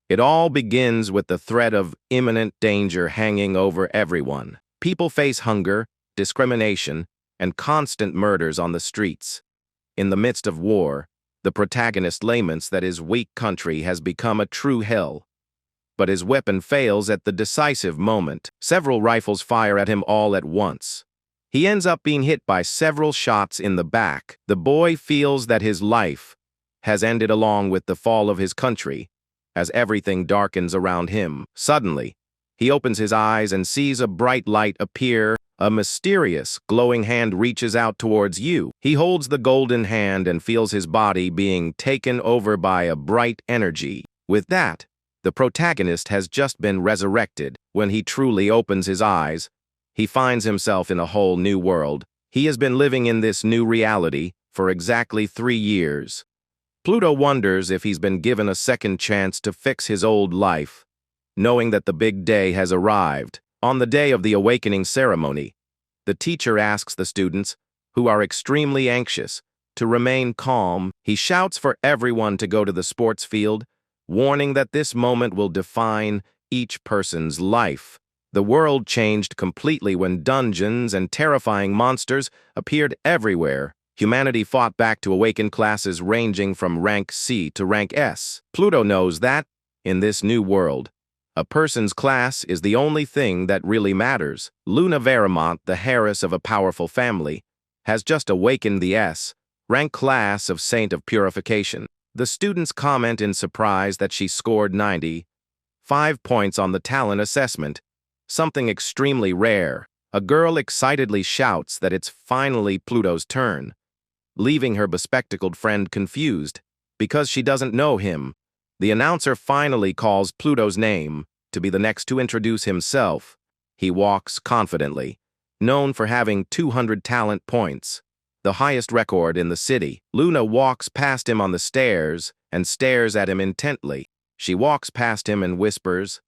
It all begins with the threat of imminent danger hanging over everyone. People face hunger, discrimination, and constant murders on the streets. In the midst of war, the protagonist laments that his weak country has become a true hell. But his weapon fails at the decisive moment. Several rifles fire at him all at once. He ends up being hit by several shots in the back. The boy feels that his life has ended along with the fall of his country, as everything darkens around him. Suddenly, he opens his eyes and sees a bright light appear. A mysterious, glowing hand reaches out towards you. He holds the golden hand and feels his body being taken over by a bright energy. With that, the protagonist has just been resurrected. When he truly opens his eyes, he finds himself in a whole new world. He has been living in this new reality for exactly 3 years. Pluto wonders if he's been given a second chance to fix his old life, knowing that the big day has arrived. On the day of the awakening ceremony, the teacher asks the students, who are extremely anxious, to remain calm. He shouts for everyone to go to the sports field, warning that this moment will define each person's life. The world changed completely when dungeons and terrifying monsters appeared everywhere. Humanity fought back to awaken classes ranging from rank C to rank S. Pluto knows that, in this new world, a person's class is the only thing that really matters. Luna Veramont, the heiress of a powerful family, has just awakened the S-rank class of Saint of Purification. The students comment in surprise that she scored 95 points on the talent assessment, something extremely rare. A girl excitedly shouts that it's finally Pluto's turn, leaving her bespectacled friend confused because she doesn't know him. The announcer finally calls Pluto's name to be the next to introduce himself. He walks confidently, known for having 200 talent points, the highest record in the city. Luna walks past him on the stairs and stares at him intently. She walks past him and whispers,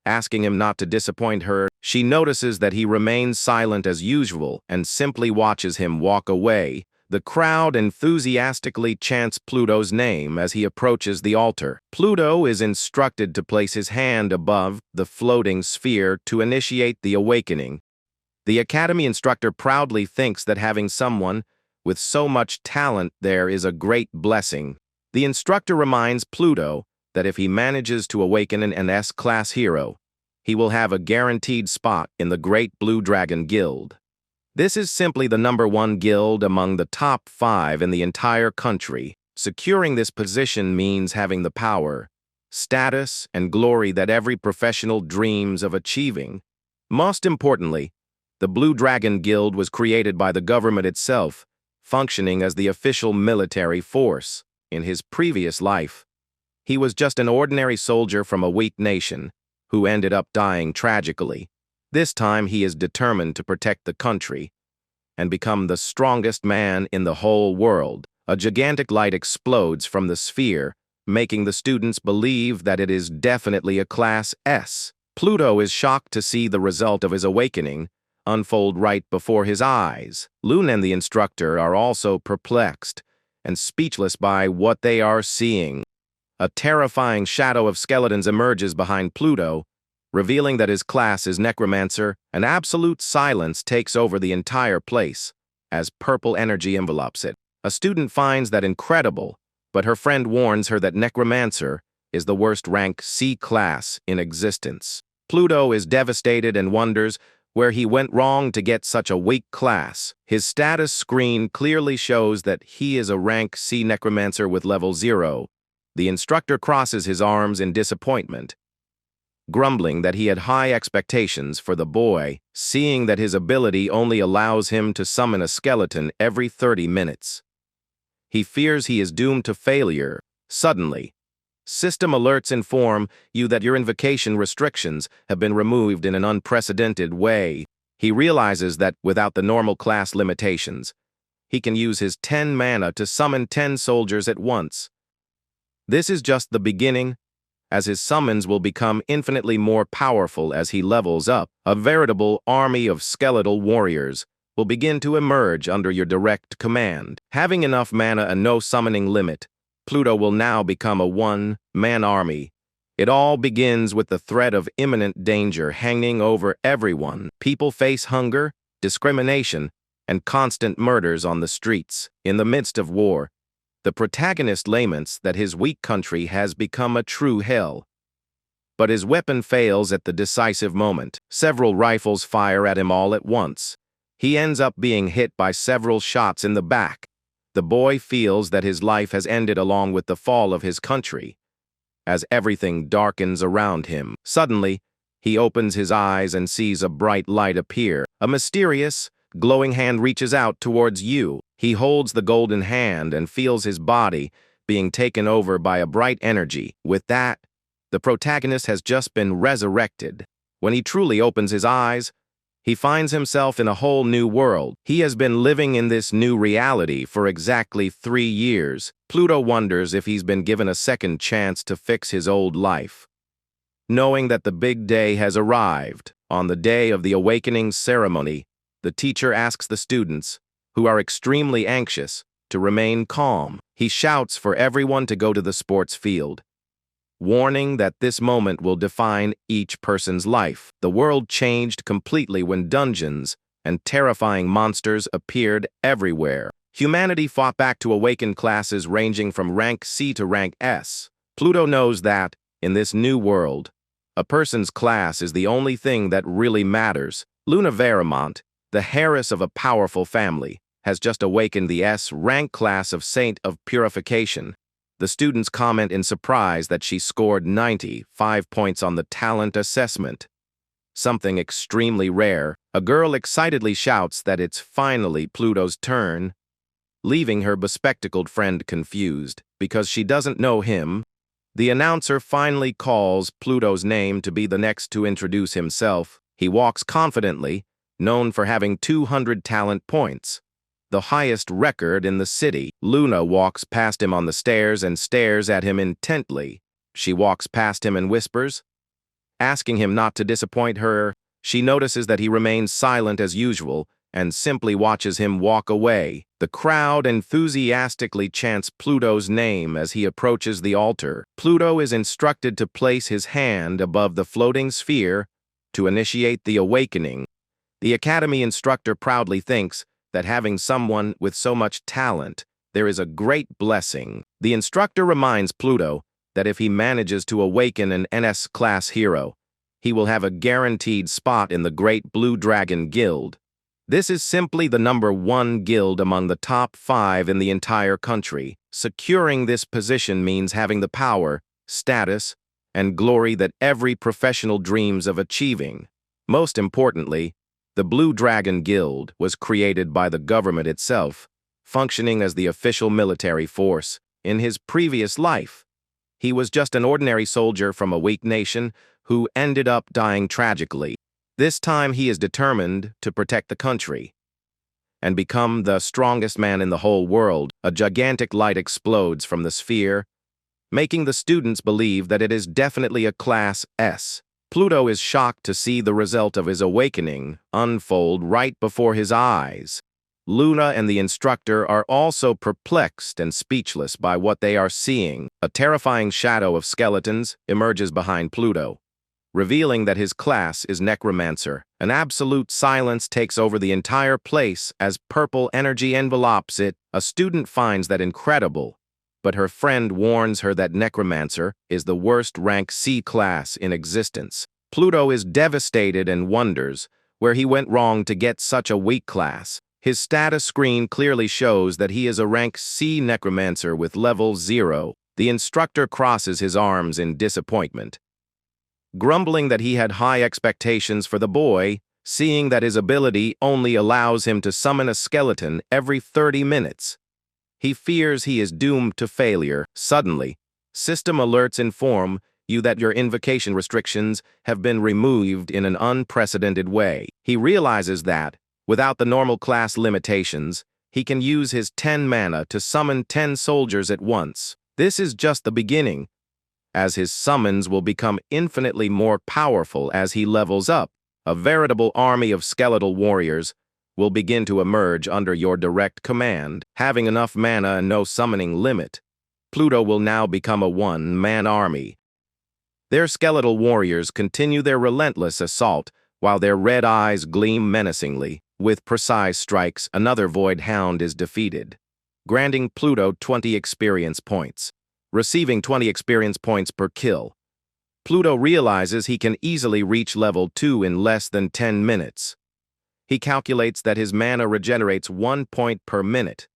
asking him not to disappoint her. She notices that he remains silent as usual and simply watches him walk away. The crowd enthusiastically chants Pluto's name as he approaches the altar. Pluto is instructed to place his hand above the floating sphere to initiate the awakening. The academy instructor proudly thinks that having someone with so much talent there is a great blessing. The instructor reminds Pluto that if he manages to awaken an S-class hero, he will have a guaranteed spot in the Great Blue Dragon Guild. This is simply the #1 guild among the top 5 in the entire country. Securing this position means having the power, status, and glory that every professional dreams of achieving. Most importantly, the Blue Dragon Guild was created by the government itself, functioning as the official military force. In his previous life, he was just an ordinary soldier from a weak nation who ended up dying tragically. This time he is determined to protect the country and become the strongest man in the whole world. A gigantic light explodes from the sphere, making the students believe that it is definitely a Class S. Pluto is shocked to see the result of his awakening unfold right before his eyes. Luna and the instructor are also perplexed and speechless by what they are seeing. A terrifying shadow of skeletons emerges behind Pluto, revealing that his class is Necromancer. An absolute silence takes over the entire place as purple energy envelops it. A student finds that incredible, but her friend warns her that Necromancer is the worst rank C class in existence. Pluto is devastated and wonders where he went wrong to get such a weak class. His status screen clearly shows that he is a rank C Necromancer with level 0. The instructor crosses his arms in disappointment, grumbling that he had high expectations for the boy, seeing that his ability only allows him to summon a skeleton every 30 minutes. He fears he is doomed to failure. Suddenly, system alerts inform you that your invocation restrictions have been removed in an unprecedented way. He realizes that, without the normal class limitations, he can use his 10 mana to summon 10 soldiers at once. This is just the beginning, as his summons will become infinitely more powerful as he levels up. A veritable army of skeletal warriors will begin to emerge under your direct command. Having enough mana and no summoning limit, Pluto will now become a one-man army It all begins with the threat of imminent danger hanging over everyone. People face hunger, discrimination, and constant murders on the streets. In the midst of war, the protagonist laments that his weak country has become a true hell. But his weapon fails at the decisive moment. Several rifles fire at him all at once. He ends up being hit by several shots in the back. The boy feels that his life has ended along with the fall of his country. As everything darkens around him, suddenly, he opens his eyes and sees a bright light appear. A mysterious, glowing hand reaches out towards you. He holds the golden hand and feels his body being taken over by a bright energy. With that, the protagonist has just been resurrected. When he truly opens his eyes, he finds himself in a whole new world. He has been living in this new reality for exactly 3 years. Pluto wonders if he's been given a second chance to fix his old life. Knowing that the big day has arrived, on the day of the awakening ceremony, the teacher asks the students, who are extremely anxious, to remain calm. He shouts for everyone to go to the sports field, warning that this moment will define each person's life. The world changed completely when dungeons and terrifying monsters appeared everywhere. Humanity fought back to awaken classes ranging from rank C to rank S. Pluto knows that, in this new world, a person's class is the only thing that really matters. Luna Veramont, the heiress of a powerful family, has just awakened the S-rank class of Saint of Purification. The students comment in surprise that she scored 95 points on the talent assessment. Something extremely rare. A girl excitedly shouts that it's finally Pluto's turn, leaving her bespectacled friend confused because she doesn't know him. The announcer finally calls Pluto's name to be the next to introduce himself. He walks confidently, known for having 200 talent points, the highest record in the city. Luna walks past him on the stairs and stares at him intently. She walks past him and whispers, asking him not to disappoint her. She notices that he remains silent as usual and simply watches him walk away. The crowd enthusiastically chants Pluto's name as he approaches the altar. Pluto is instructed to place his hand above the floating sphere to initiate the awakening. The academy instructor proudly thinks that having someone with so much talent, there is a great blessing. The instructor reminds Pluto that if he manages to awaken an NS-class hero, he will have a guaranteed spot in the Great Blue Dragon Guild. This is simply the #1 guild among the top 5 in the entire country. Securing this position means having the power, status, and glory that every professional dreams of achieving. Most importantly, the Blue Dragon Guild was created by the government itself, functioning as the official military force. In his previous life, he was just an ordinary soldier from a weak nation who ended up dying tragically. This time he is determined to protect the country and become the strongest man in the whole world. A gigantic light explodes from the sphere, making the students believe that it is definitely a Class S. Pluto is shocked to see the result of his awakening unfold right before his eyes. Luna and the instructor are also perplexed and speechless by what they are seeing. A terrifying shadow of skeletons emerges behind Pluto, revealing that his class is Necromancer. An absolute silence takes over the entire place as purple energy envelopes it. A student finds that incredible, but her friend warns her that Necromancer is the worst rank C class in existence. Pluto is devastated and wonders where he went wrong to get such a weak class. His status screen clearly shows that he is a rank C Necromancer with level 0. The instructor crosses his arms in disappointment, grumbling that he had high expectations for the boy, seeing that his ability only allows him to summon a skeleton every 30 minutes. He fears he is doomed to failure. Suddenly, system alerts inform you that your invocation restrictions have been removed in an unprecedented way. He realizes that, without the normal class limitations, he can use his 10 mana to summon 10 soldiers at once. This is just the beginning, as his summons will become infinitely more powerful as he levels up. A veritable army of skeletal warriors will begin to emerge under your direct command. Having enough mana and no summoning limit, Pluto will now become a one-man army. Their skeletal warriors continue their relentless assault while their red eyes gleam menacingly. With precise strikes, another Void Hound is defeated, granting Pluto 20 experience points. Receiving 20 experience points per kill, Pluto realizes he can easily reach level 2 in less than 10 minutes. He calculates that his mana regenerates 1 point per minute,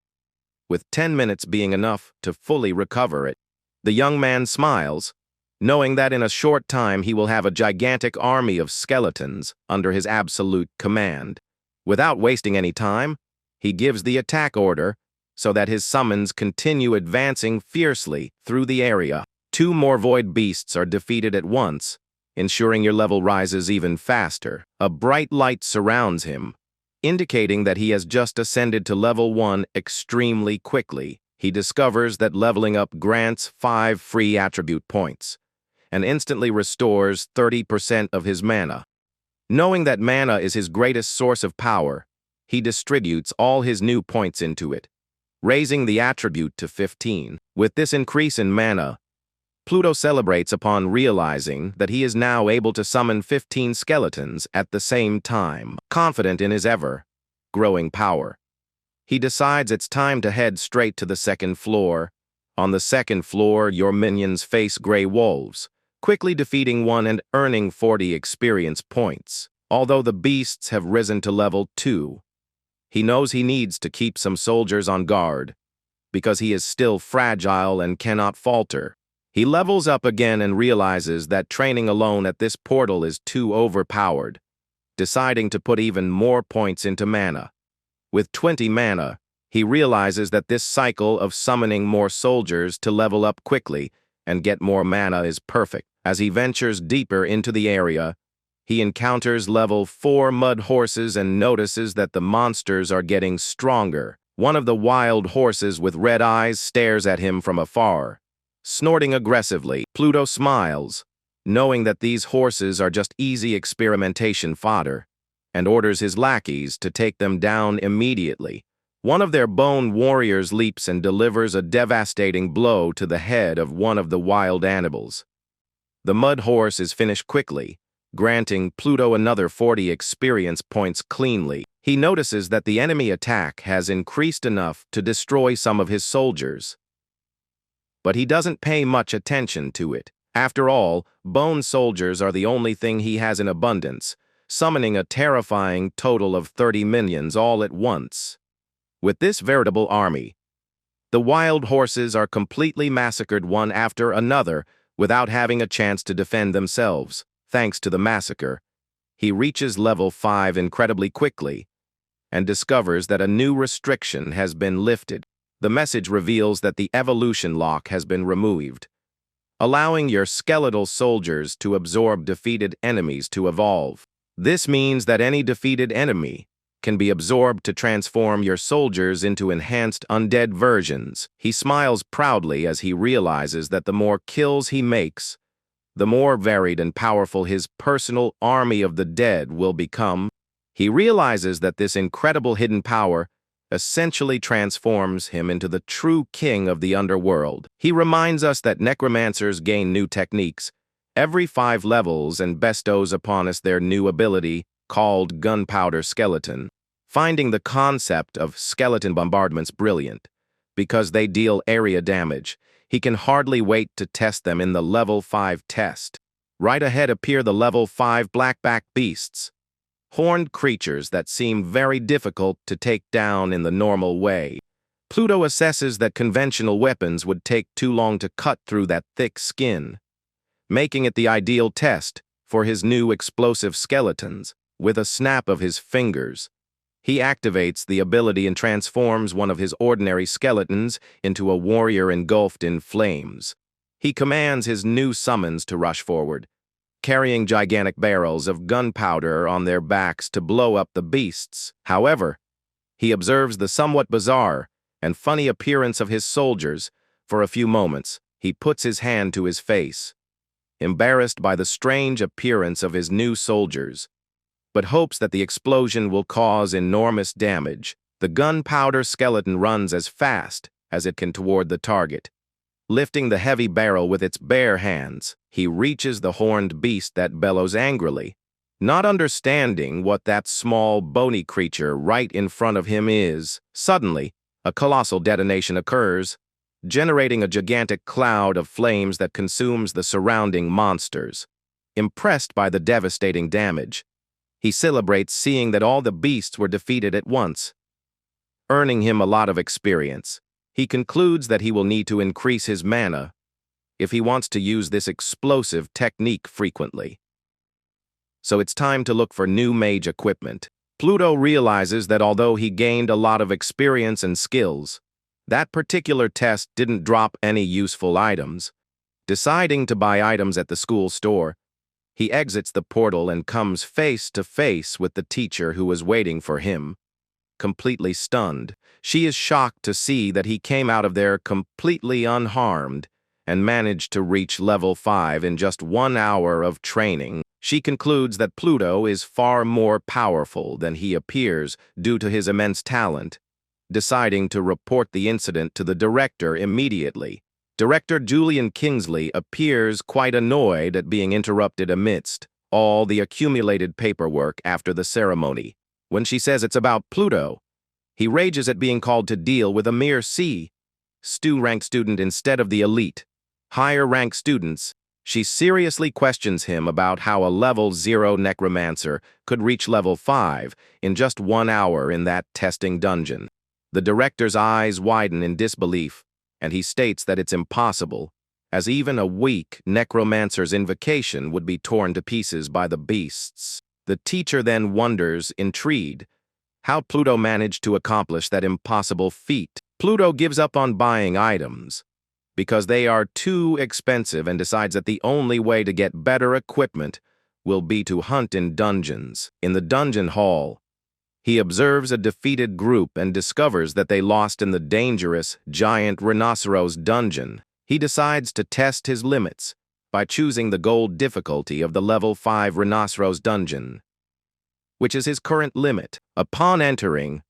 with 10 minutes being enough to fully recover it. The young man smiles, knowing that in a short time he will have a gigantic army of skeletons under his absolute command. Without wasting any time, he gives the attack order so that his summons continue advancing fiercely through the area. 2 more void beasts are defeated at once, ensuring your level rises even faster. A bright light surrounds him, indicating that he has just ascended to level 1 extremely quickly. He discovers that leveling up grants 5 free attribute points and instantly restores 30% of his mana. Knowing that mana is his greatest source of power, he distributes all his new points into it, raising the attribute to 15. With this increase in mana, Pluto celebrates upon realizing that he is now able to summon 15 skeletons at the same time. Confident in his ever-growing power, he decides it's time to head straight to the second floor. On the second floor, your minions face gray wolves, quickly defeating one and earning 40 experience points. Although the beasts have risen to level 2, he knows he needs to keep some soldiers on guard, because he is still fragile and cannot falter. He levels up again and realizes that training alone at this portal is too overpowered, deciding to put even more points into mana. With 20 mana, he realizes that this cycle of summoning more soldiers to level up quickly and get more mana is perfect. As he ventures deeper into the area, he encounters level 4 mud horses and notices that the monsters are getting stronger. One of the wild horses with red eyes stares at him from afar, snorting aggressively. Pluto smiles, knowing that these horses are just easy experimentation fodder, and orders his lackeys to take them down immediately. One of their bone warriors leaps and delivers a devastating blow to the head of one of the wild animals. The mud horse is finished quickly, granting Pluto another 40 experience points cleanly. He notices that the enemy attack has increased enough to destroy some of his soldiers, but he doesn't pay much attention to it. After all, bone soldiers are the only thing he has in abundance, summoning a terrifying total of 30 minions all at once. With this veritable army, the wild horses are completely massacred one after another without having a chance to defend themselves. Thanks to the massacre, he reaches level 5 incredibly quickly and discovers that a new restriction has been lifted. The message reveals that the evolution lock has been removed, allowing your skeletal soldiers to absorb defeated enemies to evolve. This means that any defeated enemy can be absorbed to transform your soldiers into enhanced undead versions. He smiles proudly as he realizes that the more kills he makes, the more varied and powerful his personal army of the dead will become. He realizes that this incredible hidden power essentially transforms him into the true king of the underworld. He reminds us that necromancers gain new techniques every 5 levels and bestows upon us their new ability called Gunpowder Skeleton. Finding the concept of skeleton bombardments brilliant, because they deal area damage, he can hardly wait to test them in the level 5 test. Right ahead appear the level 5 blackback beasts, horned creatures that seem very difficult to take down in the normal way. Pluto assesses that conventional weapons would take too long to cut through that thick skin, making it the ideal test for his new explosive skeletons. With a snap of his fingers, he activates the ability and transforms one of his ordinary skeletons into a warrior engulfed in flames. He commands his new summons to rush forward, carrying gigantic barrels of gunpowder on their backs to blow up the beasts. However, he observes the somewhat bizarre and funny appearance of his soldiers. For a few moments, he puts his hand to his face, embarrassed by the strange appearance of his new soldiers, but hopes that the explosion will cause enormous damage. The gunpowder skeleton runs as fast as it can toward the target, Lifting the heavy barrel with its bare hands, he reaches the horned beast that bellows angrily, not understanding what that small, bony creature right in front of him is. Suddenly, a colossal detonation occurs, generating a gigantic cloud of flames that consumes the surrounding monsters. Impressed by the devastating damage, he celebrates seeing that all the beasts were defeated at once, earning him a lot of experience. He concludes that he will need to increase his mana if he wants to use this explosive technique frequently. So it's time to look for new mage equipment. Pluto realizes that although he gained a lot of experience and skills, that particular test didn't drop any useful items. Deciding to buy items at the school store, he exits the portal and comes face to face with the teacher who was waiting for him. Completely stunned, she is shocked to see that he came out of there completely unharmed and managed to reach level 5 in just 1 hour of training. She concludes that Pluto is far more powerful than he appears due to his immense talent, deciding to report the incident to the director immediately. Director Julian Kingsley appears quite annoyed at being interrupted amidst all the accumulated paperwork after the ceremony. When she says it's about Pluto, he rages at being called to deal with a mere C-rank student instead of the elite, higher-rank students. She seriously questions him about how a level 0 Necromancer could reach level 5 in just 1 hour in that testing dungeon. The director's eyes widen in disbelief, and he states that it's impossible, as even a weak Necromancer's invocation would be torn to pieces by the beasts. The teacher then wonders, intrigued, how Pluto managed to accomplish that impossible feat. Pluto gives up on buying items because they are too expensive and decides that the only way to get better equipment will be to hunt in dungeons. In the dungeon hall, he observes a defeated group and discovers that they lost in the dangerous giant rhinoceros dungeon. He decides to test his limits by choosing the gold difficulty of the level 5 rhinoceros dungeon, which is his current limit. Upon entering,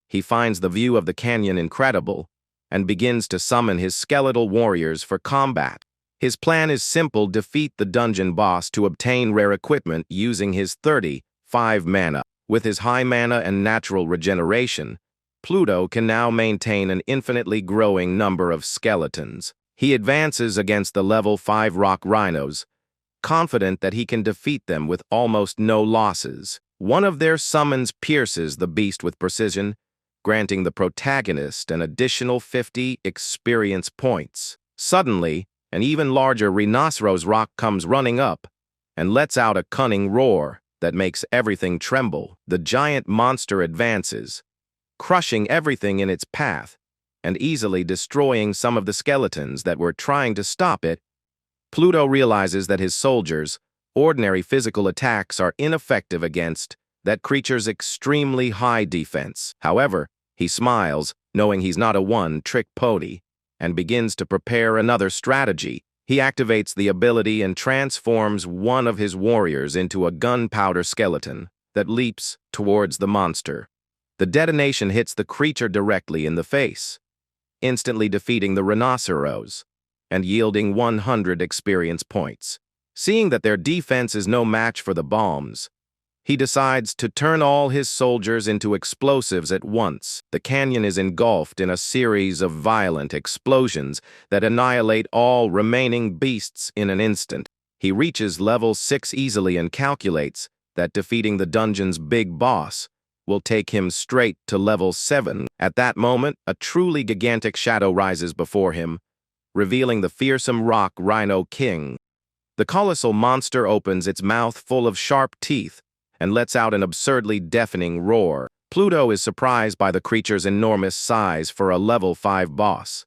he finds the view of the canyon incredible and begins to summon his skeletal warriors for combat. His plan is simple: defeat the dungeon boss to obtain rare equipment using his 35 mana. With his high mana and natural regeneration, Pluto can now maintain an infinitely growing number of skeletons. He advances against the level 5 rock rhinos, confident that he can defeat them with almost no losses. One of their summons pierces the beast with precision, granting the protagonist an additional 50 experience points. Suddenly, an even larger rhinoceros rock comes running up and lets out a cunning roar that makes everything tremble. The giant monster advances, crushing everything in its path and easily destroying some of the skeletons that were trying to stop it. Pluto realizes that his soldiers' ordinary physical attacks are ineffective against that creature's extremely high defense. However, he smiles, knowing he's not a one-trick pony, and begins to prepare another strategy. He activates the ability and transforms one of his warriors into a gunpowder skeleton that leaps towards the monster. The detonation hits the creature directly in the face, instantly defeating the rhinoceros and yielding 100 experience points. Seeing that their defense is no match for the bombs, he decides to turn all his soldiers into explosives at once. The canyon is engulfed in a series of violent explosions that annihilate all remaining beasts in an instant. He reaches level 6 easily and calculates that defeating the dungeon's big boss will take him straight to level 7. At that moment, a truly gigantic shadow rises before him, revealing the fearsome rock rhino king. The colossal monster opens its mouth full of sharp teeth and lets out an absurdly deafening roar. Pluto is surprised by the creature's enormous size for a level 5 boss.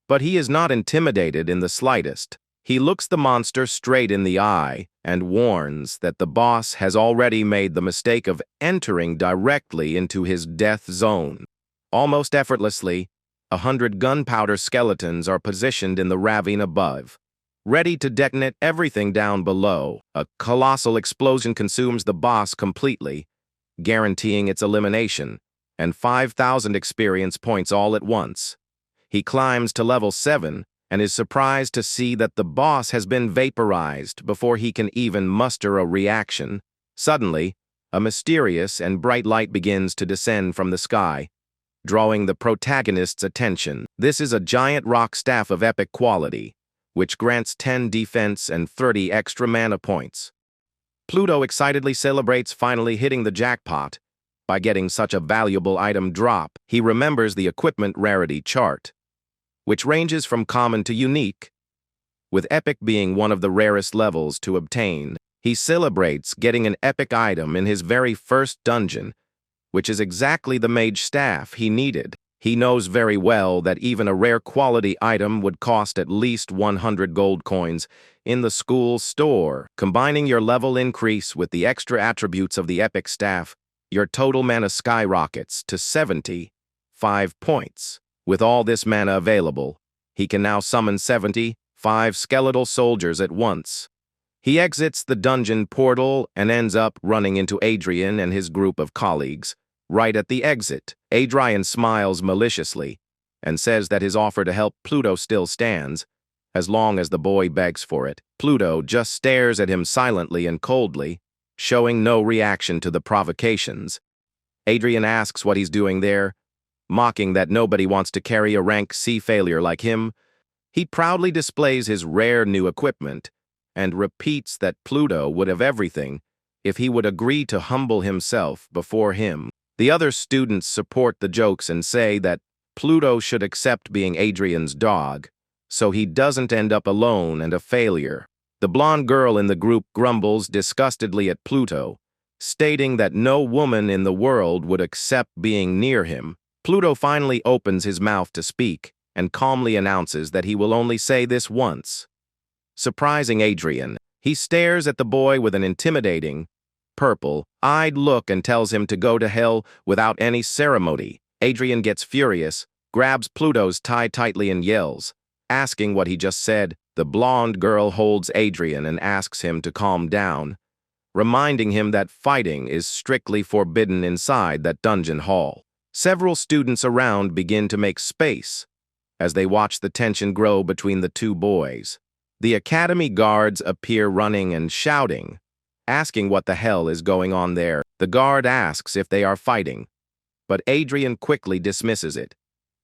But he is not intimidated in the slightest. He looks the monster straight in the eye and warns that the boss has already made the mistake of entering directly into his death zone. Almost effortlessly, 100 gunpowder skeletons are positioned in the ravine above, ready to detonate everything down below. A colossal explosion consumes the boss completely, guaranteeing its elimination, and 5,000 experience points all at once. He climbs to level 7 and is surprised to see that the boss has been vaporized before he can even muster a reaction. Suddenly, a mysterious and bright light begins to descend from the sky, drawing the protagonist's attention. This is a giant rock staff of epic quality, which grants 10 defense and 30 extra mana points. Pluto excitedly celebrates finally hitting the jackpot by getting such a valuable item drop. He remembers the equipment rarity chart, which ranges from common to unique, with epic being one of the rarest levels to obtain. He celebrates getting an epic item in his very first dungeon, which is exactly the mage staff he needed. He knows very well that even a rare quality item would cost at least 100 gold coins in the school store. Combining your level increase with the extra attributes of the epic staff, your total mana skyrockets to 75 points. With all this mana available, he can now summon 75 skeletal soldiers at once. He exits the dungeon portal and ends up running into Adrian and his group of colleagues. Right at the exit, Adrian smiles maliciously and says that his offer to help Pluto still stands, as long as the boy begs for it. Pluto just stares at him silently and coldly, showing no reaction to the provocations. Adrian asks what he's doing there, mocking that nobody wants to carry a rank C failure like him. He proudly displays his rare new equipment and repeats that Pluto would have everything if he would agree to humble himself before him. The other students support the jokes and say that Pluto should accept being Adrian's dog, so he doesn't end up alone and a failure. The blonde girl in the group grumbles disgustedly at Pluto, stating that no woman in the world would accept being near him. Pluto finally opens his mouth to speak and calmly announces that he will only say this once. Surprising Adrian, he stares at the boy with an intimidating, purple-eyed look and tells him to go to hell without any ceremony. Adrian gets furious, grabs Pluto's tie tightly and yells, asking what he just said. The blonde girl holds Adrian and asks him to calm down, reminding him that fighting is strictly forbidden inside that dungeon hall. Several students around begin to make space as they watch the tension grow between the two boys. The academy guards appear running and shouting, asking what the hell is going on there. The guard asks if they are fighting, but Adrian quickly dismisses it,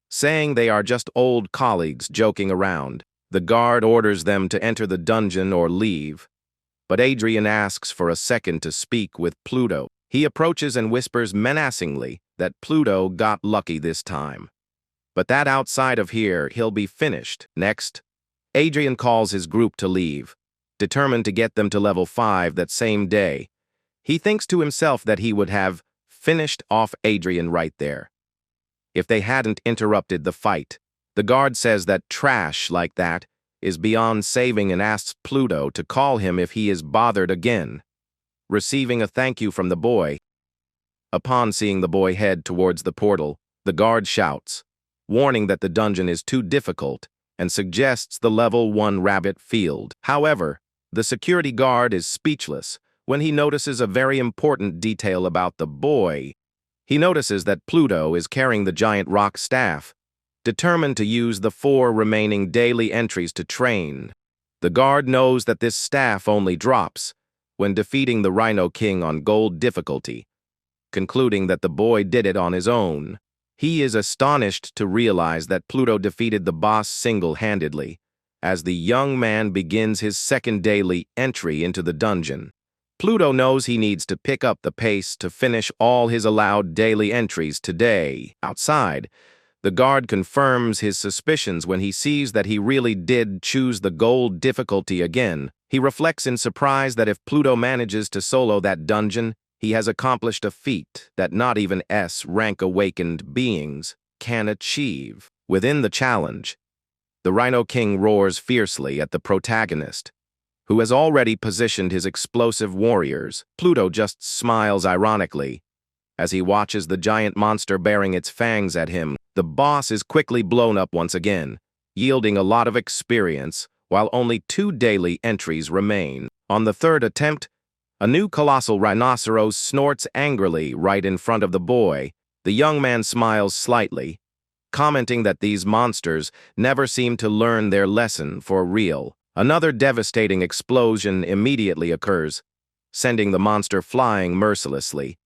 saying they are just old colleagues joking around. The guard orders them to enter the dungeon or leave, but Adrian asks for a second to speak with Pluto. He approaches and whispers menacingly that Pluto got lucky this time, but that outside of here he'll be finished. Next, Adrian calls his group to leave, determined to get them to level 5 that same day. He thinks to himself that he would have finished off Adrian right there if they hadn't interrupted the fight. The guard says that trash like that is beyond saving and asks Pluto to call him if he is bothered again. Receiving a thank you from the boy, upon seeing the boy head towards the portal, the guard shouts, warning that the dungeon is too difficult and suggests the level 1 rabbit field. However, the security guard is speechless when he notices a very important detail about the boy. He notices that Pluto is carrying the giant rock staff, determined to use the 4 remaining daily entries to train. The guard knows that this staff only drops when defeating the Rhino King on gold difficulty, concluding that the boy did it on his own. He is astonished to realize that Pluto defeated the boss single-handedly, as the young man begins his second daily entry into the dungeon. Pluto knows he needs to pick up the pace to finish all his allowed daily entries today. Outside, the guard confirms his suspicions when he sees that he really did choose the gold difficulty again. He reflects in surprise that if Pluto manages to solo that dungeon, he has accomplished a feat that not even S-rank awakened beings can achieve. Within the challenge, the Rhino King roars fiercely at the protagonist, who has already positioned his explosive warriors. Pluto just smiles ironically as he watches the giant monster bearing its fangs at him. The boss is quickly blown up once again, yielding a lot of experience, while only 2 daily entries remain. On the third attempt, a new colossal rhinoceros snorts angrily right in front of the boy. The young man smiles slightly commenting that these monsters never seem to learn their lesson for real. Another devastating explosion immediately occurs, sending the monster flying mercilessly.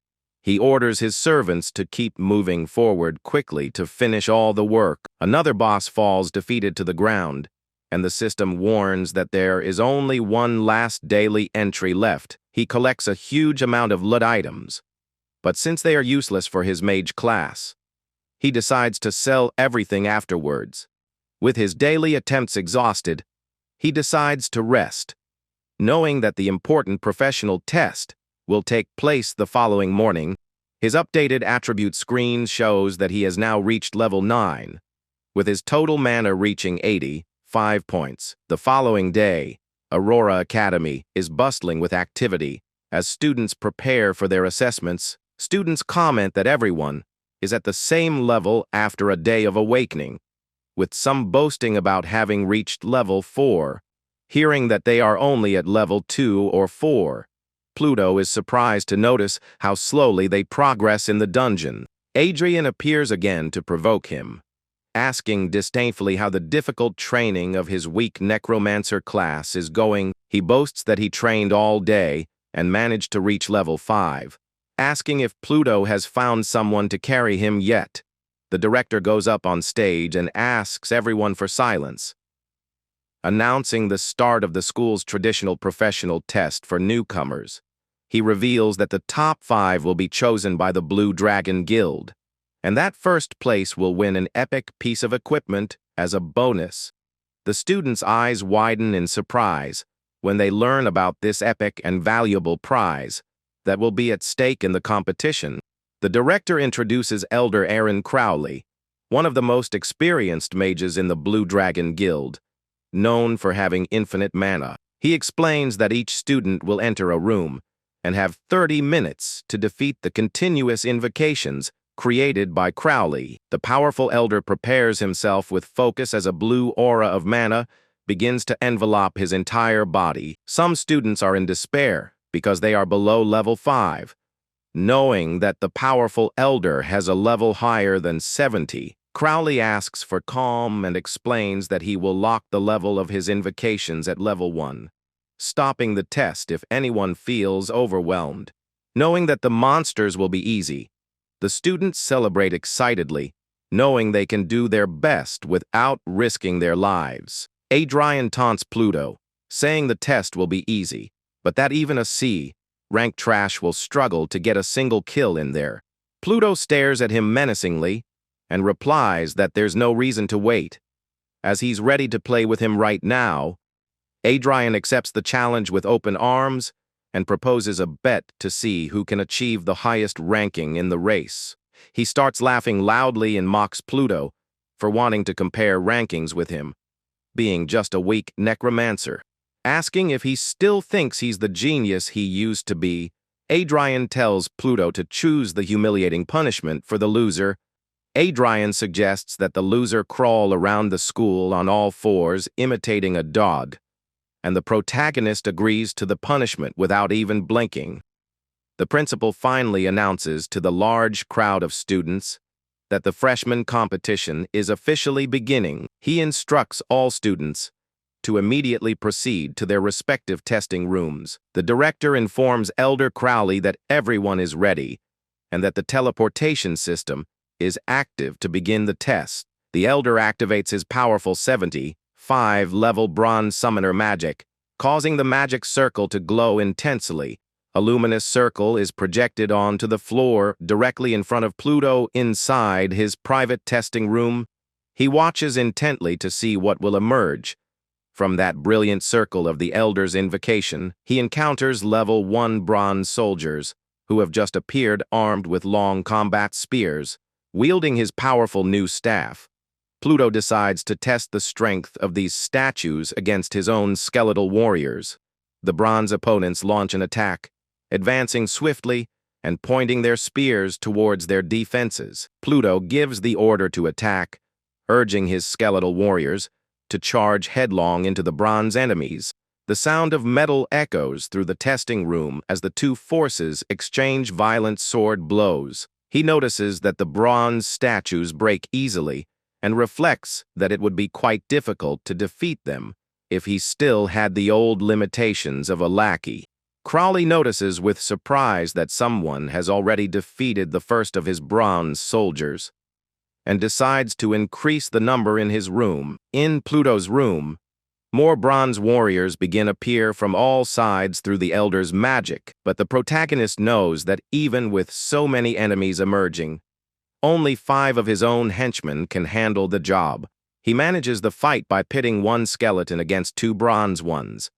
He orders his servants to keep moving forward quickly to finish all the work. Another boss falls defeated to the ground, and the system warns that there is only one last daily entry left. He collects a huge amount of loot items, but since they are useless for his mage class, he decides to sell everything afterwards. With his daily attempts exhausted, he decides to rest, knowing that the important professional test will take place the following morning. His updated attribute screen shows that he has now reached level 9, with his total mana reaching 85 points. The following day, Aurora Academy is bustling with activity. As students prepare for their assessments, students comment that everyone is at the same level after a day of awakening, with some boasting about having reached level 4. Hearing that they are only at level 2 or 4, Pluto is surprised to notice how slowly they progress in the dungeon. Adrian appears again to provoke him, asking disdainfully how the difficult training of his weak Necromancer class is going. He boasts that he trained all day and managed to reach level 5, asking if Pluto has found someone to carry him yet. The director goes up on stage and asks everyone for silence, announcing the start of the school's traditional professional test for newcomers. He reveals that the top 5 will be chosen by the Blue Dragon Guild, and that first place will win an epic piece of equipment as a bonus. The students' eyes widen in surprise when they learn about this epic and valuable prize that will be at stake in the competition. The director introduces Elder Aaron Crowley, one of the most experienced mages in the Blue Dragon Guild, known for having infinite mana. He explains that each student will enter a room and have 30 minutes to defeat the continuous invocations created by Crowley. The powerful elder prepares himself with focus as a blue aura of mana begins to envelop his entire body. Some students are in despair because they are below level 5, knowing that the powerful elder has a level higher than 70. Crowley asks for calm and explains that he will lock the level of his invocations at level 1, stopping the test if anyone feels overwhelmed. Knowing that the monsters will be easy, the students celebrate excitedly, knowing they can do their best without risking their lives. Adrian taunts Pluto, saying the test will be easy, but that even a C-rank trash will struggle to get a single kill in there. Pluto stares at him menacingly and replies that there's no reason to wait, as he's ready to play with him right now. Adrian accepts the challenge with open arms and proposes a bet to see who can achieve the highest ranking in the race. He starts laughing loudly and mocks Pluto for wanting to compare rankings with him, being just a weak necromancer. Asking if he still thinks he's the genius he used to be, Adrian tells Pluto to choose the humiliating punishment for the loser. Adrian suggests that the loser crawl around the school on all fours, imitating a dog, and the protagonist agrees to the punishment without even blinking. The principal finally announces to the large crowd of students that the freshman competition is officially beginning. He instructs all students to immediately proceed to their respective testing rooms. The director informs Elder Crowley that everyone is ready and that the teleportation system is active to begin the test. The Elder activates his powerful 75-level bronze summoner magic, causing the magic circle to glow intensely. A luminous circle is projected onto the floor directly in front of Pluto inside his private testing room. He watches intently to see what will emerge. From that brilliant circle of the Elder's invocation, he encounters level 1 bronze soldiers who have just appeared armed with long combat spears. Wielding his powerful new staff, Pluto decides to test the strength of these statues against his own skeletal warriors. The bronze opponents launch an attack, advancing swiftly and pointing their spears towards their defenses. Pluto gives the order to attack, urging his skeletal warriors to charge headlong into the bronze enemies. The sound of metal echoes through the testing room as the two forces exchange violent sword blows. He notices that the bronze statues break easily and reflects that it would be quite difficult to defeat them if he still had the old limitations of a lackey. Crowley notices with surprise that someone has already defeated the first of his bronze soldiers, and decides to increase the number in his room. In Pluto's room, more bronze warriors begin to appear from all sides through the Elder's magic, but the protagonist knows that even with so many enemies emerging, only 5 of his own henchmen can handle the job. He manages the fight by pitting one skeleton against 2 bronze ones,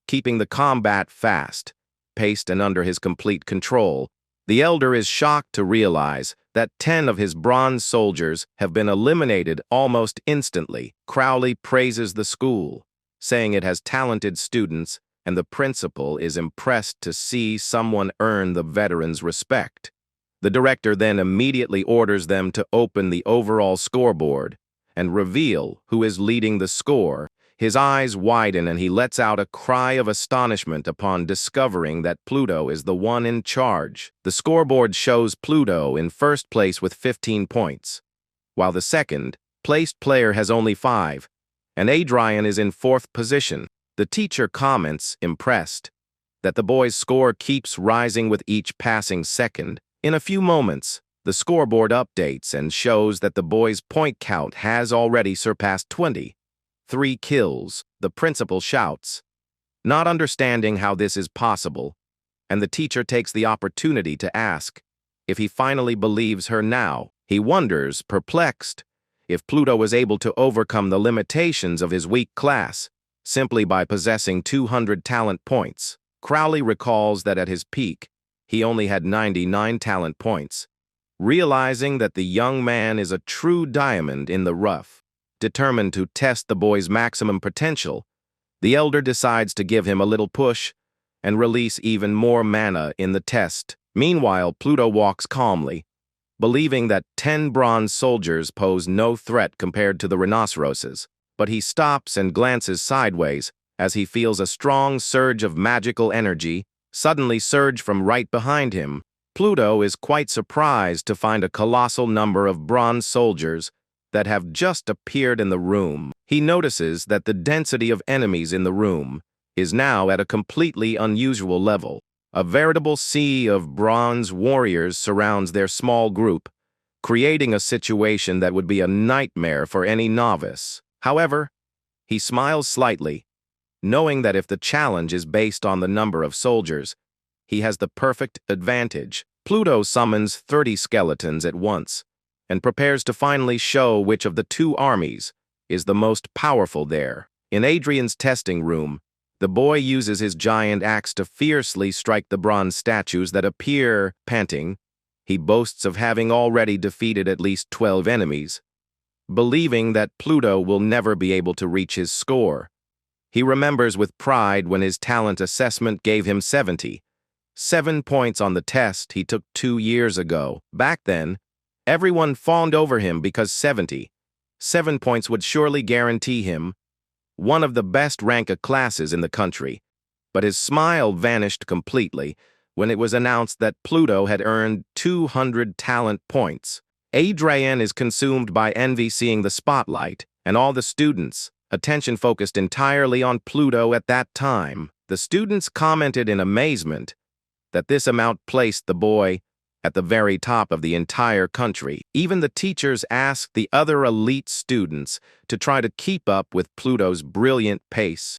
keeping the combat fast, paced and under his complete control. The Elder is shocked to realize that 10 of his bronze soldiers have been eliminated almost instantly. Crowley praises the school, saying it has talented students, and the principal is impressed to see someone earn the veterans' respect. The director then immediately orders them to open the overall scoreboard and reveal who is leading the score. His eyes widen and he lets out a cry of astonishment upon discovering that Pluto is the one in charge. The scoreboard shows Pluto in first place with 15 points, while the second-placed player has only 5, and Adrian is in 4th position. The teacher comments, impressed, that the boy's score keeps rising with each passing second. In a few moments, the scoreboard updates and shows that the boy's point count has already surpassed 20. 3 kills, the principal shouts, not understanding how this is possible, and the teacher takes the opportunity to ask if he finally believes her now. He wonders, perplexed, if Pluto was able to overcome the limitations of his weak class simply by possessing 200 talent points. Crowley recalls that at his peak, he only had 99 talent points. Realizing that the young man is a true diamond in the rough, determined to test the boy's maximum potential, the Elder decides to give him a little push and release even more mana in the test. Meanwhile, Pluto walks calmly, believing that 10 bronze soldiers pose no threat compared to the rhinoceroses, but he stops and glances sideways as he feels a strong surge of magical energy suddenly surge from right behind him. Pluto is quite surprised to find a colossal number of bronze soldiers that have just appeared in the room. He notices that the density of enemies in the room is now at a completely unusual level. A veritable sea of bronze warriors surrounds their small group, creating a situation that would be a nightmare for any novice. However, he smiles slightly, knowing that if the challenge is based on the number of soldiers, he has the perfect advantage. Pluto summons 30 skeletons at once, and prepares to finally show which of the 2 armies is the most powerful there. In Adrian's testing room, the boy uses his giant axe to fiercely strike the bronze statues that appear. Panting, he boasts of having already defeated at least 12 enemies. Believing that Pluto will never be able to reach his score, he remembers with pride when his talent assessment gave him 77 points on the test he took 2 years ago. Back then, everyone fawned over him because 77 points would surely guarantee him one of the best rank classes in the country. But his smile vanished completely when it was announced that Pluto had earned 200 talent points. Adrian is consumed by envy seeing the spotlight, and all the students' attention focused entirely on Pluto at that time. The students commented in amazement that this amount placed the boy at the very top of the entire country. Even the teachers asked the other elite students to try to keep up with Pluto's brilliant pace.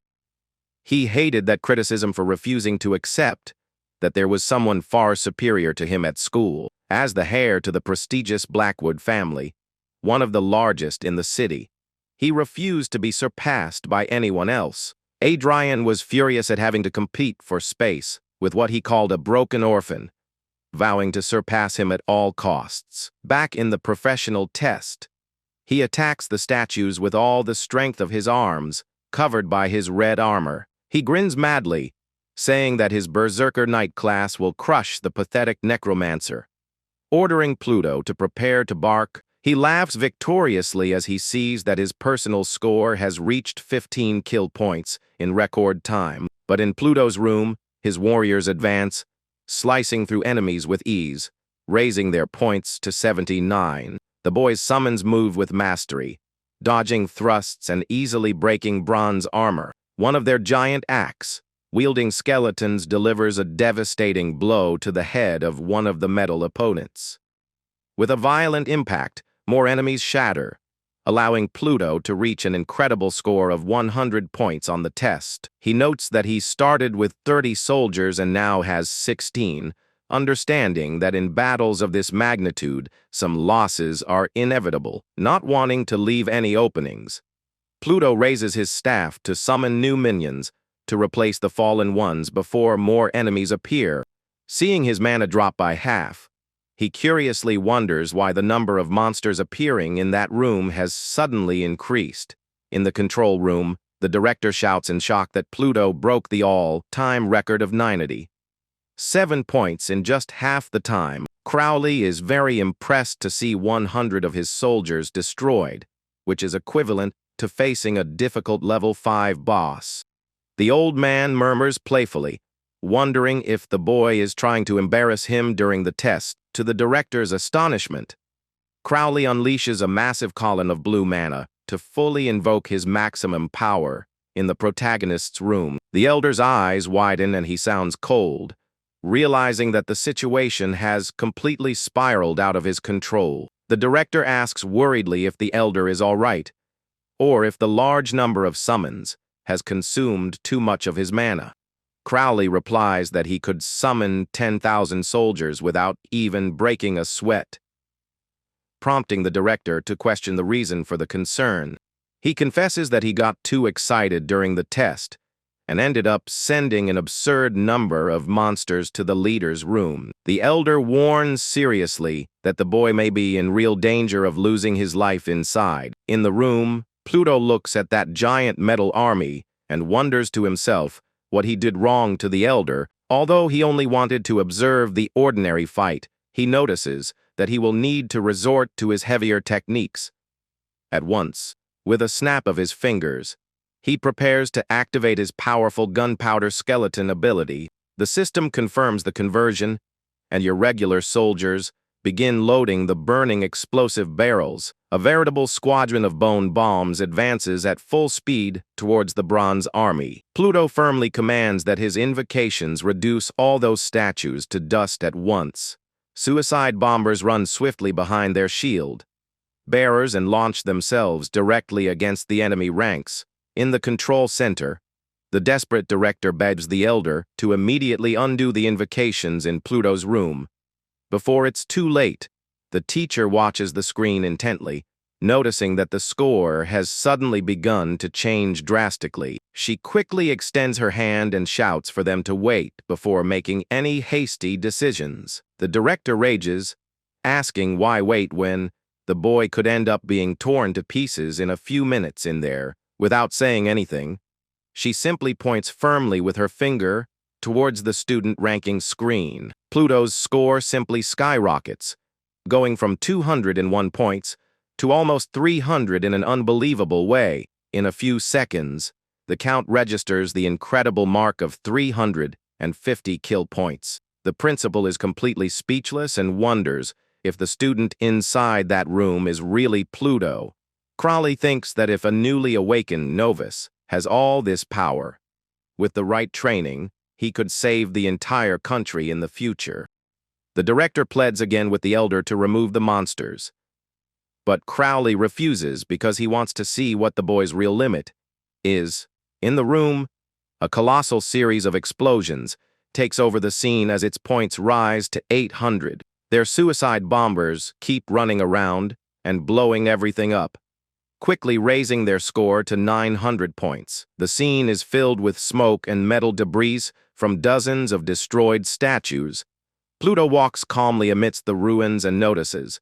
He hated that criticism for refusing to accept that there was someone far superior to him at school. As the heir to the prestigious Blackwood family, one of the largest in the city, he refused to be surpassed by anyone else. Adrian was furious at having to compete for space with what he called a broken orphan, vowing to surpass him at all costs. Back in the professional test, he attacks the statues with all the strength of his arms, covered by his red armor. He grins madly, saying that his Berserker Knight class will crush the pathetic Necromancer. Ordering Pluto to prepare to bark, he laughs victoriously as he sees that his personal score has reached 15 kill points in record time. But in Pluto's room, his warriors advance, slicing through enemies with ease, raising their points to 79. The boy's summons move with mastery, dodging thrusts and easily breaking bronze armor. One of their giant axe-wielding skeletons delivers a devastating blow to the head of one of the metal opponents. With a violent impact, more enemies shatter, allowing Pluto to reach an incredible score of 100 points on the test. He notes that he started with 30 soldiers and now has 16, understanding that in battles of this magnitude, some losses are inevitable. Not wanting to leave any openings, Pluto raises his staff to summon new minions to replace the fallen ones before more enemies appear. Seeing his mana drop by half, he curiously wonders why the number of monsters appearing in that room has suddenly increased. In the control room, the director shouts in shock that Pluto broke the all-time record of 97 points in just half the time. Crowley is very impressed to see 100 of his soldiers destroyed, which is equivalent to facing a difficult level 5 boss. The old man murmurs playfully, wondering if the boy is trying to embarrass him during the test. To the director's astonishment, Crowley unleashes a massive column of blue mana to fully invoke his maximum power in the protagonist's room. The elder's eyes widen and he sounds cold, realizing that the situation has completely spiraled out of his control. The director asks worriedly if the elder is all right, or if the large number of summons has consumed too much of his mana. Crowley replies that he could summon 10,000 soldiers without even breaking a sweat, prompting the director to question the reason for the concern. He confesses that he got too excited during the test and ended up sending an absurd number of monsters to the leader's room. The elder warns seriously that the boy may be in real danger of losing his life inside. In the room, Pluto looks at that giant metal army and wonders to himself what he did wrong to the elder. Although he only wanted to observe the ordinary fight, he notices that he will need to resort to his heavier techniques. At once, with a snap of his fingers, he prepares to activate his powerful gunpowder skeleton ability. The system confirms the conversion, and your regular soldiers begin loading the burning explosive barrels. A veritable squadron of bone bombs advances at full speed towards the bronze army. Pluto firmly commands that his invocations reduce all those statues to dust at once. Suicide bombers run swiftly behind their shield bearers and launch themselves directly against the enemy ranks. In the control center, the desperate director begs the elder to immediately undo the invocations in Pluto's room. Before it's too late, the teacher watches the screen intently, noticing that the score has suddenly begun to change drastically. She quickly extends her hand and shouts for them to wait before making any hasty decisions. The director rages, asking why wait when the boy could end up being torn to pieces in a few minutes in there. Without saying anything, she simply points firmly with her finger towards the student ranking screen. Pluto's score simply skyrockets, going from 201 points to almost 300 in an unbelievable way. In a few seconds, the count registers the incredible mark of 350 kill points. The principal is completely speechless and wonders if the student inside that room is really Pluto. Crowley thinks that if a newly awakened novice has all this power, with the right training, he could save the entire country in the future. The director pleads again with the elder to remove the monsters, but Crowley refuses because he wants to see what the boy's real limit is. In the room, a colossal series of explosions takes over the scene as its points rise to 800. Their suicide bombers keep running around and blowing everything up, quickly raising their score to 900 points. The scene is filled with smoke and metal debris from dozens of destroyed statues. Pluto walks calmly amidst the ruins and notices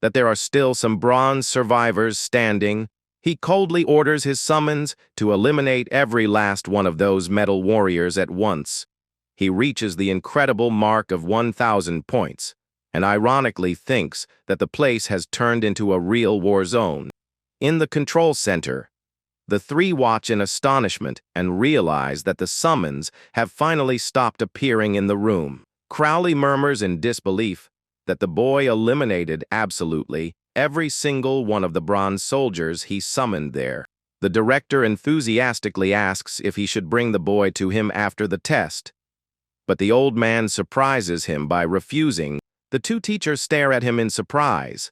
that there are still some bronze survivors standing. He coldly orders his summons to eliminate every last one of those metal warriors at once. He reaches the incredible mark of 1,000 points, and ironically thinks that the place has turned into a real war zone. In the control center, the three watch in astonishment and realize that the summons have finally stopped appearing in the room. Crowley murmurs in disbelief that the boy eliminated absolutely every single one of the bronze soldiers he summoned there. The director enthusiastically asks if he should bring the boy to him after the test, but the old man surprises him by refusing. The two teachers stare at him in surprise,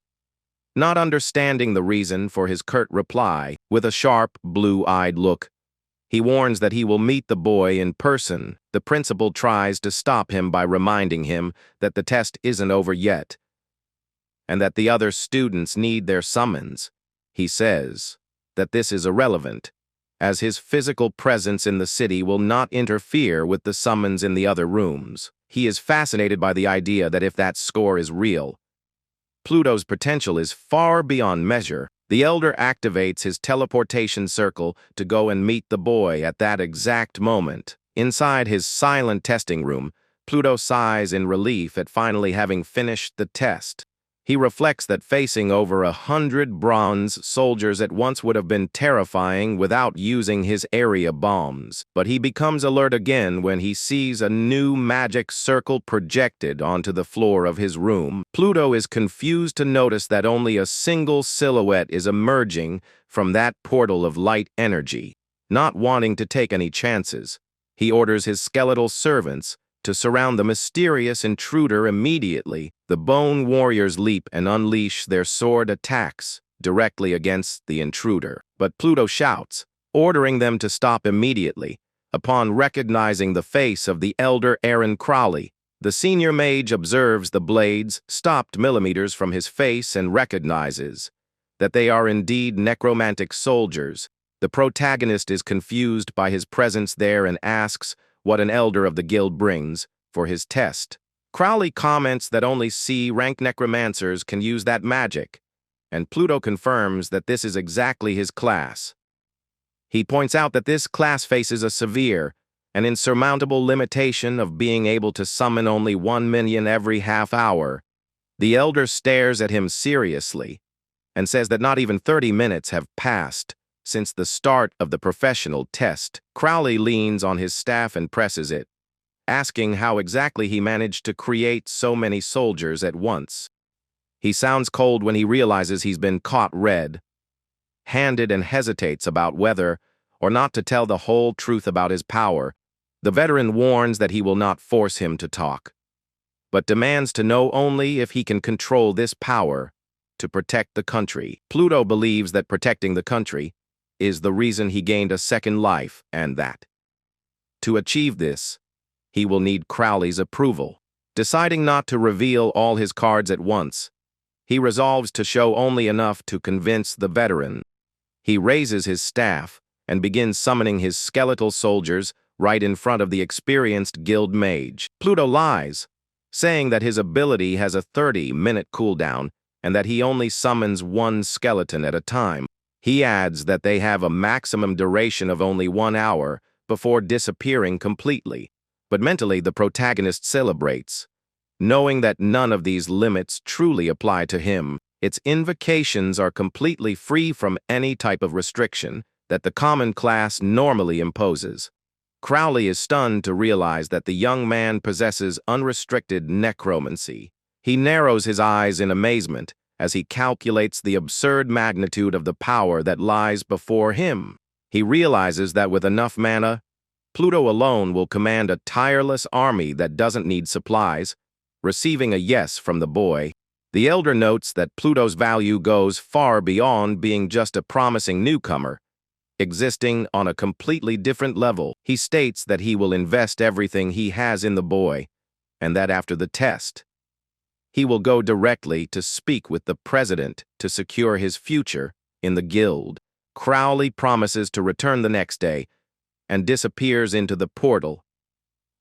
not understanding the reason for his curt reply. With a sharp, blue-eyed look, he warns that he will meet the boy in person. The principal tries to stop him by reminding him that the test isn't over yet, and that the other students need their summons. He says that this is irrelevant, as his physical presence in the city will not interfere with the summons in the other rooms. He is fascinated by the idea that if that score is real, Pluto's potential is far beyond measure. The elder activates his teleportation circle to go and meet the boy at that exact moment. Inside his silent testing room, Pluto sighs in relief at finally having finished the test. He reflects that facing over 100 bronze soldiers at once would have been terrifying without using his area bombs. But he becomes alert again when he sees a new magic circle projected onto the floor of his room. Pluto is confused to notice that only a single silhouette is emerging from that portal of light energy. Not wanting to take any chances, he orders his skeletal servants to surround the mysterious intruder immediately. The bone warriors leap and unleash their sword attacks directly against the intruder. But Pluto shouts, ordering them to stop immediately. Upon recognizing the face of the elder Aaron Crowley, the senior mage observes the blades stopped millimeters from his face and recognizes that they are indeed necromantic soldiers. The protagonist is confused by his presence there and asks what an elder of the guild brings for his test. Crowley comments that only C-rank necromancers can use that magic, and Pluto confirms that this is exactly his class. He points out that this class faces a severe and insurmountable limitation of being able to summon only 1 minion every half hour. The elder stares at him seriously and says that not even 30 minutes have passed since the start of the professional test. Crowley leans on his staff and presses it, asking how exactly he managed to create so many soldiers at once. He sounds cold when he realizes he's been caught red-handed and hesitates about whether or not to tell the whole truth about his power. The veteran warns that he will not force him to talk, but demands to know only if he can control this power to protect the country. Pluto believes that protecting the country is the reason he gained a second life, and that, to achieve this, he will need Crowley's approval. Deciding not to reveal all his cards at once, he resolves to show only enough to convince the veteran. He raises his staff and begins summoning his skeletal soldiers right in front of the experienced guild mage. Pluto lies, saying that his ability has a 30-minute cooldown and that he only summons one skeleton at a time. He adds that they have a maximum duration of only 1 hour before disappearing completely. But mentally, the protagonist celebrates, knowing that none of these limits truly apply to him. Its invocations are completely free from any type of restriction that the common class normally imposes. Crowley is stunned to realize that the young man possesses unrestricted necromancy. He narrows his eyes in amazement as he calculates the absurd magnitude of the power that lies before him. He realizes that with enough mana, Pluto alone will command a tireless army that doesn't need supplies. Receiving a yes from the boy, the elder notes that Pluto's value goes far beyond being just a promising newcomer, existing on a completely different level. He states that he will invest everything he has in the boy, and that after the test, he will go directly to speak with the president to secure his future in the guild. Crowley promises to return the next day and disappears into the portal,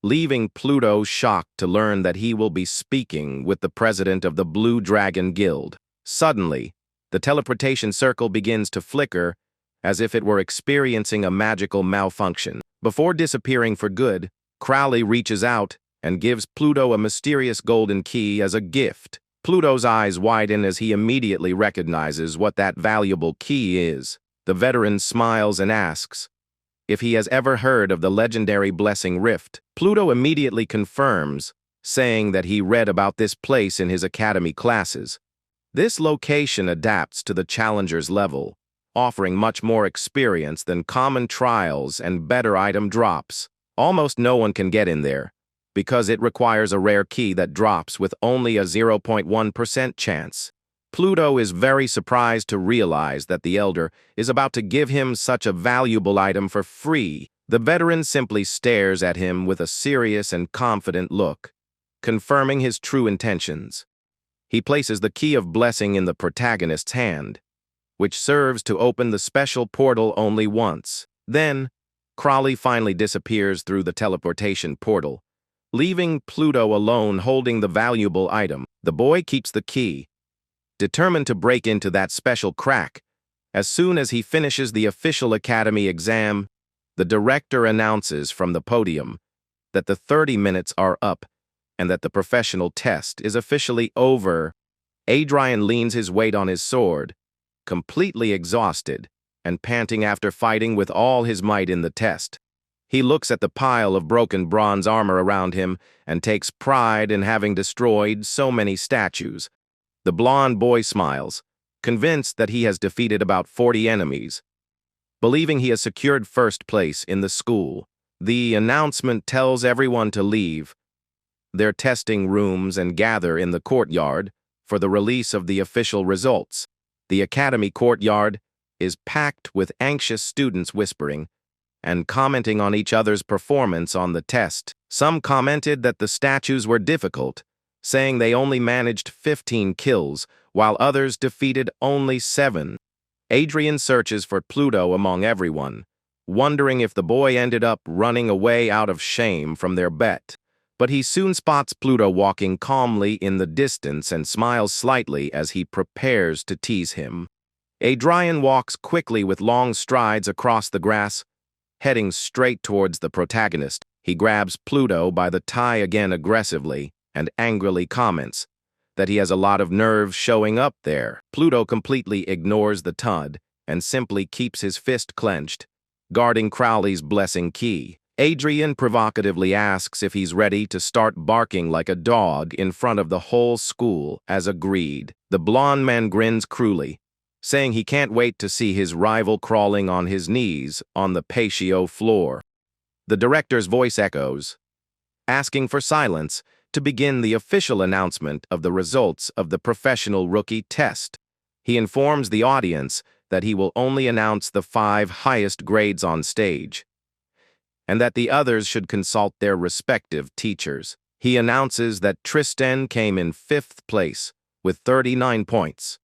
leaving Pluto shocked to learn that he will be speaking with the president of the Blue Dragon Guild. Suddenly, the teleportation circle begins to flicker as if it were experiencing a magical malfunction. Before disappearing for good, Crowley reaches out and gives Pluto a mysterious golden key as a gift. Pluto's eyes widen as he immediately recognizes what that valuable key is. The veteran smiles and asks if he has ever heard of the legendary Blessing Rift. Pluto immediately confirms, saying that he read about this place in his academy classes. This location adapts to the challenger's level, offering much more experience than common trials and better item drops. Almost no one can get in there, because it requires a rare key that drops with only a 0.1% chance. Pluto is very surprised to realize that the Elder is about to give him such a valuable item for free. The veteran simply stares at him with a serious and confident look, confirming his true intentions. He places the key of blessing in the protagonist's hand, which serves to open the special portal only once. Then, Crowley finally disappears through the teleportation portal, leaving Pluto alone holding the valuable item. The boy keeps the key, determined to break into that special crack. As soon as he finishes the official academy exam, the director announces from the podium that the 30 minutes are up and that the professional test is officially over. Adrian leans his weight on his sword, completely exhausted and panting after fighting with all his might in the test. He looks at the pile of broken bronze armor around him and takes pride in having destroyed so many statues. The blonde boy smiles, convinced that he has defeated about 40 enemies. Believing he has secured first place in the school, the announcement tells everyone to leave their testing rooms and gather in the courtyard for the release of the official results. The academy courtyard is packed with anxious students whispering and commenting on each other's performance on the test. Some commented that the statues were difficult, saying they only managed 15 kills, while others defeated only 7. Adrian searches for Pluto among everyone, wondering if the boy ended up running away out of shame from their bet. But he soon spots Pluto walking calmly in the distance and smiles slightly as he prepares to tease him. Adrian walks quickly with long strides across the grass, heading straight towards the protagonist. He grabs Pluto by the tie again aggressively and angrily comments that he has a lot of nerve showing up there. Pluto completely ignores the taunt and simply keeps his fist clenched, guarding Crowley's blessing key. Adrian provocatively asks if he's ready to start barking like a dog in front of the whole school, as agreed. The blonde man grins cruelly, saying he can't wait to see his rival crawling on his knees on the patio floor. The director's voice echoes, asking for silence to begin the official announcement of the results of the professional rookie test. He informs the audience that he will only announce the 5 highest grades on stage, and that the others should consult their respective teachers. He announces that Tristan came in 5th place with 39 points,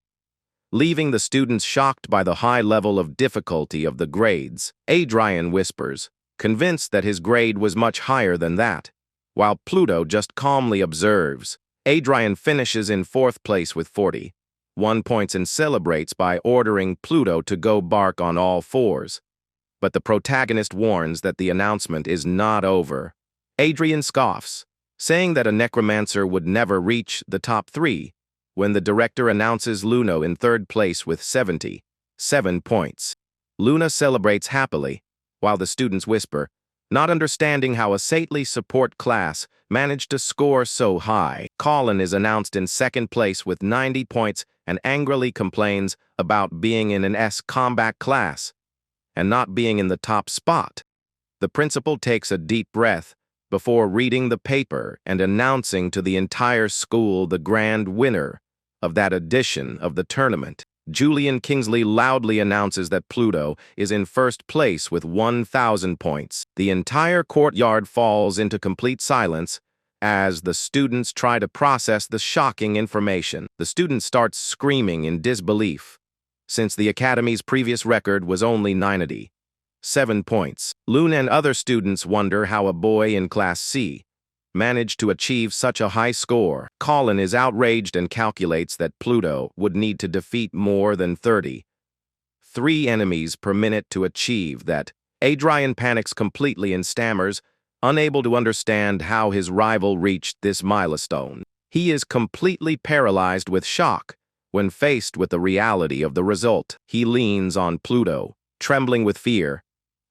leaving the students shocked by the high level of difficulty of the grades. Adrian whispers, convinced that his grade was much higher than that, while Pluto just calmly observes. Adrian finishes in 4th place with 41 points and celebrates by ordering Pluto to go bark on all 4s. But the protagonist warns that the announcement is not over. Adrian scoffs, saying that a Necromancer would never reach the top 3, when the director announces Luna in 3rd place with 77 points. Luna celebrates happily, while the students whisper, not understanding how a saintly support class managed to score so high. Colin is announced in 2nd place with 90 points and angrily complains about being in an S combat class and not being in the top spot. The principal takes a deep breath before reading the paper and announcing to the entire school the grand winner of that edition of the tournament. Julian Kingsley loudly announces that Pluto is in 1st place with 1,000 points. The entire courtyard falls into complete silence as the students try to process the shocking information. The students start screaming in disbelief, since the Academy's previous record was only 97 points. Luna and other students wonder how a boy in Class C managed to achieve such a high score. Colin is outraged and calculates that Pluto would need to defeat more than 33 enemies per minute to achieve that. Adrian panics completely and stammers, unable to understand how his rival reached this milestone. He is completely paralyzed with shock when faced with the reality of the result. He leans on Pluto, trembling with fear,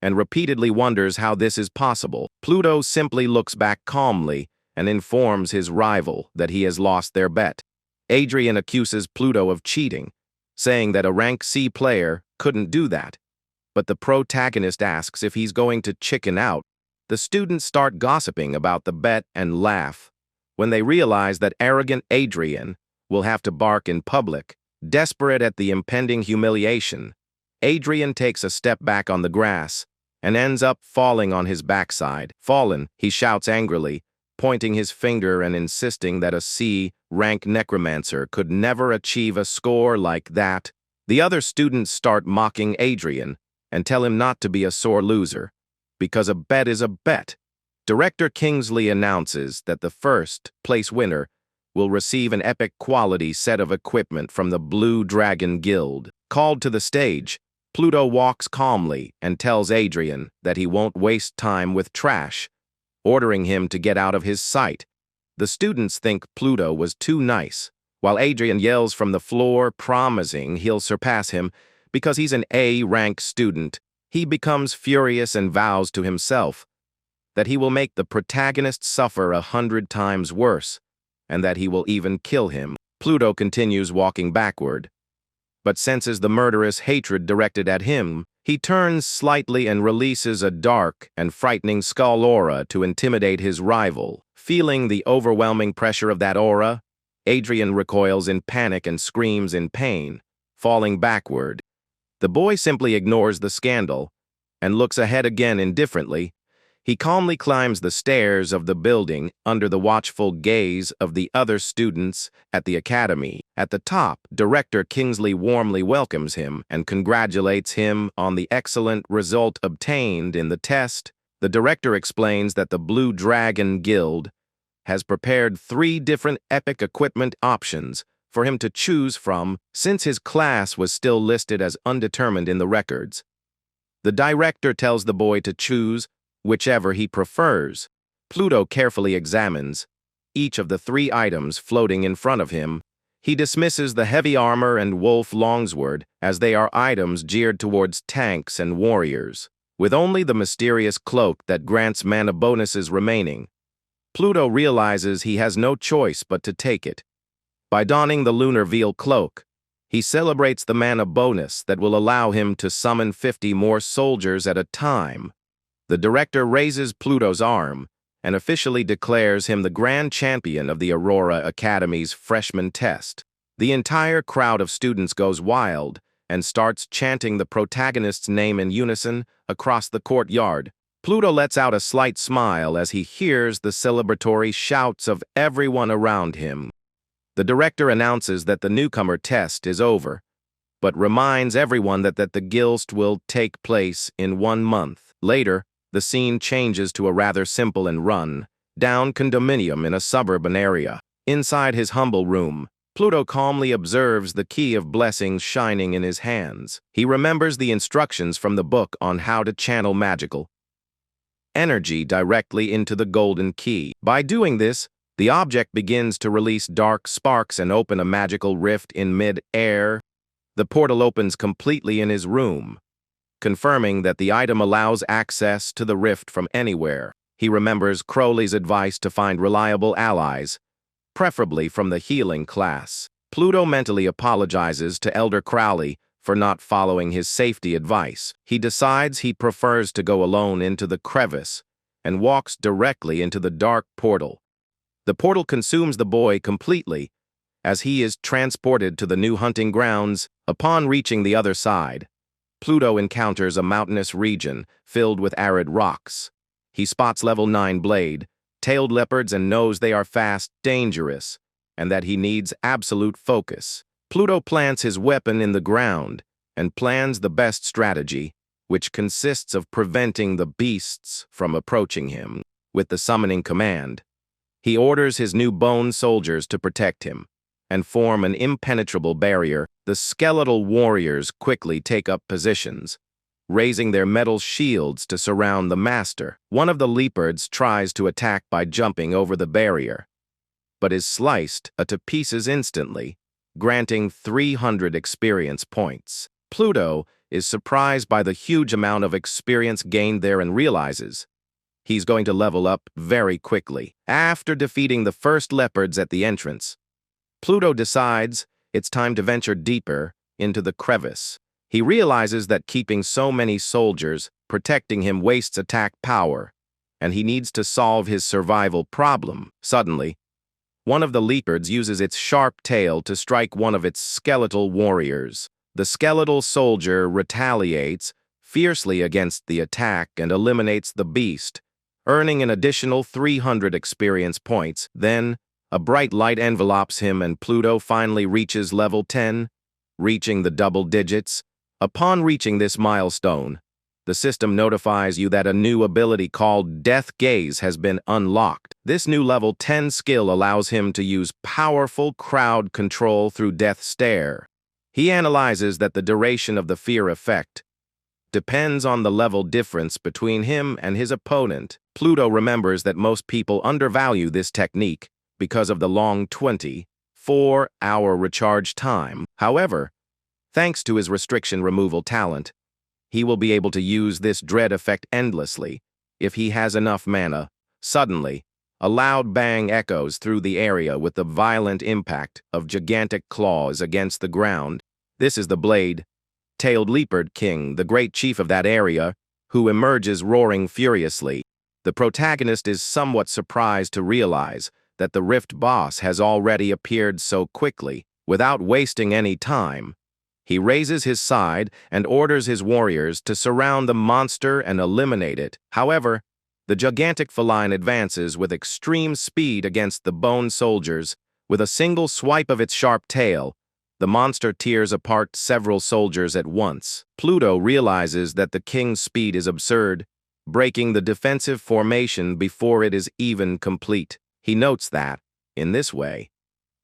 and repeatedly wonders how this is possible. Pluto simply looks back calmly and informs his rival that he has lost their bet. Adrian accuses Pluto of cheating, saying that a rank C player couldn't do that. But the protagonist asks if he's going to chicken out. The students start gossiping about the bet and laugh when they realize that arrogant Adrian will have to bark in public. Desperate at the impending humiliation, Adrian takes a step back on the grass and ends up falling on his backside. Fallen, he shouts angrily, pointing his finger and insisting that a C-rank necromancer could never achieve a score like that. The other students start mocking Adrian and tell him not to be a sore loser, because a bet is a bet. Director Kingsley announces that the first-place winner will receive an epic quality set of equipment from the Blue Dragon Guild. Called to the stage, Pluto walks calmly and tells Adrian that he won't waste time with trash, ordering him to get out of his sight. The students think Pluto was too nice, while Adrian yells from the floor, promising he'll surpass him because he's an A-rank student. He becomes furious and vows to himself that he will make the protagonist suffer 100 times worse, and that he will even kill him. Pluto continues walking backward, but senses the murderous hatred directed at him. He turns slightly and releases a dark and frightening skull aura to intimidate his rival. Feeling the overwhelming pressure of that aura, Adrian recoils in panic and screams in pain, falling backward. The boy simply ignores the scandal and looks ahead again indifferently. He calmly climbs the stairs of the building under the watchful gaze of the other students at the academy. At the top, Director Kingsley warmly welcomes him and congratulates him on the excellent result obtained in the test. The director explains that the Blue Dragon Guild has prepared 3 different epic equipment options for him to choose from since his class was still listed as undetermined in the records. The director tells the boy to choose whichever he prefers. Pluto carefully examines each of the 3 items floating in front of him. He dismisses the heavy armor and wolf longsword as they are items geared towards tanks and warriors. With only the mysterious cloak that grants mana bonuses remaining, Pluto realizes he has no choice but to take it. By donning the lunar veil cloak, he celebrates the mana bonus that will allow him to summon 50 more soldiers at a time. The director raises Pluto's arm and officially declares him the grand champion of the Aurora Academy's freshman test. The entire crowd of students goes wild and starts chanting the protagonist's name in unison across the courtyard. Pluto lets out a slight smile as he hears the celebratory shouts of everyone around him. The director announces that the newcomer test is over, but reminds everyone that the guild will take place in 1 month. Later, the scene changes to a rather simple and run-down condominium in a suburban area. Inside his humble room, Pluto calmly observes the key of blessings shining in his hands. He remembers the instructions from the book on how to channel magical energy directly into the golden key. By doing this, the object begins to release dark sparks and open a magical rift in mid-air. The portal opens completely in his room, confirming that the item allows access to the rift from anywhere. He remembers Crowley's advice to find reliable allies, preferably from the healing class. Pluto mentally apologizes to Elder Crowley for not following his safety advice. He decides he prefers to go alone into the crevice and walks directly into the dark portal. The portal consumes the boy completely as he is transported to the new hunting grounds. Upon reaching the other side, Pluto encounters a mountainous region filled with arid rocks. He spots level 9 blade-tailed leopards and knows they are fast, dangerous, and that he needs absolute focus. Pluto plants his weapon in the ground and plans the best strategy, which consists of preventing the beasts from approaching him. With the summoning command, he orders his new bone soldiers to protect him and form an impenetrable barrier. The skeletal warriors quickly take up positions, raising their metal shields to surround the master. One of the leopards tries to attack by jumping over the barrier, but is sliced to pieces instantly, granting 300 experience points. Pluto is surprised by the huge amount of experience gained there and realizes he's going to level up very quickly. After defeating the first leopards at the entrance, Pluto decides it's time to venture deeper into the crevice. He realizes that keeping so many soldiers protecting him wastes attack power, and he needs to solve his survival problem. Suddenly, one of the leopards uses its sharp tail to strike one of its skeletal warriors. The skeletal soldier retaliates fiercely against the attack and eliminates the beast, earning an additional 300 experience points. Then, a bright light envelopes him and Pluto finally reaches level 10, reaching the double digits. Upon reaching this milestone, the system notifies you that a new ability called Death Gaze has been unlocked. This new level 10 skill allows him to use powerful crowd control through Death Stare. He analyzes that the duration of the fear effect depends on the level difference between him and his opponent. Pluto remembers that most people undervalue this technique because of the long 24-hour recharge time. However, thanks to his restriction removal talent, he will be able to use this dread effect endlessly if he has enough mana. Suddenly, a loud bang echoes through the area with the violent impact of gigantic claws against the ground. This is the blade-tailed leopard king, the great chief of that area, who emerges roaring furiously. The protagonist is somewhat surprised to realize that the Rift boss has already appeared so quickly. Without wasting any time, he raises his side and orders his warriors to surround the monster and eliminate it. However, the gigantic feline advances with extreme speed against the bone soldiers. With a single swipe of its sharp tail, the monster tears apart several soldiers at once. Pluto realizes that the king's speed is absurd, breaking the defensive formation before it is even complete. He notes that, in this way,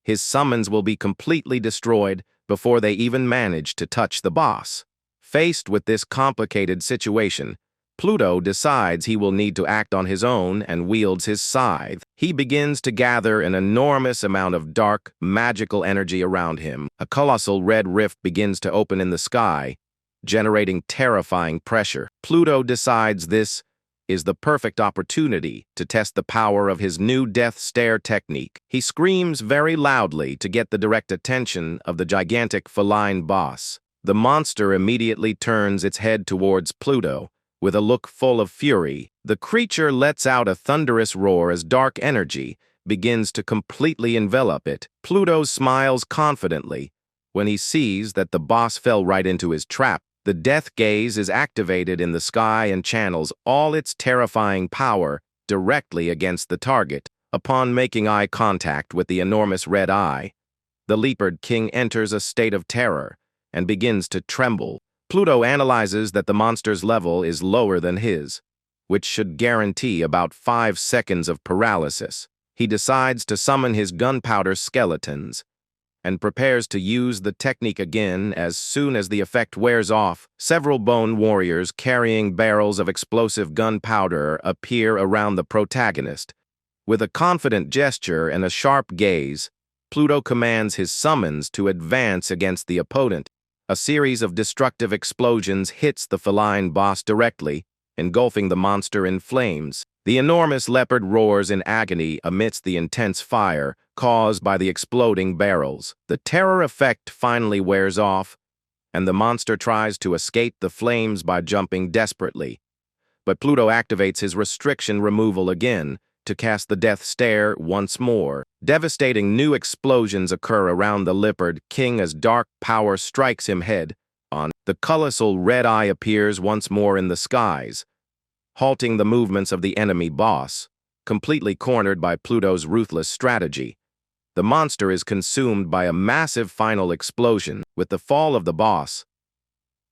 his summons will be completely destroyed before they even manage to touch the boss. Faced with this complicated situation, Pluto decides he will need to act on his own and wields his scythe. He begins to gather an enormous amount of dark, magical energy around him. A colossal red rift begins to open in the sky, generating terrifying pressure. Pluto decides this is the perfect opportunity to test the power of his new Death Stare technique. He screams very loudly to get the direct attention of the gigantic feline boss. The monster immediately turns its head towards Pluto with a look full of fury. The creature lets out a thunderous roar as dark energy begins to completely envelop it. Pluto smiles confidently when he sees that the boss fell right into his trap. The Death Gaze is activated in the sky and channels all its terrifying power directly against the target. Upon making eye contact with the enormous red eye, the Leopard King enters a state of terror and begins to tremble. Pluto analyzes that the monster's level is lower than his, which should guarantee about 5 seconds of paralysis. He decides to summon his gunpowder skeletons and prepares to use the technique again. As soon as the effect wears off, several bone warriors carrying barrels of explosive gunpowder appear around the protagonist. With a confident gesture and a sharp gaze, Pluto commands his summons to advance against the opponent. A series of destructive explosions hits the feline boss directly, engulfing the monster in flames. The enormous leopard roars in agony amidst the intense fire caused by the exploding barrels. The terror effect finally wears off, and the monster tries to escape the flames by jumping desperately. But Pluto activates his restriction removal again to cast the Death Stare once more. Devastating new explosions occur around the Leopard King as dark power strikes him head on. The colossal red eye appears once more in the skies, halting the movements of the enemy boss. Completely cornered by Pluto's ruthless strategy, the monster is consumed by a massive final explosion. With the fall of the boss,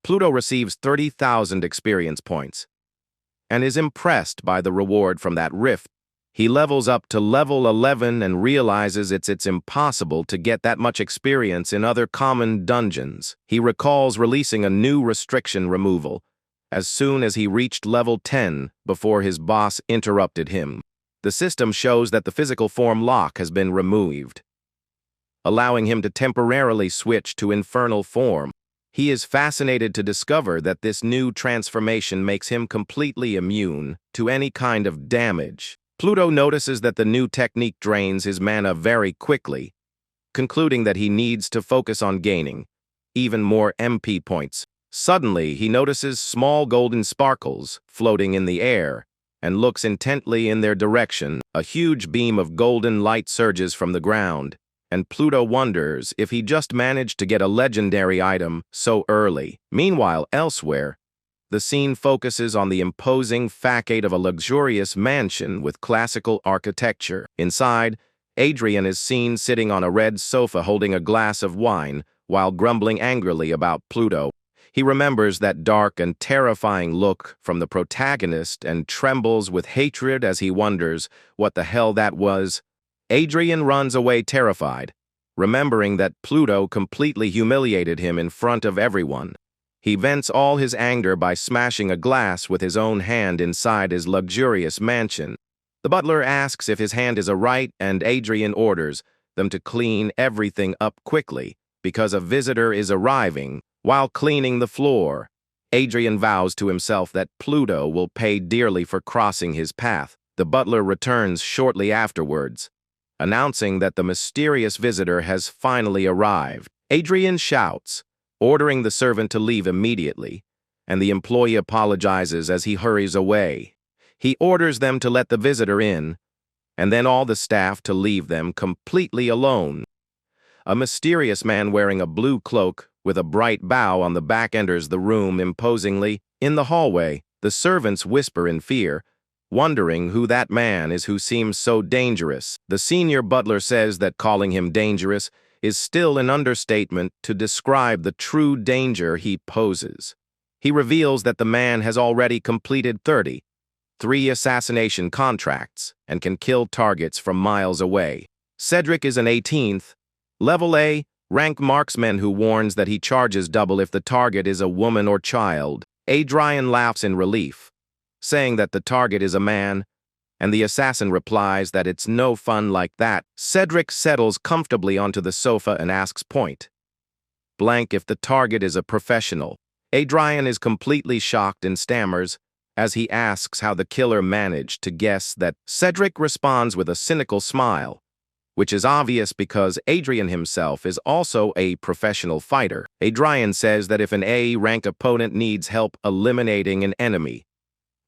Pluto receives 30,000 experience points and is impressed by the reward from that rift. He levels up to level 11 and realizes it's impossible to get that much experience in other common dungeons. He recalls releasing a new restriction removal as soon as he reached level 10 before his boss interrupted him. The system shows that the physical form lock has been removed, allowing him to temporarily switch to infernal form. He is fascinated to discover that this new transformation makes him completely immune to any kind of damage. Pluto notices that the new technique drains his mana very quickly, concluding that he needs to focus on gaining even more MP points. Suddenly, he notices small golden sparkles floating in the air and looks intently in their direction. A huge beam of golden light surges from the ground, and Pluto wonders if he just managed to get a legendary item so early. Meanwhile, elsewhere, the scene focuses on the imposing facade of a luxurious mansion with classical architecture. Inside, Adrian is seen sitting on a red sofa holding a glass of wine while grumbling angrily about Pluto. He remembers that dark and terrifying look from the protagonist and trembles with hatred as he wonders what the hell that was. Adrian runs away terrified, remembering that Pluto completely humiliated him in front of everyone. He vents all his anger by smashing a glass with his own hand inside his luxurious mansion. The butler asks if his hand is alright, and Adrian orders them to clean everything up quickly because a visitor is arriving. While cleaning the floor, Adrian vows to himself that Pluto will pay dearly for crossing his path. The butler returns shortly afterwards, announcing that the mysterious visitor has finally arrived. Adrian shouts, ordering the servant to leave immediately, and the employee apologizes as he hurries away. He orders them to let the visitor in, and then all the staff to leave them completely alone. A mysterious man wearing a blue cloak with a bright bow on the back enters the room imposingly. In the hallway, the servants whisper in fear, wondering who that man is who seems so dangerous. The senior butler says that calling him dangerous is still an understatement to describe the true danger he poses. He reveals that the man has already completed 33 assassination contracts and can kill targets from miles away. Cedric is an 18th, level A, rank marksman who warns that he charges double if the target is a woman or child. Adrian laughs in relief, saying that the target is a man, and the assassin replies that it's no fun like that. Cedric settles comfortably onto the sofa and asks point blank if the target is a professional. Adrian is completely shocked and stammers as he asks how the killer managed to guess that. Cedric responds with a cynical smile, which is obvious because Adrian himself is also a professional fighter. Adrian says that if an A-rank opponent needs help eliminating an enemy,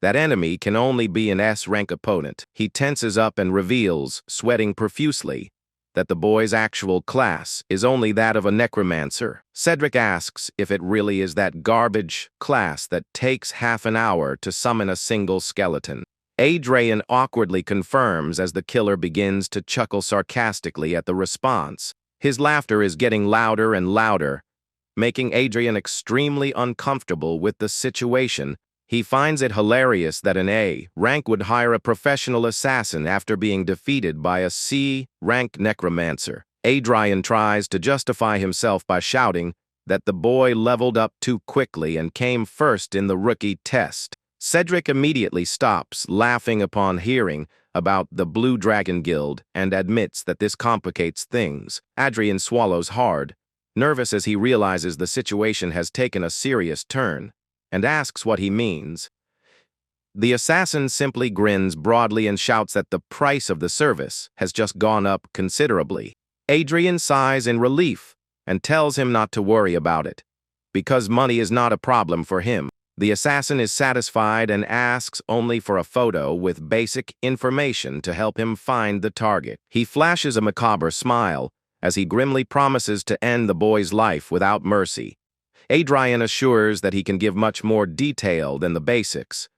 that enemy can only be an S-rank opponent. He tenses up and reveals, sweating profusely, that the boy's actual class is only that of a Necromancer. Cedric asks if it really is that garbage class that takes half an hour to summon a single skeleton. Adrian awkwardly confirms as the killer begins to chuckle sarcastically at the response. His laughter is getting louder and louder, making Adrian extremely uncomfortable with the situation. He finds it hilarious that an A rank would hire a professional assassin after being defeated by a C rank necromancer. Adrian tries to justify himself by shouting that the boy leveled up too quickly and came first in the rookie test. Cedric immediately stops laughing upon hearing about the Blue Dragon Guild and admits that this complicates things. Adrian swallows hard, nervous as he realizes the situation has taken a serious turn, and asks what he means. The assassin simply grins broadly and shouts that the price of the service has just gone up considerably. Adrian sighs in relief and tells him not to worry about it, because money is not a problem for him. The assassin is satisfied and asks only for a photo with basic information to help him find the target. He flashes a macabre smile as he grimly promises to end the boy's life without mercy. Adrian assures that he can give much more detail than the basics,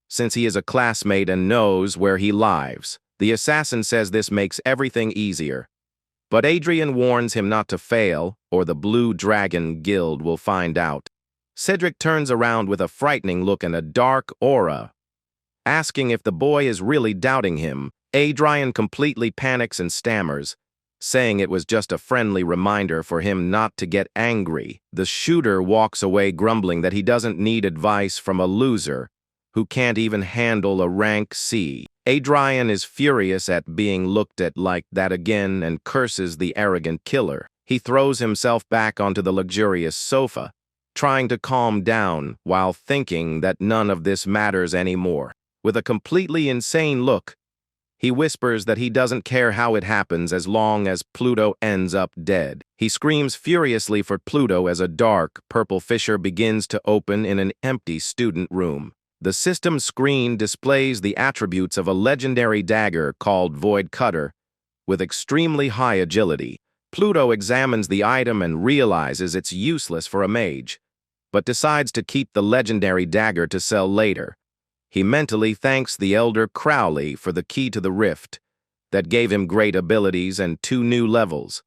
since he is a classmate and knows where he lives. The assassin says this makes everything easier, but Adrian warns him not to fail, or the Blue Dragon Guild will find out. Cedric turns around with a frightening look and a dark aura, asking if the boy is really doubting him. Adrian completely panics and stammers, saying it was just a friendly reminder for him not to get angry. The shooter walks away grumbling that he doesn't need advice from a loser who can't even handle a rank C. Adrian is furious at being looked at like that again and curses the arrogant killer. He throws himself back onto the luxurious sofa, trying to calm down while thinking that none of this matters anymore. With a completely insane look, He whispers that he doesn't care how it happens as long as Pluto ends up dead. He screams furiously for Pluto as a dark, purple fissure begins to open in an empty student room. The system screen displays the attributes of a legendary dagger called Void Cutter, with extremely high agility. Pluto examines the item and realizes it's useless for a mage, but decides to keep the legendary dagger to sell later. He mentally thanks the elder Crowley for the key to the rift that gave him great abilities and 2 new levels.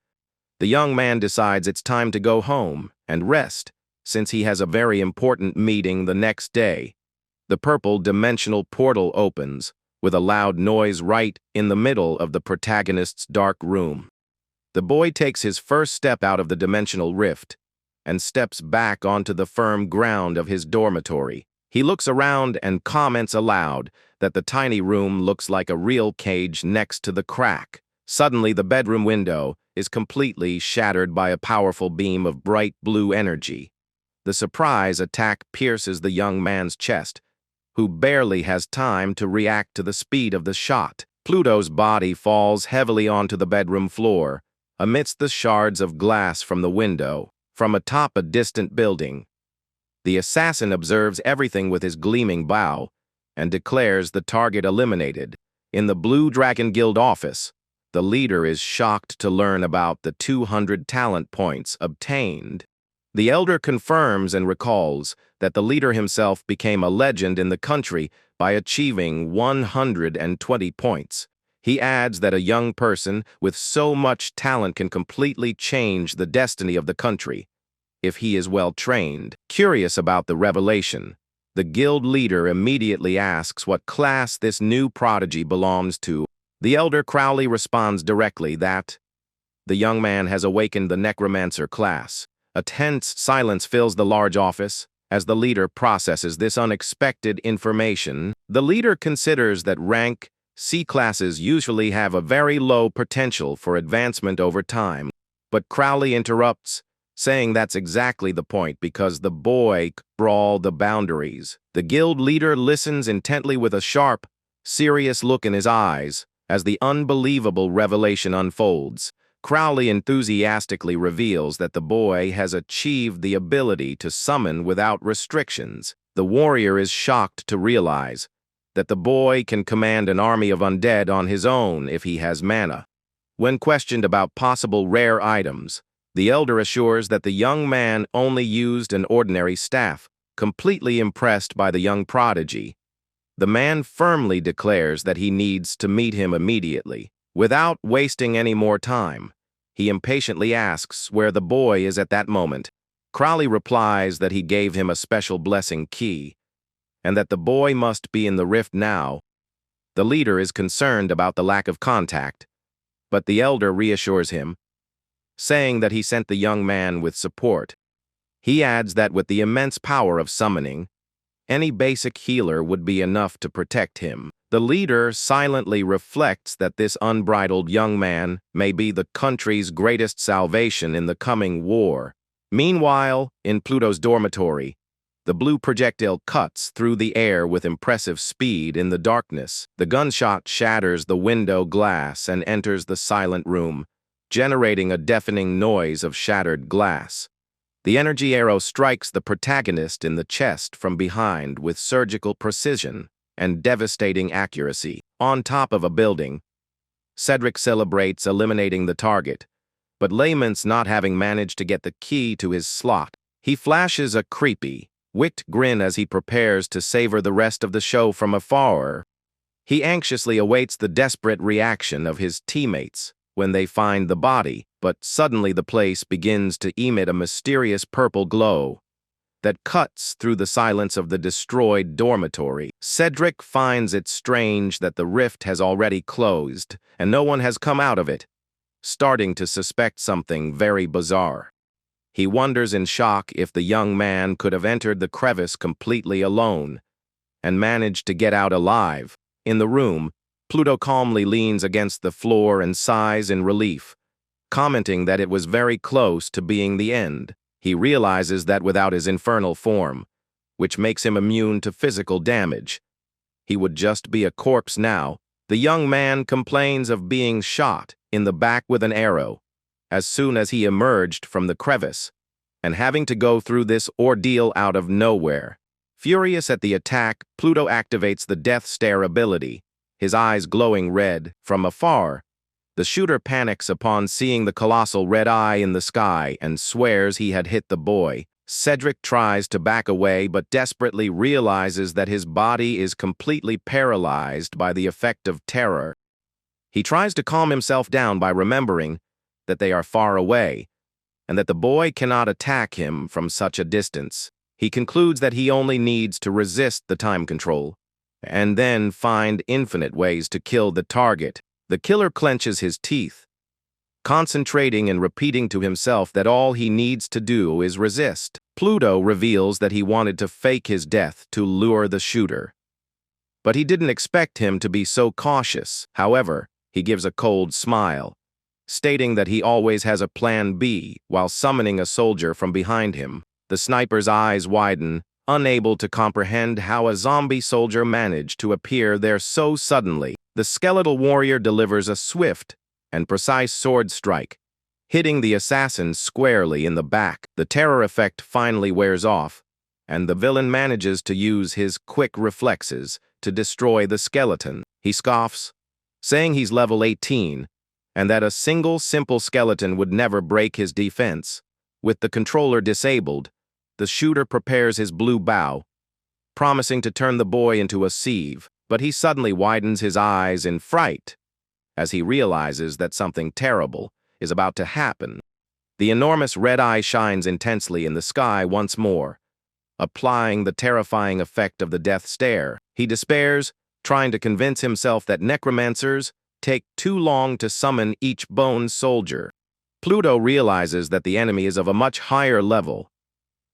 The young man decides it's time to go home and rest, since he has a very important meeting the next day. The purple dimensional portal opens, with a loud noise right in the middle of the protagonist's dark room. The boy takes his first step out of the dimensional rift and steps back onto the firm ground of his dormitory. He looks around and comments aloud that the tiny room looks like a real cage next to the crack. Suddenly, the bedroom window is completely shattered by a powerful beam of bright blue energy. The surprise attack pierces the young man's chest, who barely has time to react to the speed of the shot. Pluto's body falls heavily onto the bedroom floor, amidst the shards of glass from the window. From atop a distant building, the assassin observes everything with his gleaming bow and declares the target eliminated. In the Blue Dragon Guild office, the leader is shocked to learn about the 200 talent points obtained. The elder confirms and recalls that the leader himself became a legend in the country by achieving 120 points. He adds that a young person with so much talent can completely change the destiny of the country if he is well trained. Curious about the revelation, the guild leader immediately asks what class this new prodigy belongs to. The elder Crowley responds directly that the young man has awakened the Necromancer class. A tense silence fills the large office as the leader processes this unexpected information. The leader considers that rank C classes usually have a very low potential for advancement over time, but Crowley interrupts, saying that's exactly the point because the boy brawl the boundaries. The guild leader listens intently with a sharp, serious look in his eyes as the unbelievable revelation unfolds. Crowley enthusiastically reveals that the boy has achieved the ability to summon without restrictions. The warrior is shocked to realize that the boy can command an army of undead on his own if he has mana. When questioned about possible rare items, the elder assures that the young man only used an ordinary staff, completely impressed by the young prodigy. The man firmly declares that he needs to meet him immediately. Without wasting any more time, he impatiently asks where the boy is at that moment. Crowley replies that he gave him a special blessing key, and that the boy must be in the rift now. The leader is concerned about the lack of contact, but the elder reassures him, saying that he sent the young man with support. He adds that with the immense power of summoning, any basic healer would be enough to protect him. The leader silently reflects that this unbridled young man may be the country's greatest salvation in the coming war. Meanwhile, in Pluto's dormitory, the blue projectile cuts through the air with impressive speed in the darkness. The gunshot shatters the window glass and enters the silent room, generating a deafening noise of shattered glass. The energy arrow strikes the protagonist in the chest from behind with surgical precision and devastating accuracy. On top of a building, Cedric celebrates eliminating the target, but laments not having managed to get the key to his slot. He flashes a creepy, wicked grin as he prepares to savor the rest of the show from afar. He anxiously awaits the desperate reaction of his teammates when they find the body, but suddenly the place begins to emit a mysterious purple glow that cuts through the silence of the destroyed dormitory. Cedric finds it strange that the rift has already closed and no one has come out of it, starting to suspect something very bizarre. He wonders in shock if the young man could have entered the crevice completely alone and managed to get out alive. In the room, Pluto calmly leans against the floor and sighs in relief, commenting that it was very close to being the end. He realizes that without his infernal form, which makes him immune to physical damage, he would just be a corpse now. The young man complains of being shot in the back with an arrow as soon as he emerged from the crevice, and having to go through this ordeal out of nowhere. Furious at the attack, Pluto activates the death stare ability, his eyes glowing red from afar. The shooter panics upon seeing the colossal red eye in the sky and swears he had hit the boy. Cedric tries to back away but desperately realizes that his body is completely paralyzed by the effect of terror. He tries to calm himself down by remembering that they are far away and that the boy cannot attack him from such a distance. He concludes that he only needs to resist the time control and then find infinite ways to kill the target. The killer clenches his teeth, concentrating and repeating to himself that all he needs to do is resist. Pluto reveals that he wanted to fake his death to lure the shooter, but he didn't expect him to be so cautious. However, he gives a cold smile, stating that he always has a plan B while summoning a soldier from behind him. The sniper's eyes widen, unable to comprehend how a zombie soldier managed to appear there so suddenly. The skeletal warrior delivers a swift and precise sword strike, hitting the assassin squarely in the back. The terror effect finally wears off, and the villain manages to use his quick reflexes to destroy the skeleton. He scoffs, saying he's level 18, and that a single simple skeleton would never break his defense. With the controller disabled, the shooter prepares his blue bow, promising to turn the boy into a sieve, but he suddenly widens his eyes in fright as he realizes that something terrible is about to happen. The enormous red eye shines intensely in the sky once more, applying the terrifying effect of the death stare. He despairs, trying to convince himself that necromancers take too long to summon each bone soldier. Pluto realizes that the enemy is of a much higher level,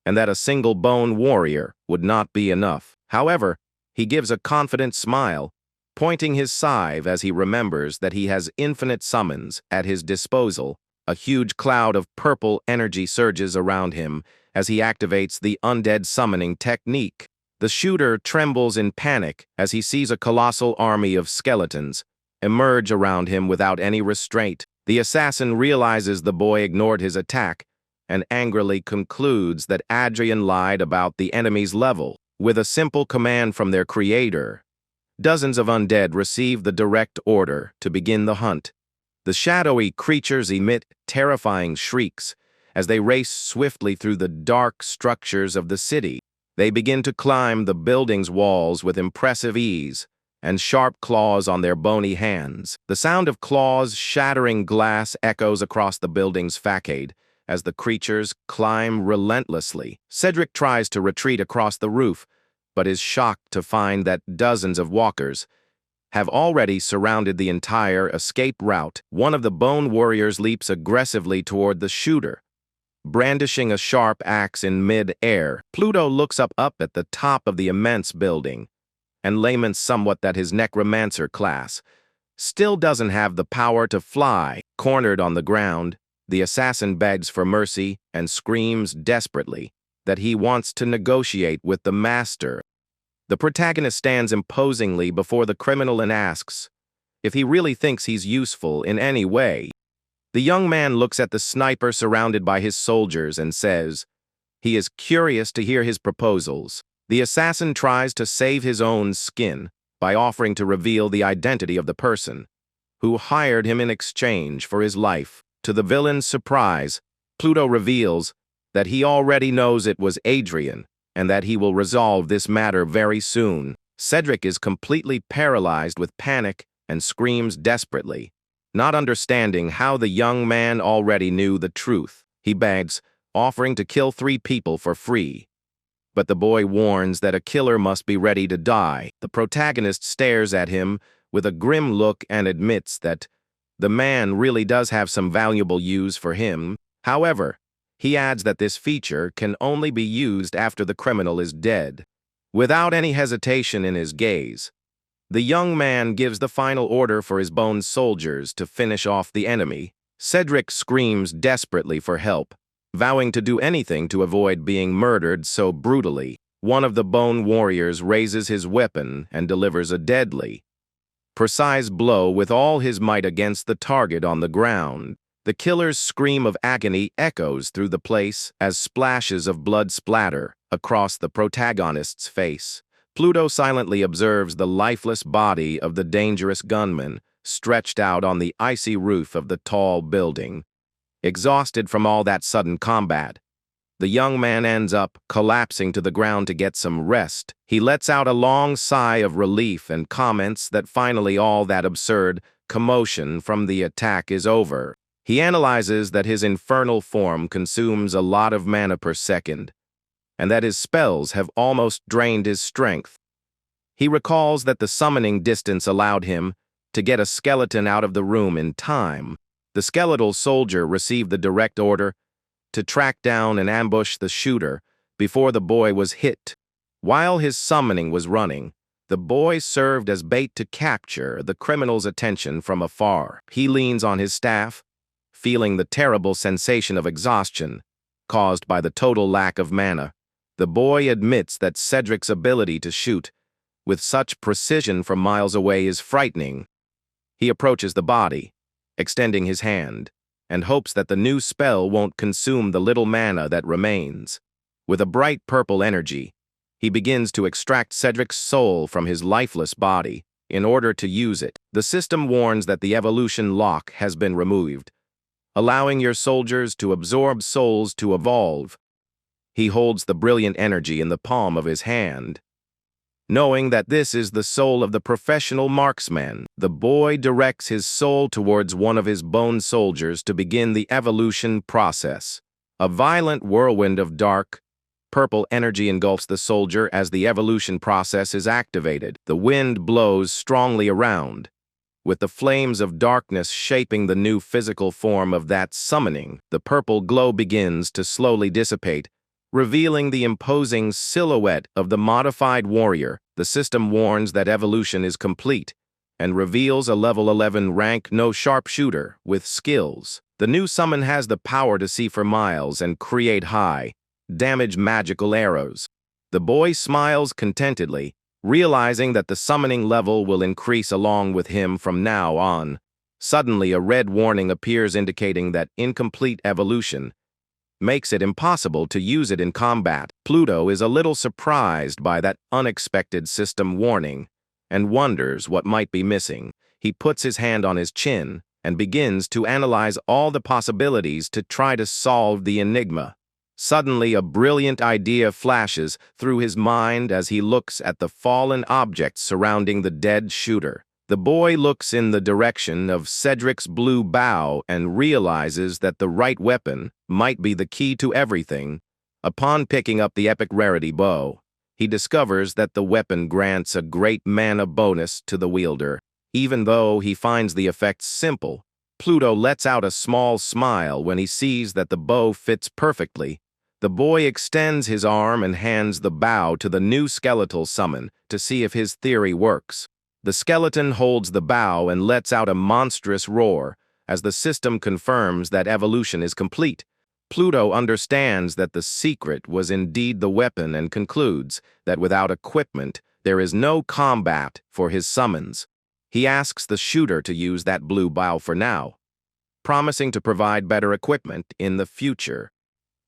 and that a single bone warrior would not be enough. However, he gives a confident smile, pointing his scythe as he remembers that he has infinite summons at his disposal. A huge cloud of purple energy surges around him as he activates the undead summoning technique. The shooter trembles in panic as he sees a colossal army of skeletons emerge around him without any restraint. The assassin realizes the boy ignored his attack and angrily concludes that Adrian lied about the enemy's level. With a simple command from their creator, dozens of undead receive the direct order to begin the hunt. The shadowy creatures emit terrifying shrieks as they race swiftly through the dark structures of the city. They begin to climb the building's walls with impressive ease and sharp claws on their bony hands. The sound of claws shattering glass echoes across the building's facade as the creatures climb relentlessly. Cedric tries to retreat across the roof, but is shocked to find that dozens of walkers have already surrounded the entire escape route. One of the bone warriors leaps aggressively toward the shooter, brandishing a sharp axe in mid-air. Pluto looks up at the top of the immense building and laments somewhat that his Necromancer class still doesn't have the power to fly. Cornered on the ground, the assassin begs for mercy and screams desperately that he wants to negotiate with the master. The protagonist stands imposingly before the criminal and asks if he really thinks he's useful in any way. The young man looks at the sniper surrounded by his soldiers and says he is curious to hear his proposals. The assassin tries to save his own skin by offering to reveal the identity of the person who hired him in exchange for his life. To the villain's surprise, Pluto reveals that he already knows it was Adrian and that he will resolve this matter very soon. Cedric is completely paralyzed with panic and screams desperately, not understanding how the young man already knew the truth. He begs, offering to kill 3 people for free. But the boy warns that a killer must be ready to die. The protagonist stares at him with a grim look and admits that the man really does have some valuable use for him. However, he adds that this feature can only be used after the criminal is dead. Without any hesitation in his gaze, the young man gives the final order for his bone soldiers to finish off the enemy. Cedric screams desperately for help, vowing to do anything to avoid being murdered so brutally. One of the bone warriors raises his weapon and delivers a deadly, precise blow with all his might against the target on the ground. The killer's scream of agony echoes through the place as splashes of blood splatter across the protagonist's face. Pluto silently observes the lifeless body of the dangerous gunman stretched out on the icy roof of the tall building. Exhausted from all that sudden combat, the young man ends up collapsing to the ground to get some rest. He lets out a long sigh of relief and comments that finally all that absurd commotion from the attack is over. He analyzes that his infernal form consumes a lot of mana per second, and that his spells have almost drained his strength. He recalls that the summoning distance allowed him to get a skeleton out of the room in time. The skeletal soldier received the direct order to track down and ambush the shooter before the boy was hit. While his summoning was running, the boy served as bait to capture the criminal's attention from afar. He leans on his staff, feeling the terrible sensation of exhaustion caused by the total lack of mana. The boy admits that Cedric's ability to shoot with such precision from miles away is frightening. He approaches the body, extending his hand, and hopes that the new spell won't consume the little mana that remains. With a bright purple energy, he begins to extract Cedric's soul from his lifeless body in order to use it. The system warns that the evolution lock has been removed, allowing your soldiers to absorb souls to evolve. He holds the brilliant energy in the palm of his hand. Knowing that this is the soul of the professional marksman, the boy directs his soul towards one of his bone soldiers to begin the evolution process. A violent whirlwind of dark, purple energy engulfs the soldier as the evolution process is activated. The wind blows strongly around, with the flames of darkness shaping the new physical form of that summoning. The purple glow begins to slowly dissipate, revealing the imposing silhouette of the modified warrior. The system warns that evolution is complete and reveals a level 11 rank no sharpshooter with skills. The new summon has the power to see for miles and create high damage magical arrows. The boy smiles contentedly, realizing that the summoning level will increase along with him from now on. Suddenly, a red warning appears indicating that incomplete evolution makes it impossible to use it in combat. Pluto is a little surprised by that unexpected system warning and wonders what might be missing. He puts his hand on his chin and begins to analyze all the possibilities to try to solve the enigma. Suddenly, a brilliant idea flashes through his mind as he looks at the fallen objects surrounding the dead shooter. The boy looks in the direction of Cedric's blue bow and realizes that the right weapon might be the key to everything. Upon picking up the epic rarity bow, he discovers that the weapon grants a great mana bonus to the wielder. Even though he finds the effect simple, Pluto lets out a small smile when he sees that the bow fits perfectly. The boy extends his arm and hands the bow to the new skeletal summon to see if his theory works. The skeleton holds the bow and lets out a monstrous roar as the system confirms that evolution is complete. Pluto understands that the secret was indeed the weapon and concludes that without equipment, there is no combat for his summons. He asks the shooter to use that blue bow for now, promising to provide better equipment in the future.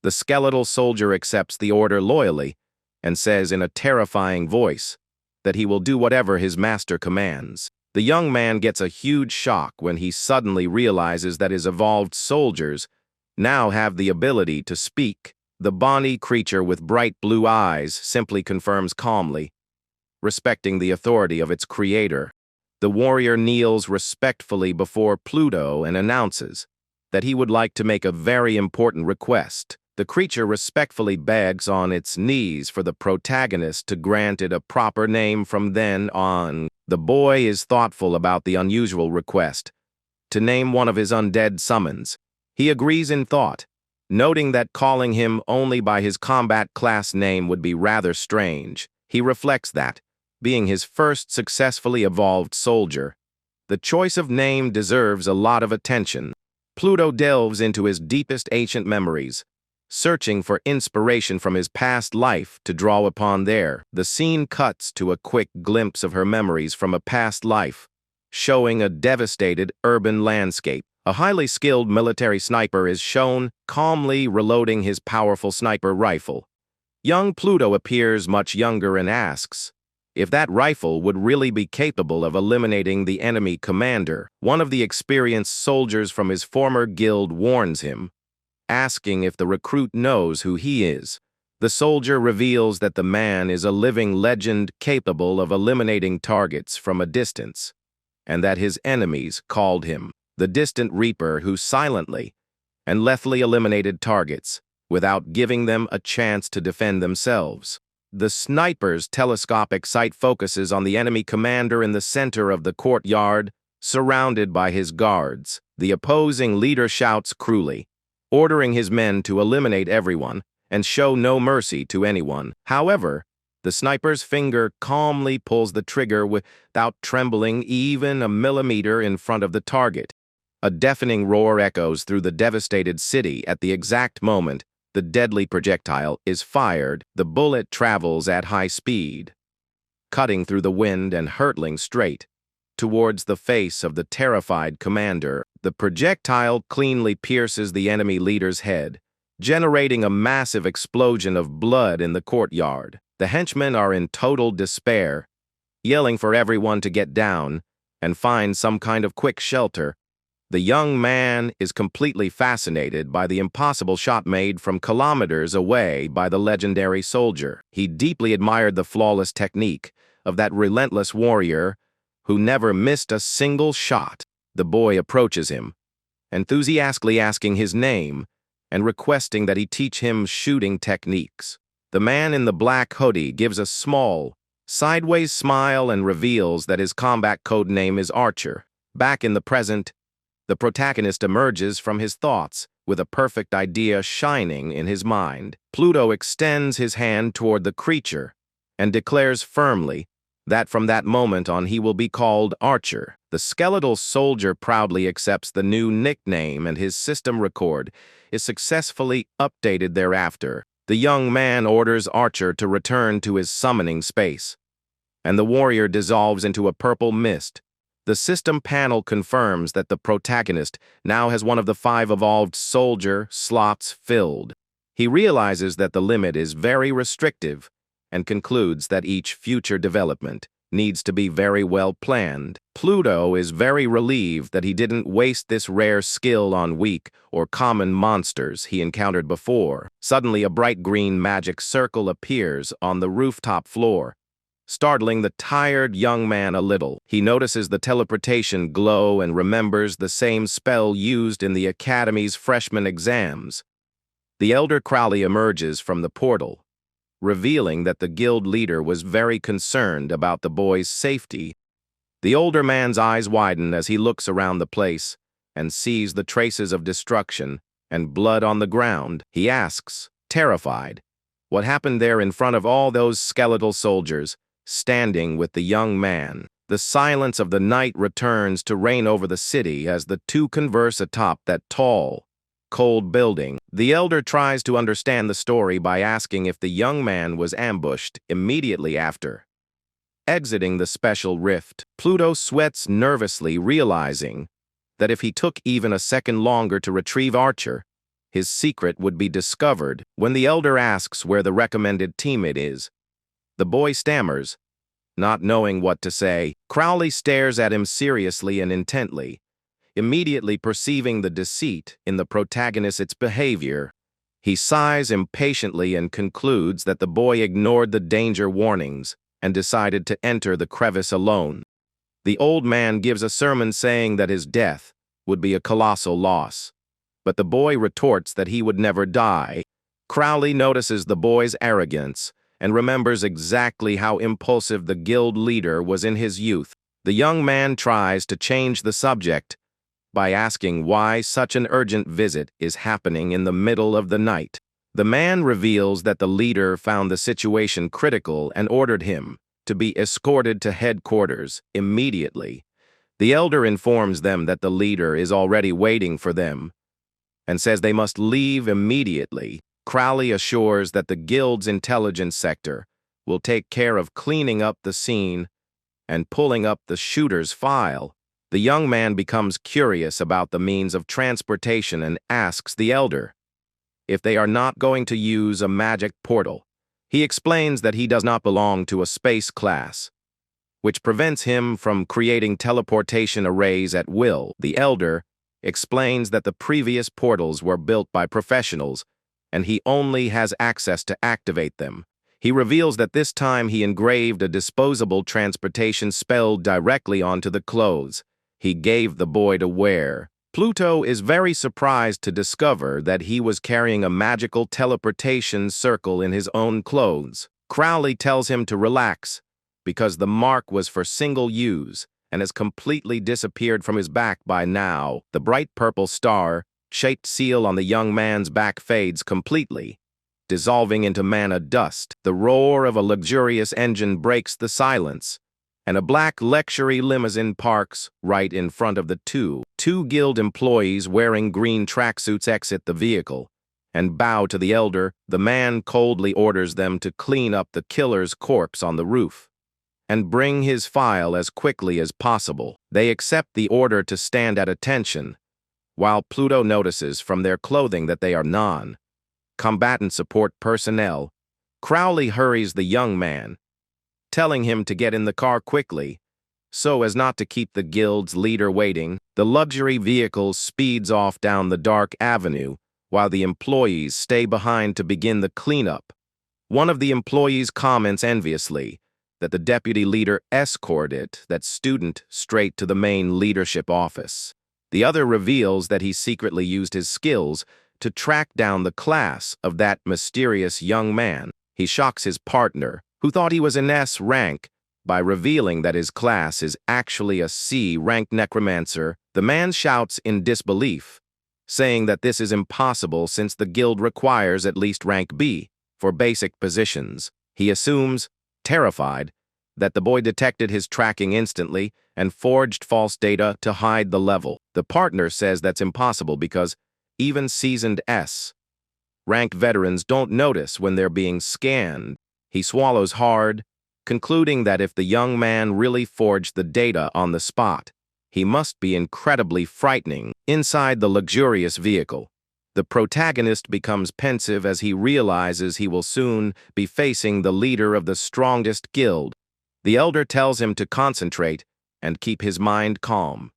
The skeletal soldier accepts the order loyally and says in a terrifying voice that he will do whatever his master commands. The young man gets a huge shock when he suddenly realizes that his evolved soldiers now have the ability to speak. The bonny creature with bright blue eyes simply confirms calmly, respecting the authority of its creator. The warrior kneels respectfully before Pluto and announces that he would like to make a very important request. The creature respectfully begs on its knees for the protagonist to grant it a proper name from then on. The boy is thoughtful about the unusual request to name one of his undead summons. He agrees in thought, noting that calling him only by his combat class name would be rather strange. He reflects that, being his first successfully evolved soldier, the choice of name deserves a lot of attention. Pluto delves into his deepest ancient memories, searching for inspiration from his past life to draw upon there. The scene cuts to a quick glimpse of her memories from a past life, showing a devastated urban landscape. A highly skilled military sniper is shown calmly reloading his powerful sniper rifle. Young Pluto appears much younger and asks if that rifle would really be capable of eliminating the enemy commander. One of the experienced soldiers from his former guild warns him, asking if the recruit knows who he is. The soldier reveals that the man is a living legend capable of eliminating targets from a distance, and that his enemies called him the Distant Reaper who silently and lethally eliminated targets without giving them a chance to defend themselves. The sniper's telescopic sight focuses on the enemy commander in the center of the courtyard, surrounded by his guards. The opposing leader shouts cruelly, ordering his men to eliminate everyone and show no mercy to anyone. However, the sniper's finger calmly pulls the trigger without trembling even a millimeter in front of the target. A deafening roar echoes through the devastated city at the exact moment the deadly projectile is fired. The bullet travels at high speed, cutting through the wind and hurtling straight towards the face of the terrified commander. The projectile cleanly pierces the enemy leader's head, generating a massive explosion of blood in the courtyard. The henchmen are in total despair, yelling for everyone to get down and find some kind of quick shelter. The young man is completely fascinated by the impossible shot made from kilometers away by the legendary soldier. He deeply admired the flawless technique of that relentless warrior who never missed a single shot. The boy approaches him, enthusiastically asking his name and requesting that he teach him shooting techniques. The man in the black hoodie gives a small, sideways smile and reveals that his combat code name is Archer. Back in the present, the protagonist emerges from his thoughts with a perfect idea shining in his mind. Pluto extends his hand toward the creature and declares firmly that from that moment on he will be called Archer. The skeletal soldier proudly accepts the new nickname, and his system record is successfully updated thereafter. The young man orders Archer to return to his summoning space, and the warrior dissolves into a purple mist. The system panel confirms that the protagonist now has one of the 5 evolved soldier slots filled. He realizes that the limit is very restrictive and concludes that each future development needs to be very well planned. Pluto is very relieved that he didn't waste this rare skill on weak or common monsters he encountered before. Suddenly, a bright green magic circle appears on the rooftop floor, startling the tired young man a little. He notices the teleportation glow and remembers the same spell used in the Academy's freshman exams. The elder Crowley emerges from the portal, revealing that the guild leader was very concerned about the boy's safety. The older man's eyes widen as he looks around the place and sees the traces of destruction and blood on the ground. He asks, terrified, what happened there in front of all those skeletal soldiers standing with the young man. The silence of the night returns to reign over the city as the two converse atop that tall, cold building. The elder tries to understand the story by asking if the young man was ambushed immediately after exiting the special rift. Pluto sweats nervously, realizing that if he took even a second longer to retrieve Archer, his secret would be discovered. When the elder asks where the recommended teammate is, the boy stammers, not knowing what to say. Crowley stares at him seriously and intently, immediately perceiving the deceit in the protagonist's behavior. He sighs impatiently and concludes that the boy ignored the danger warnings and decided to enter the crevice alone. The old man gives a sermon saying that his death would be a colossal loss, but the boy retorts that he would never die. Crowley notices the boy's arrogance and remembers exactly how impulsive the guild leader was in his youth. The young man tries to change the subject by asking why such an urgent visit is happening in the middle of the night. The man reveals that the leader found the situation critical and ordered him to be escorted to headquarters immediately. The elder informs them that the leader is already waiting for them and says they must leave immediately. Crowley assures that the guild's intelligence sector will take care of cleaning up the scene and pulling up the shooter's file. The young man becomes curious about the means of transportation and asks the elder if they are not going to use a magic portal. He explains that he does not belong to a space class, which prevents him from creating teleportation arrays at will. The elder explains that the previous portals were built by professionals, and he only has access to activate them. He reveals that this time he engraved a disposable transportation spell directly onto the clothes he gave the boy to wear. Pluto is very surprised to discover that he was carrying a magical teleportation circle in his own clothes. Crowley tells him to relax, because the mark was for single use and has completely disappeared from his back by now. The bright purple star-shaped seal on the young man's back fades completely, dissolving into mana dust. The roar of a luxurious engine breaks the silence, and a black luxury limousine parks right in front of the two. Two guild employees wearing green tracksuits exit the vehicle and bow to the elder. The man coldly orders them to clean up the killer's corpse on the roof and bring his file as quickly as possible. They accept the order to stand at attention, while Pluto notices from their clothing that they are non-combatant support personnel. Crowley hurries the young man, telling him to get in the car quickly, so as not to keep the guild's leader waiting. The luxury vehicle speeds off down the dark avenue, while the employees stay behind to begin the cleanup. One of the employees comments enviously that the deputy leader escorted that student straight to the main leadership office. The other reveals that he secretly used his skills to track down the class of that mysterious young man. He shocks his partner, who thought he was an S rank, by revealing that his class is actually a C-ranked necromancer. The man shouts in disbelief, saying that this is impossible since the guild requires at least rank B for basic positions. He assumes, terrified, that the boy detected his tracking instantly and forged false data to hide the level. The partner says that's impossible because even seasoned S-rank veterans don't notice when they're being scanned. He swallows hard, concluding that if the young man really forged the data on the spot, he must be incredibly frightening. Inside the luxurious vehicle, the protagonist becomes pensive as he realizes he will soon be facing the leader of the strongest guild. The elder tells him to concentrate and keep his mind calm,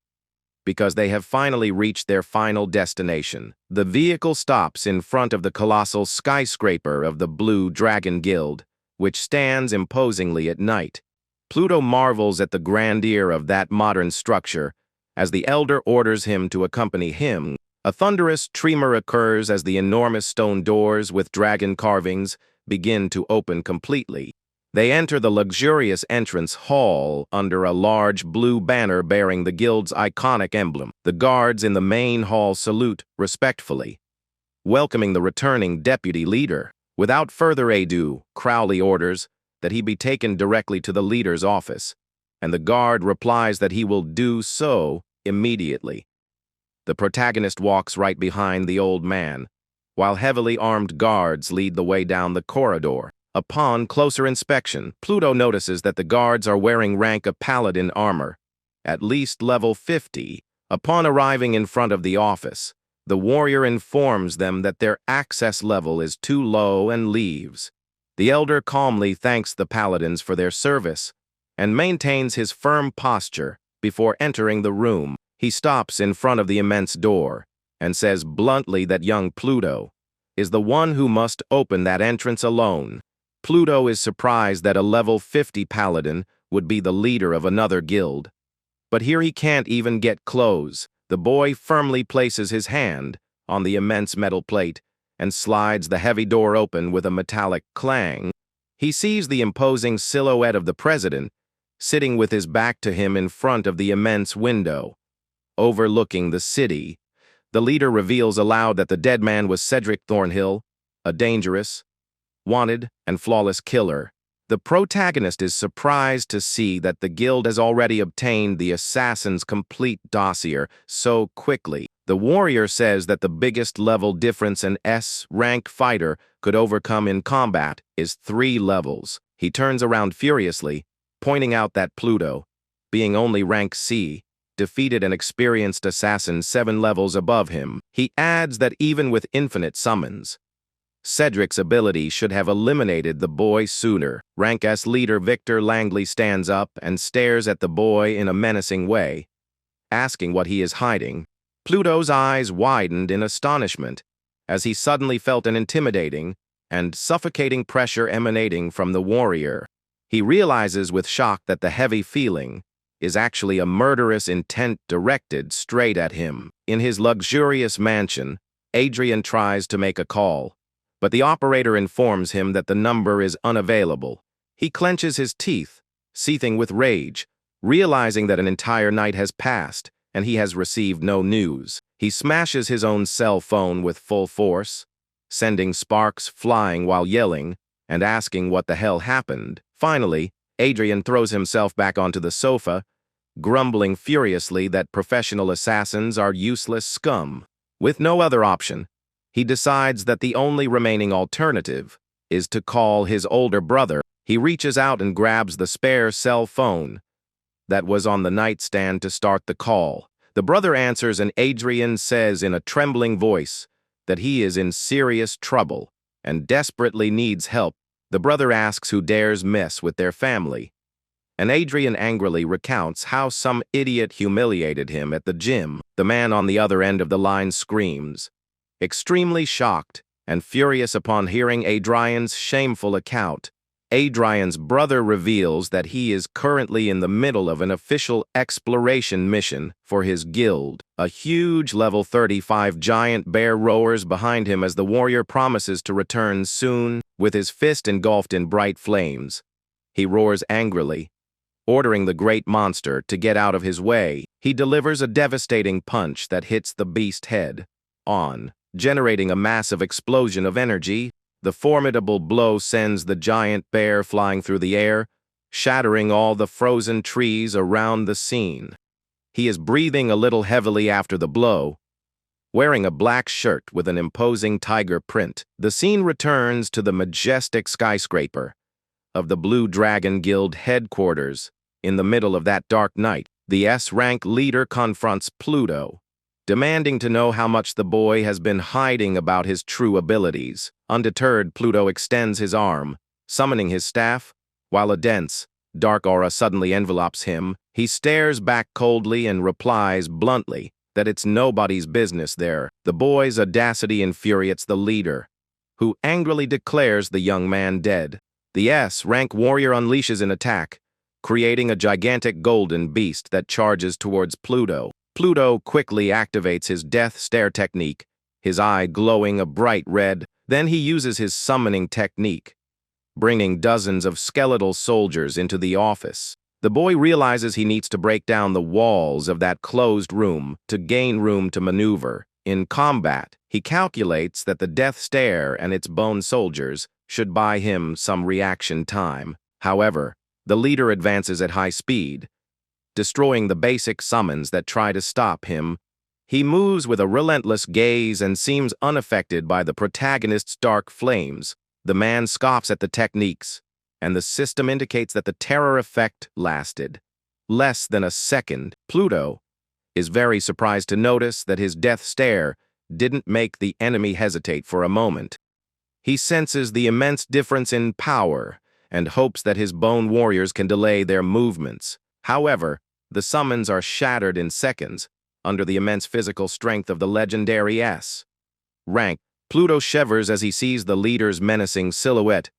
because they have finally reached their final destination. The vehicle stops in front of the colossal skyscraper of the Blue Dragon Guild, which stands imposingly at night. Pluto marvels at the grandeur of that modern structure as the elder orders him to accompany him. A thunderous tremor occurs as the enormous stone doors with dragon carvings begin to open completely. They enter the luxurious entrance hall under a large blue banner bearing the guild's iconic emblem. The guards in the main hall salute respectfully, welcoming the returning deputy leader. Without further ado, Crowley orders that he be taken directly to the leader's office, and the guard replies that he will do so immediately. The protagonist walks right behind the old man, while heavily armed guards lead the way down the corridor. Upon closer inspection, Pluto notices that the guards are wearing rank of paladin armor, at least level 50. Upon arriving in front of the office, the warrior informs them that their access level is too low and leaves. The elder calmly thanks the paladins for their service and maintains his firm posture before entering the room. He stops in front of the immense door and says bluntly that young Pluto is the one who must open that entrance alone. Pluto is surprised that a level 50 paladin would be the leader of another guild, but here he can't even get close. The boy firmly places his hand on the immense metal plate and slides the heavy door open with a metallic clang. He sees the imposing silhouette of the president sitting with his back to him in front of the immense window, overlooking the city. The leader reveals aloud that the dead man was Cedric Thornhill, a dangerous, wanted, and flawless killer. The protagonist is surprised to see that the guild has already obtained the assassin's complete dossier so quickly. The warrior says that the biggest level difference an S-rank fighter could overcome in combat is 3 levels. He turns around furiously, pointing out that Pluto, being only rank C, defeated an experienced assassin 7 levels above him. He adds that even with infinite summons, Cedric's ability should have eliminated the boy sooner. Rank S leader Victor Langley stands up and stares at the boy in a menacing way, asking what he is hiding. Pluto's eyes widened in astonishment as he suddenly felt an intimidating and suffocating pressure emanating from the warrior. He realizes with shock that the heavy feeling is actually a murderous intent directed straight at him. In his luxurious mansion, Adrian tries to make a call, but the operator informs him that the number is unavailable. He clenches his teeth, seething with rage, realizing that an entire night has passed and he has received no news. He smashes his own cell phone with full force, sending sparks flying while yelling and asking what the hell happened. Finally, Adrian throws himself back onto the sofa, grumbling furiously that professional assassins are useless scum. With no other option, he decides that the only remaining alternative is to call his older brother. He reaches out and grabs the spare cell phone that was on the nightstand to start the call. The brother answers and Adrian says in a trembling voice that he is in serious trouble and desperately needs help. The brother asks who dares mess with their family, and Adrian angrily recounts how some idiot humiliated him at the gym. The man on the other end of the line screams, extremely shocked and furious upon hearing Adrian's shameful account. Adrian's brother reveals that he is currently in the middle of an official exploration mission for his guild. A huge level 35 giant bear roars behind him as the warrior promises to return soon. With his fist engulfed in bright flames, he roars angrily, ordering the great monster to get out of his way. He delivers a devastating punch that hits the beast's head on, generating a massive explosion of energy. The formidable blow sends the giant bear flying through the air, shattering all the frozen trees around the scene. He is breathing a little heavily after the blow, wearing a black shirt with an imposing tiger print. The scene returns to the majestic skyscraper of the Blue Dragon Guild headquarters. In the middle of that dark night, the S-rank leader confronts Pluto, demanding to know how much the boy has been hiding about his true abilities. Undeterred, Pluto extends his arm, summoning his staff, while a dense, dark aura suddenly envelopes him. He stares back coldly and replies bluntly that it's nobody's business there. The boy's audacity infuriates the leader, who angrily declares the young man dead. The S-rank warrior unleashes an attack, creating a gigantic golden beast that charges towards Pluto. Pluto quickly activates his death stare technique, his eye glowing a bright red. Then he uses his summoning technique, bringing dozens of skeletal soldiers into the office. The boy realizes he needs to break down the walls of that closed room to gain room to maneuver. In combat, he calculates that the death stare and its bone soldiers should buy him some reaction time. However, the leader advances at high speed, destroying the basic summons that try to stop him. He moves with a relentless gaze and seems unaffected by the protagonist's dark flames. The man scoffs at the techniques, and the system indicates that the terror effect lasted less than a second. Pluto is very surprised to notice that his death stare didn't make the enemy hesitate for a moment. He senses the immense difference in power and hopes that his bone warriors can delay their movements. However, the summons are shattered in seconds under the immense physical strength of the legendary S-rank. Pluto shivers as he sees the leader's menacing silhouette,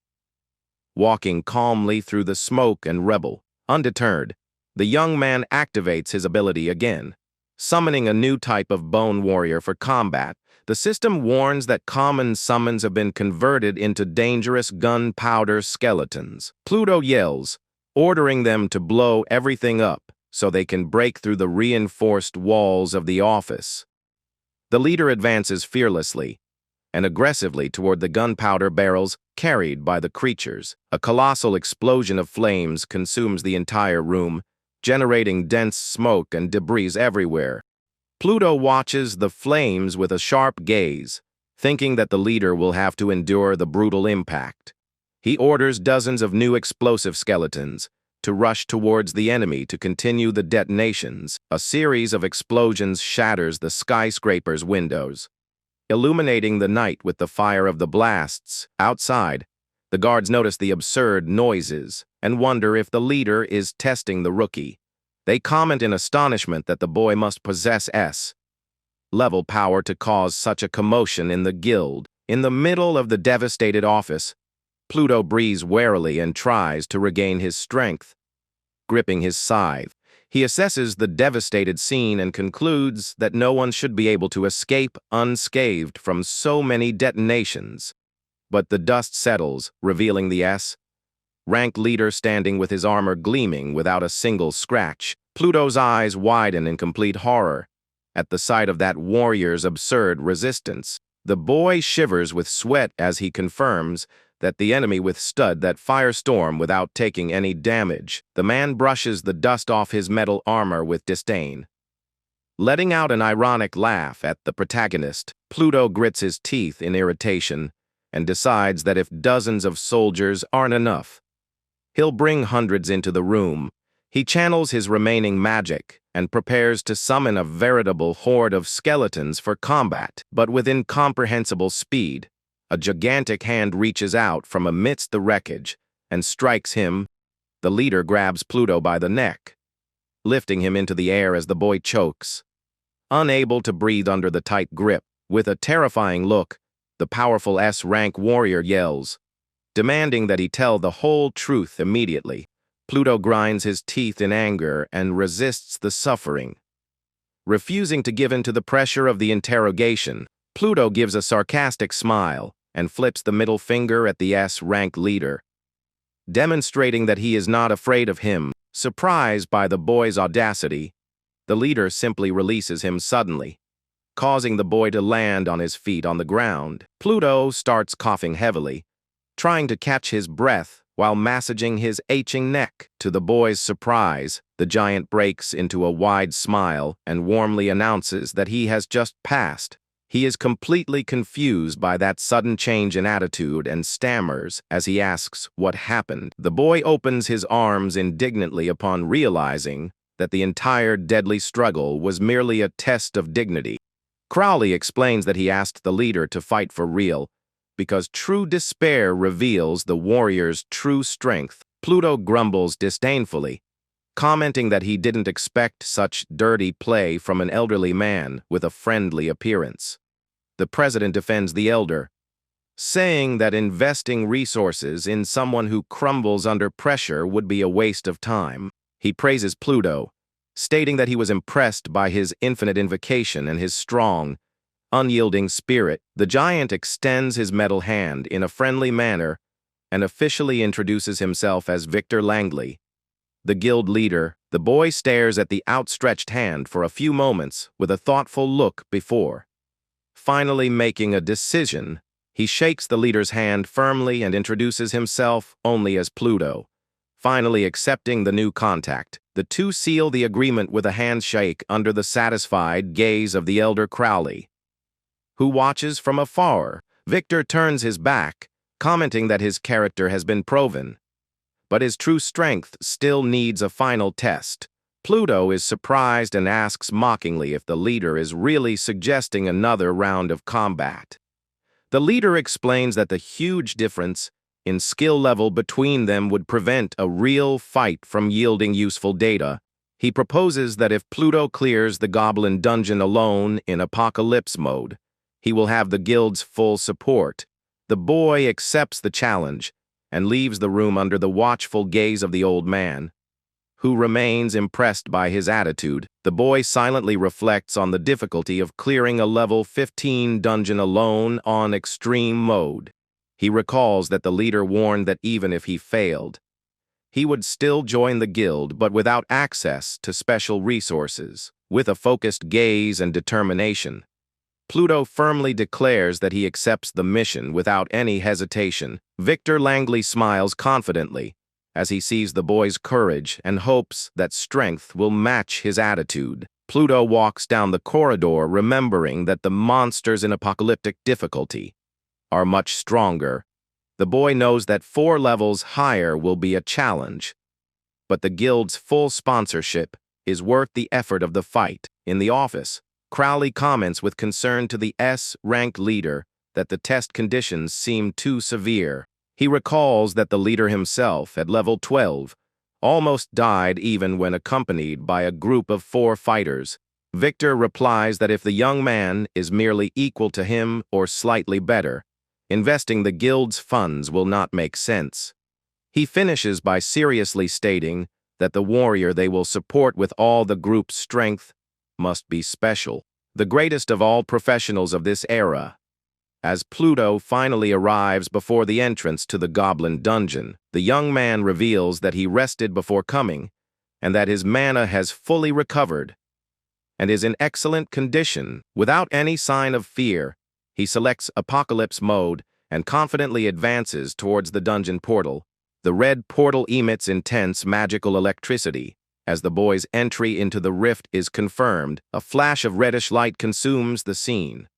walking calmly through the smoke and rebel. Undeterred, the young man activates his ability again, summoning a new type of bone warrior for combat. The system warns that common summons have been converted into dangerous gunpowder skeletons. Pluto yells, ordering them to blow everything up so they can break through the reinforced walls of the office. The leader advances fearlessly and aggressively toward the gunpowder barrels carried by the creatures. A colossal explosion of flames consumes the entire room, generating dense smoke and debris everywhere. Pluto watches the flames with a sharp gaze, thinking that the leader will have to endure the brutal impact. He orders dozens of new explosive skeletons, to rush towards the enemy to continue the detonations. A series of explosions shatters the skyscraper's windows, illuminating the night with the fire of the blasts. Outside, the guards notice the absurd noises and wonder if the leader is testing the rookie. They comment in astonishment that the boy must possess S-level power to cause such a commotion in the guild. In the middle of the devastated office, Pluto breathes warily and tries to regain his strength. Gripping his scythe, he assesses the devastated scene and concludes that no one should be able to escape unscathed from so many detonations. But the dust settles, revealing the S-rank leader standing with his armor gleaming without a single scratch. Pluto's eyes widen in complete horror at the sight of that warrior's absurd resistance. The boy shivers with sweat as he confirms that the enemy withstood that firestorm without taking any damage. The man brushes the dust off his metal armor with disdain, letting out an ironic laugh at the protagonist. Pluto grits his teeth in irritation and decides that if dozens of soldiers aren't enough, he'll bring hundreds into the room. He channels his remaining magic and prepares to summon a veritable horde of skeletons for combat. But with incomprehensible speed, a gigantic hand reaches out from amidst the wreckage and strikes him. The leader grabs Pluto by the neck, lifting him into the air as the boy chokes, unable to breathe under the tight grip. With a terrifying look, the powerful S-rank warrior yells, demanding that he tell the whole truth immediately. Pluto grinds his teeth in anger and resists the suffering. Refusing to give in to the pressure of the interrogation, Pluto gives a sarcastic smile and flips the middle finger at the S-rank leader, demonstrating that he is not afraid of him. Surprised by the boy's audacity, the leader simply releases him suddenly, causing the boy to land on his feet on the ground. Pluto starts coughing heavily, trying to catch his breath while massaging his aching neck. To the boy's surprise, the giant breaks into a wide smile and warmly announces that he has just passed. He is completely confused by that sudden change in attitude and stammers as he asks what happened. The boy opens his arms indignantly upon realizing that the entire deadly struggle was merely a test of dignity. Crowley explains that he asked the leader to fight for real, because true despair reveals the warrior's true strength. Pluto grumbles disdainfully, commenting that he didn't expect such dirty play from an elderly man with a friendly appearance. The president defends the elder, saying that investing resources in someone who crumbles under pressure would be a waste of time. He praises Pluto, stating that he was impressed by his infinite invocation and his strong, unyielding spirit. The giant extends his metal hand in a friendly manner and officially introduces himself as Victor Langley, the guild leader. The boy stares at the outstretched hand for a few moments with a thoughtful look before finally making a decision. He shakes the leader's hand firmly and introduces himself only as Pluto, finally accepting the new contact. The two seal the agreement with a handshake under the satisfied gaze of the elder Crowley, who watches from afar. Victor turns his back, commenting that his character has been proven, but his true strength still needs a final test. Pluto is surprised and asks mockingly if the leader is really suggesting another round of combat. The leader explains that the huge difference in skill level between them would prevent a real fight from yielding useful data. He proposes that if Pluto clears the Goblin dungeon alone in apocalypse mode, he will have the guild's full support. The boy accepts the challenge and leaves the room under the watchful gaze of the old man, who remains impressed by his attitude. The boy silently reflects on the difficulty of clearing a level 15 dungeon alone on extreme mode. He recalls that the leader warned that even if he failed, he would still join the guild, but without access to special resources. With a focused gaze and determination, Pluto firmly declares that he accepts the mission without any hesitation. Victor Langley smiles confidently as he sees the boy's courage and hopes that strength will match his attitude. Pluto walks down the corridor, remembering that the monsters in apocalyptic difficulty are much stronger. The boy knows that 4 levels higher will be a challenge. but the guild's full sponsorship is worth the effort of the fight. In the office, Crowley comments with concern to the S-ranked leader that the test conditions seem too severe. He recalls that the leader himself, at level 12, almost died even when accompanied by a group of 4 fighters. Victor replies that if the young man is merely equal to him or slightly better, investing the guild's funds will not make sense. He finishes by seriously stating that the warrior they will support with all the group's strength must be special, the greatest of all professionals of this era. As Pluto finally arrives before the entrance to the goblin dungeon, the young man reveals that he rested before coming and that his mana has fully recovered and is in excellent condition. Without any sign of fear, he selects Apocalypse mode and confidently advances towards the dungeon portal. The red portal emits intense magical electricity. As the boy's entry into the rift is confirmed, a flash of reddish light consumes the scene,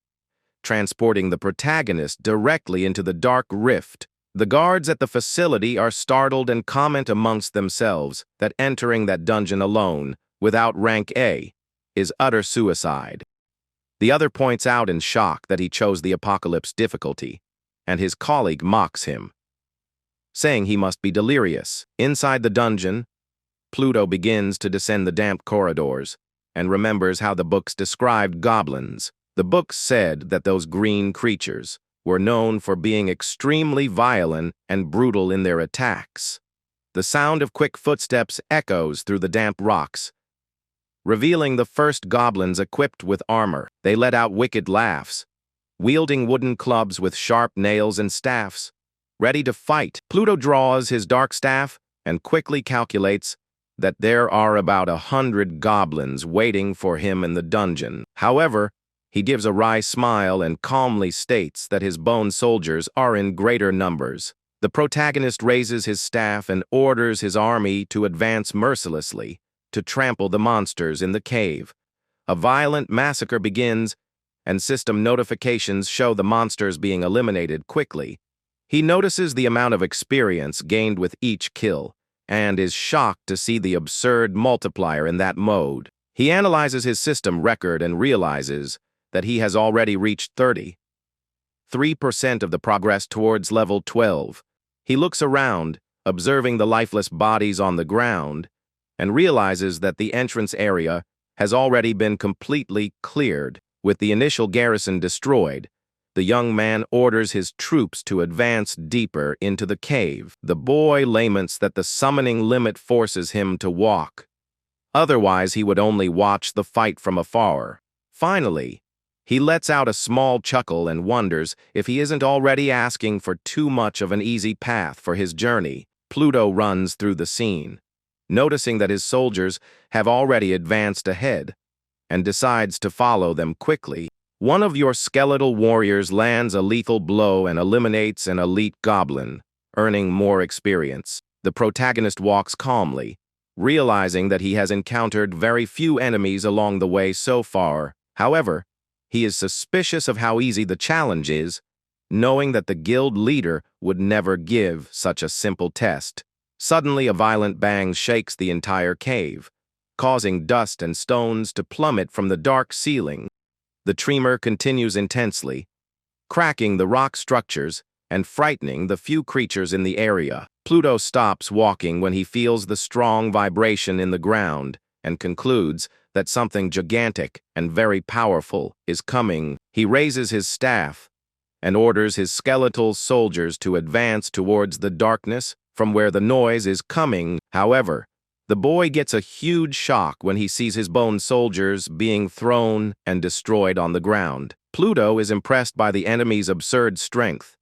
transporting the protagonist directly into the dark rift. The guards at the facility are startled and comment amongst themselves that entering that dungeon alone, without rank A, is utter suicide. The other points out in shock that he chose the Apocalypse difficulty, and his colleague mocks him, saying he must be delirious. Inside the dungeon, Pluto begins to descend the damp corridors and remembers how the books described goblins. The books said that those green creatures were known for being extremely violent and brutal in their attacks. The sound of quick footsteps echoes through the damp rocks, revealing the first goblins equipped with armor. They let out wicked laughs, wielding wooden clubs with sharp nails and staffs, ready to fight. Pluto draws his dark staff and quickly calculates that there are about 100 goblins waiting for him in the dungeon. However, he gives a wry smile and calmly states that his bone soldiers are in greater numbers. The protagonist raises his staff and orders his army to advance mercilessly to trample the monsters in the cave. A violent massacre begins, and system notifications show the monsters being eliminated quickly. He notices the amount of experience gained with each kill, and is shocked to see the absurd multiplier in that mode. He analyzes his system record and realizes that he has already reached 33% of the progress towards level 12. He looks around, observing the lifeless bodies on the ground, and realizes that the entrance area has already been completely cleared. With the initial garrison destroyed, the young man orders his troops to advance deeper into the cave. The boy laments that the summoning limit forces him to walk. Otherwise, he would only watch the fight from afar. Finally, he lets out a small chuckle and wonders if he isn't already asking for too much of an easy path for his journey. Pluto runs through the scene, noticing that his soldiers have already advanced ahead, and decides to follow them quickly. One of your skeletal warriors lands a lethal blow and eliminates an elite goblin, earning more experience. The protagonist walks calmly, realizing that he has encountered very few enemies along the way so far. However, he is suspicious of how easy the challenge is, knowing that the guild leader would never give such a simple test. Suddenly, a violent bang shakes the entire cave, causing dust and stones to plummet from the dark ceiling. The tremor continues intensely, cracking the rock structures and frightening the few creatures in the area. Pluto stops walking when he feels the strong vibration in the ground and concludes that something gigantic and very powerful is coming. He raises his staff and orders his skeletal soldiers to advance towards the darkness from where the noise is coming. However, the boy gets a huge shock when he sees his bone soldiers being thrown and destroyed on the ground. Pluto is impressed by the enemy's absurd strength,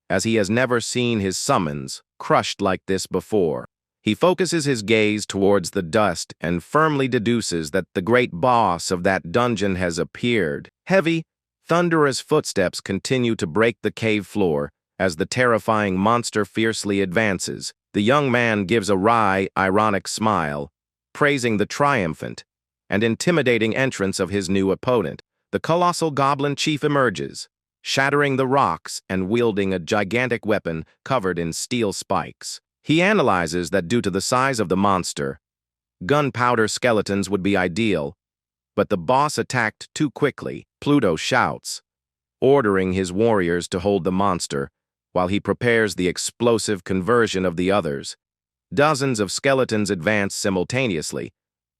as he has never seen his summons crushed like this before. He focuses his gaze towards the dust and firmly deduces that the great boss of that dungeon has appeared. Heavy, thunderous footsteps continue to break the cave floor as the terrifying monster fiercely advances. The young man gives a wry, ironic smile, praising the triumphant and intimidating entrance of his new opponent. The colossal goblin chief emerges, shattering the rocks and wielding a gigantic weapon covered in steel spikes. He analyzes that due to the size of the monster, gunpowder skeletons would be ideal, but the boss attacked too quickly. Pluto shouts, ordering his warriors to hold the monster while he prepares the explosive conversion of the others. Dozens of skeletons advance simultaneously,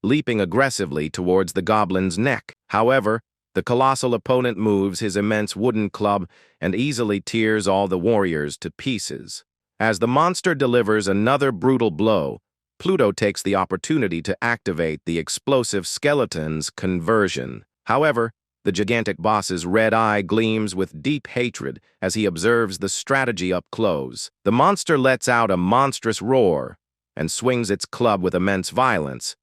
leaping aggressively towards the goblin's neck. However, the colossal opponent moves his immense wooden club and easily tears all the warriors to pieces. As the monster delivers another brutal blow, Pluto takes the opportunity to activate the explosive skeleton's conversion. However, the gigantic boss's red eye gleams with deep hatred as he observes the strategy up close. The monster lets out a monstrous roar and swings its club with immense violence,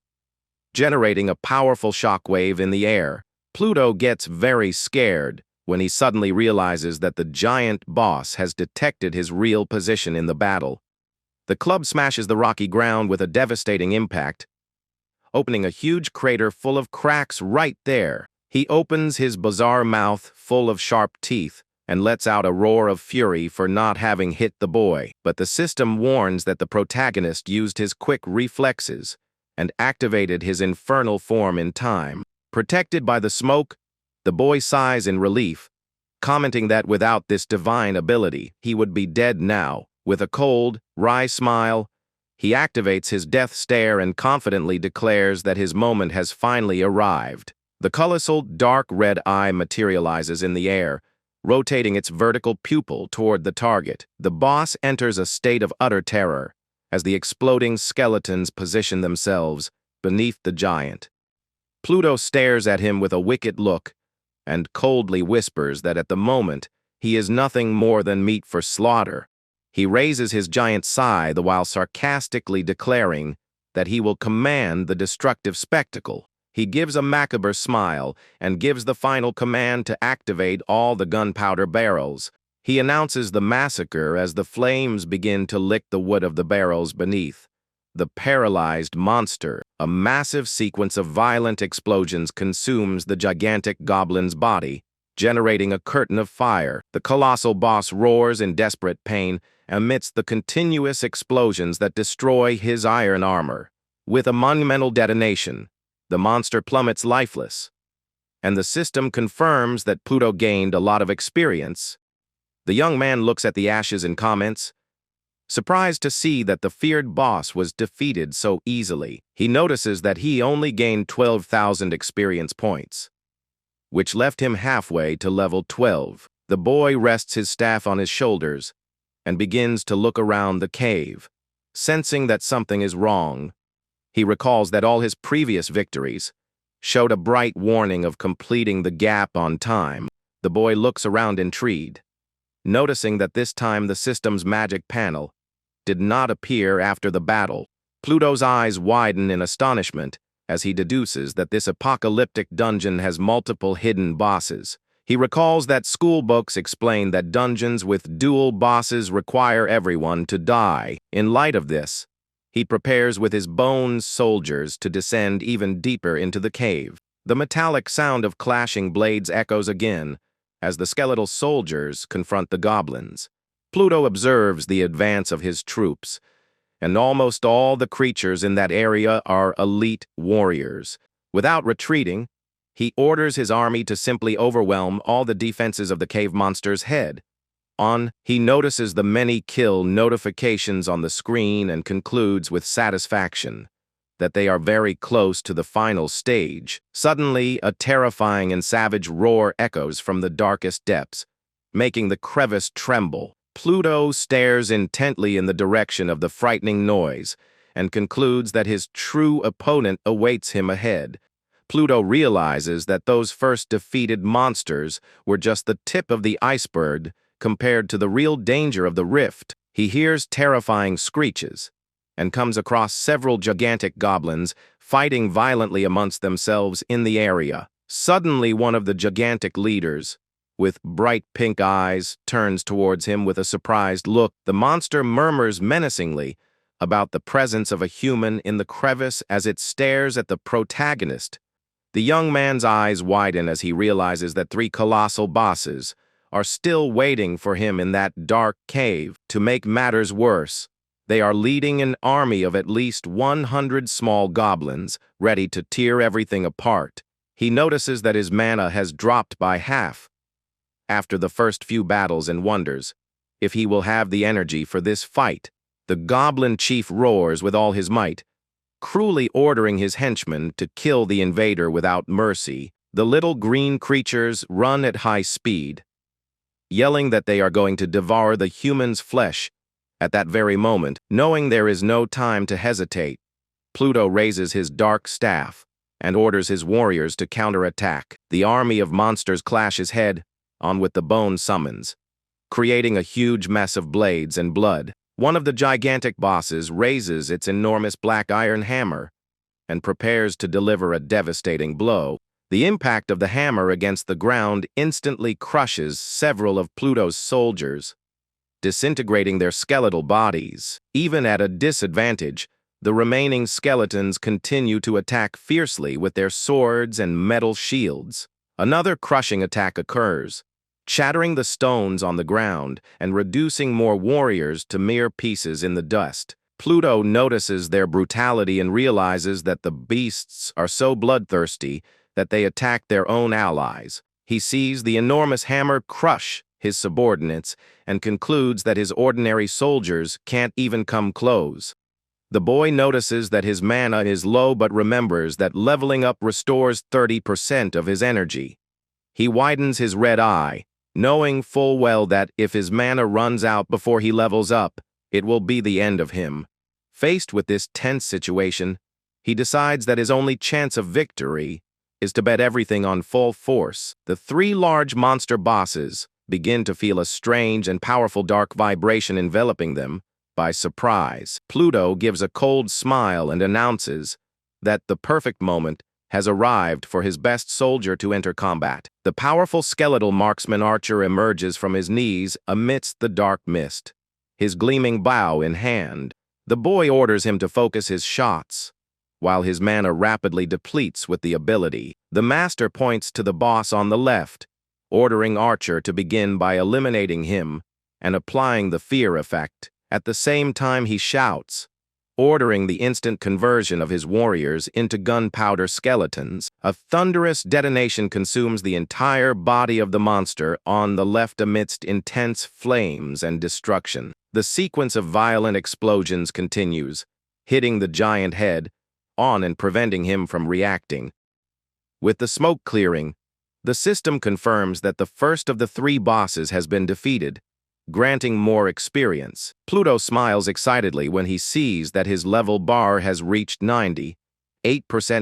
generating a powerful shockwave in the air. Pluto gets very scared when he suddenly realizes that the giant boss has detected his real position in the battle. The club smashes the rocky ground with a devastating impact, opening a huge crater full of cracks right there. He opens his bizarre mouth full of sharp teeth and lets out a roar of fury for not having hit the boy. But the system warns that the protagonist used his quick reflexes and activated his infernal form in time. Protected by the smoke, the boy sighs in relief, commenting that without this divine ability, he would be dead now. With a cold, wry smile, he activates his death stare and confidently declares that his moment has finally arrived. The colossal, dark red eye materializes in the air, rotating its vertical pupil toward the target. The boss enters a state of utter terror as the exploding skeletons position themselves beneath the giant. Pluto stares at him with a wicked look and coldly whispers that at the moment he is nothing more than meat for slaughter. He raises his giant scythe while sarcastically declaring that he will command the destructive spectacle. He gives a macabre smile and gives the final command to activate all the gunpowder barrels. He announces the massacre as the flames begin to lick the wood of the barrels beneath. The paralyzed monster, a massive sequence of violent explosions, consumes the gigantic goblin's body, generating a curtain of fire. The colossal boss roars in desperate pain amidst the continuous explosions that destroy his iron armor. With a monumental detonation, the monster plummets lifeless, and the system confirms that Pluto gained a lot of experience. The young man looks at the ashes and comments, surprised to see that the feared boss was defeated so easily. He notices that he only gained 12,000 experience points, which left him halfway to level 12. The boy rests his staff on his shoulders and begins to look around the cave. Sensing that something is wrong, he recalls that all his previous victories showed a bright warning of completing the gap on time. The boy looks around intrigued, noticing that this time the system's magic panel did not appear after the battle. Pluto's eyes widen in astonishment as he deduces that this apocalyptic dungeon has multiple hidden bosses. He recalls that school books explain that dungeons with dual bosses require everyone to die. In light of this, he prepares with his bones soldiers to descend even deeper into the cave. The metallic sound of clashing blades echoes again as the skeletal soldiers confront the goblins. Pluto observes the advance of his troops, and almost all the creatures in that area are elite warriors. Without retreating, he orders his army to simply overwhelm all the defenses of the cave monster's head. He notices the many kill notifications on the screen and concludes with satisfaction that they are very close to the final stage. Suddenly, a terrifying and savage roar echoes from the darkest depths, making the crevice tremble. Pluto stares intently in the direction of the frightening noise and concludes that his true opponent awaits him ahead. Pluto realizes that those first defeated monsters were just the tip of the iceberg compared to the real danger of the rift. He hears terrifying screeches and comes across several gigantic goblins fighting violently amongst themselves in the area. Suddenly, one of the gigantic leaders, with bright pink eyes, turns towards him with a surprised look. The monster murmurs menacingly about the presence of a human in the crevice as it stares at the protagonist. The young man's eyes widen as he realizes that 3 colossal bosses are still waiting for him in that dark cave. To make matters worse, They are leading an army of at least 100 small goblins, ready to tear everything apart. He notices that his mana has dropped by half after the first few battles and wonders if he will have the energy for this fight. The goblin chief roars with all his might, cruelly ordering his henchmen to kill the invader without mercy. The little green creatures run at high speed, yelling that they are going to devour the human's flesh. At that very moment, knowing there is no time to hesitate, Pluto raises his dark staff and orders his warriors to counterattack. The army of monsters clashes head-on with the bone summons, creating a huge mess of blades and blood. One of the gigantic bosses raises its enormous black iron hammer and prepares to deliver a devastating blow. The impact of the hammer against the ground instantly crushes several of Pluto's soldiers, disintegrating their skeletal bodies. Even at a disadvantage, the remaining skeletons continue to attack fiercely with their swords and metal shields. Another crushing attack occurs, shattering the stones on the ground and reducing more warriors to mere pieces in the dust. Pluto notices their brutality and realizes that the beasts are so bloodthirsty that they attack their own allies. He sees the enormous hammer crush his subordinates and concludes that his ordinary soldiers can't even come close. The boy notices that his mana is low but remembers that leveling up restores 30% of his energy. He widens his red eye, knowing full well that if his mana runs out before he levels up, it will be the end of him. Faced with this tense situation, he decides that his only chance of victory is to bet everything on full force. The three large monster bosses begin to feel a strange and powerful dark vibration enveloping them by surprise. Pluto gives a cold smile and announces that the perfect moment has arrived for his best soldier to enter combat. The powerful skeletal marksman archer emerges from his knees amidst the dark mist, his gleaming bow in hand. The boy orders him to focus his shots, while his mana rapidly depletes with the ability. The master points to the boss on the left, ordering Archer to begin by eliminating him and applying the fear effect. At the same time he shouts, ordering the instant conversion of his warriors into gunpowder skeletons. A thunderous detonation consumes the entire body of the monster on the left amidst intense flames and destruction. The sequence of violent explosions continues, hitting the giant head on and preventing him from reacting. With the smoke clearing, the system confirms that the first of the three bosses has been defeated, granting more experience. Pluto smiles excitedly when he sees that his level bar has reached 98%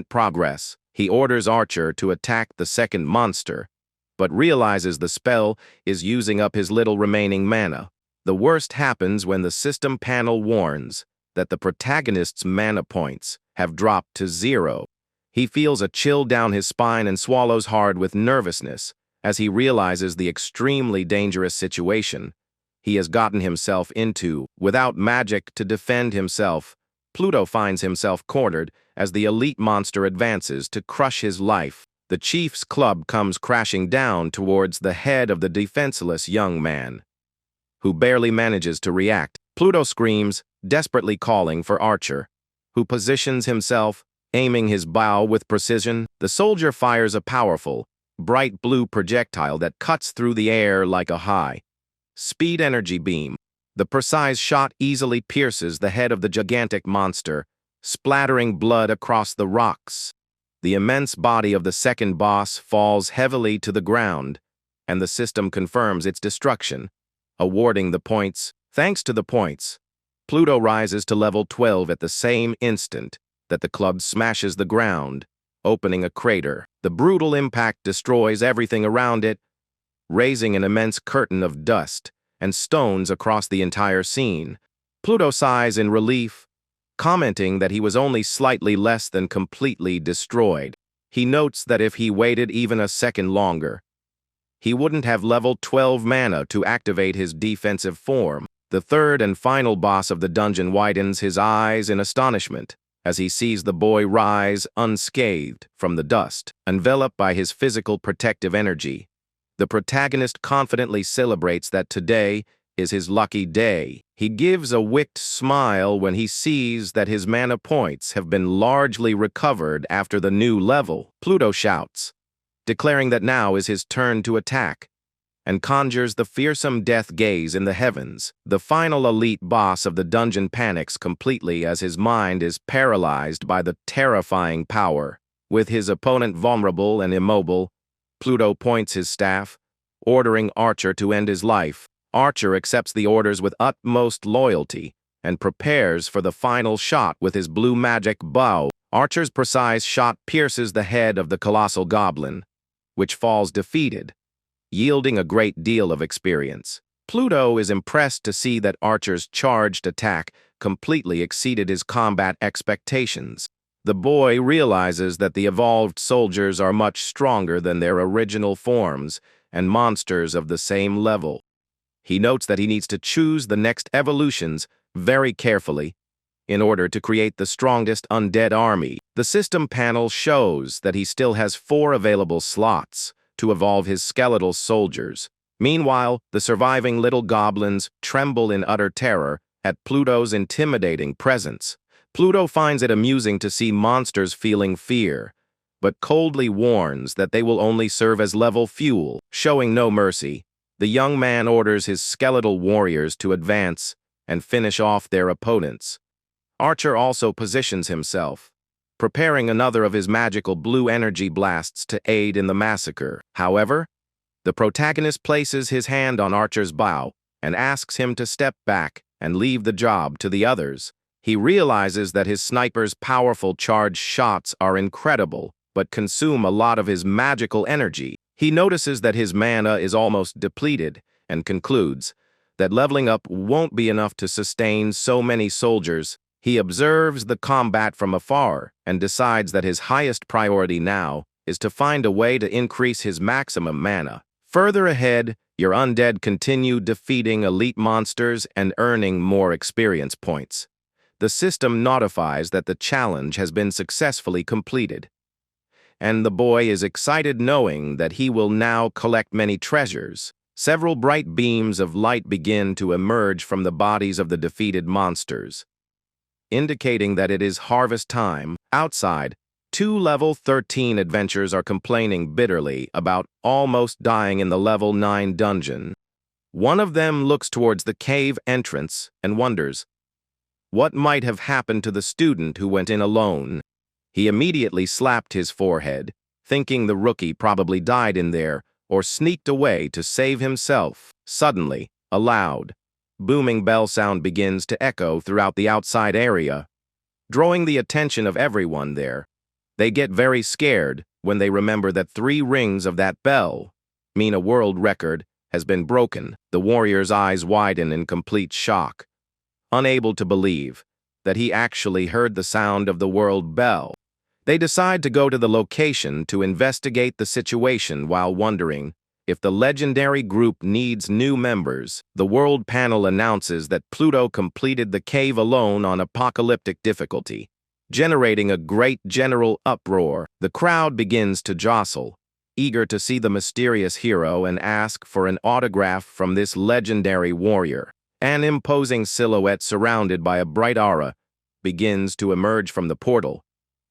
progress. He orders Archer to attack the second monster, but realizes the spell is using up his little remaining mana. The worst happens when the system panel warns that the protagonist's mana points have dropped to 0. He feels a chill down his spine and swallows hard with nervousness as he realizes the extremely dangerous situation he has gotten himself into. Without magic to defend himself, Pluto finds himself cornered as the elite monster advances to crush his life. The chief's club comes crashing down towards the head of the defenseless young man, who barely manages to react. Pluto screams, desperately calling for Archer, who positions himself, aiming his bow with precision. The soldier fires a powerful, bright blue projectile that cuts through the air like a high-speed energy beam. The precise shot easily pierces the head of the gigantic monster, splattering blood across the rocks. The immense body of the second boss falls heavily to the ground, and the system confirms its destruction, awarding the points. Thanks to the points, Pluto rises to level 12 at the same instant that the club smashes the ground, opening a crater. The brutal impact destroys everything around it, raising an immense curtain of dust and stones across the entire scene. Pluto sighs in relief, commenting that he was only slightly less than completely destroyed. He notes that if he waited even a second longer, he wouldn't have level 12 mana to activate his defensive form. The third and final boss of the dungeon widens his eyes in astonishment as he sees the boy rise unscathed from the dust, enveloped by his physical protective energy. The protagonist confidently celebrates that today is his lucky day. He gives a wicked smile when he sees that his mana points have been largely recovered after the new level. Pluto shouts, declaring that now is his turn to attack, and conjures the fearsome death gaze in the heavens. The final elite boss of the dungeon panics completely as his mind is paralyzed by the terrifying power. With his opponent vulnerable and immobile, Pluto points his staff, ordering Archer to end his life. Archer accepts the orders with utmost loyalty and prepares for the final shot with his blue magic bow. Archer's precise shot pierces the head of the colossal goblin, which falls defeated, yielding a great deal of experience. Pluto is impressed to see that Archer's charged attack completely exceeded his combat expectations. The boy realizes that the evolved soldiers are much stronger than their original forms and monsters of the same level. He notes that he needs to choose the next evolutions very carefully in order to create the strongest undead army. The system panel shows that he still has 4 available slots to evolve his skeletal soldiers. Meanwhile, the surviving little goblins tremble in utter terror at Pluto's intimidating presence. Pluto finds it amusing to see monsters feeling fear, but coldly warns that they will only serve as level fuel. Showing no mercy, the young man orders his skeletal warriors to advance and finish off their opponents. Archer also positions himself, preparing another of his magical blue energy blasts to aid in the massacre. However, the protagonist places his hand on Archer's bow and asks him to step back and leave the job to the others. He realizes that his sniper's powerful charged shots are incredible, but consume a lot of his magical energy. He notices that his mana is almost depleted and concludes that leveling up won't be enough to sustain so many soldiers. He observes the combat from afar and decides that his highest priority now is to find a way to increase his maximum mana. Further ahead, your undead continue defeating elite monsters and earning more experience points. The system notifies that the challenge has been successfully completed, and the boy is excited knowing that he will now collect many treasures. Several bright beams of light begin to emerge from the bodies of the defeated monsters, indicating that it is harvest time. Outside, 2 level 13 adventurers are complaining bitterly about almost dying in the level 9 dungeon. One of them looks towards the cave entrance and wonders what might have happened to the student who went in alone. He immediately slapped his forehead, thinking the rookie probably died in there or sneaked away to save himself. Suddenly, a loud, booming bell sound begins to echo throughout the outside area, drawing the attention of everyone there. They get very scared when they remember that 3 rings of that bell mean a world record has been broken. The warrior's eyes widen in complete shock, unable to believe that he actually heard the sound of the world bell. They decide to go to the location to investigate the situation while wondering if the legendary group needs new members. The world panel announces that Pluto completed the cave alone on apocalyptic difficulty, generating a great general uproar. The crowd begins to jostle, eager to see the mysterious hero and ask for an autograph from this legendary warrior. An imposing silhouette surrounded by a bright aura begins to emerge from the portal,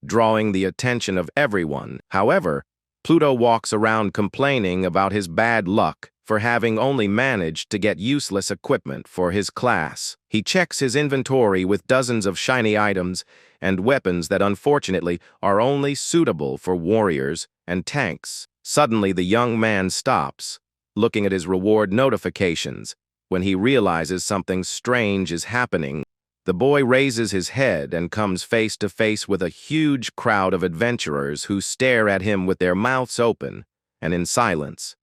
drawing the attention of everyone. However, Pluto walks around complaining about his bad luck for having only managed to get useless equipment for his class. He checks his inventory with dozens of shiny items and weapons that unfortunately are only suitable for warriors and tanks. Suddenly, the young man stops, looking at his reward notifications, when he realizes something strange is happening. The boy raises his head and comes face to face with a huge crowd of adventurers who stare at him with their mouths open and in silence.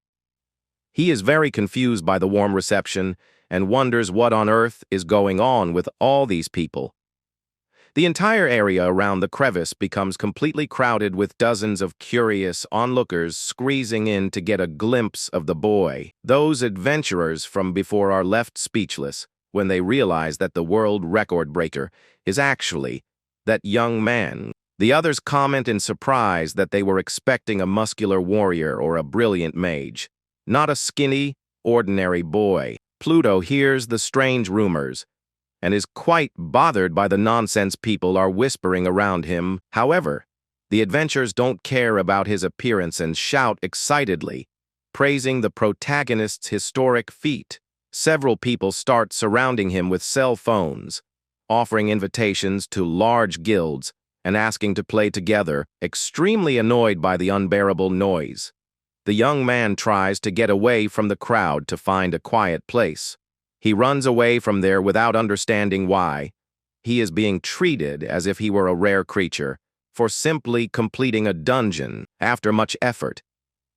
He is very confused by the warm reception and wonders what on earth is going on with all these people. The entire area around the crevice becomes completely crowded with dozens of curious onlookers squeezing in to get a glimpse of the boy. Those adventurers from before are left speechless when they realize that the world record breaker is actually that young man. The others comment in surprise that they were expecting a muscular warrior or a brilliant mage, not a skinny, ordinary boy. Pluto hears the strange rumors and is quite bothered by the nonsense people are whispering around him. However, the adventurers don't care about his appearance and shout excitedly, praising the protagonist's historic feat. Several people start surrounding him with cell phones, offering invitations to large guilds and asking to play together, extremely annoyed by the unbearable noise. The young man tries to get away from the crowd to find a quiet place. He runs away from there without understanding why. He is being treated as if he were a rare creature for simply completing a dungeon after much effort.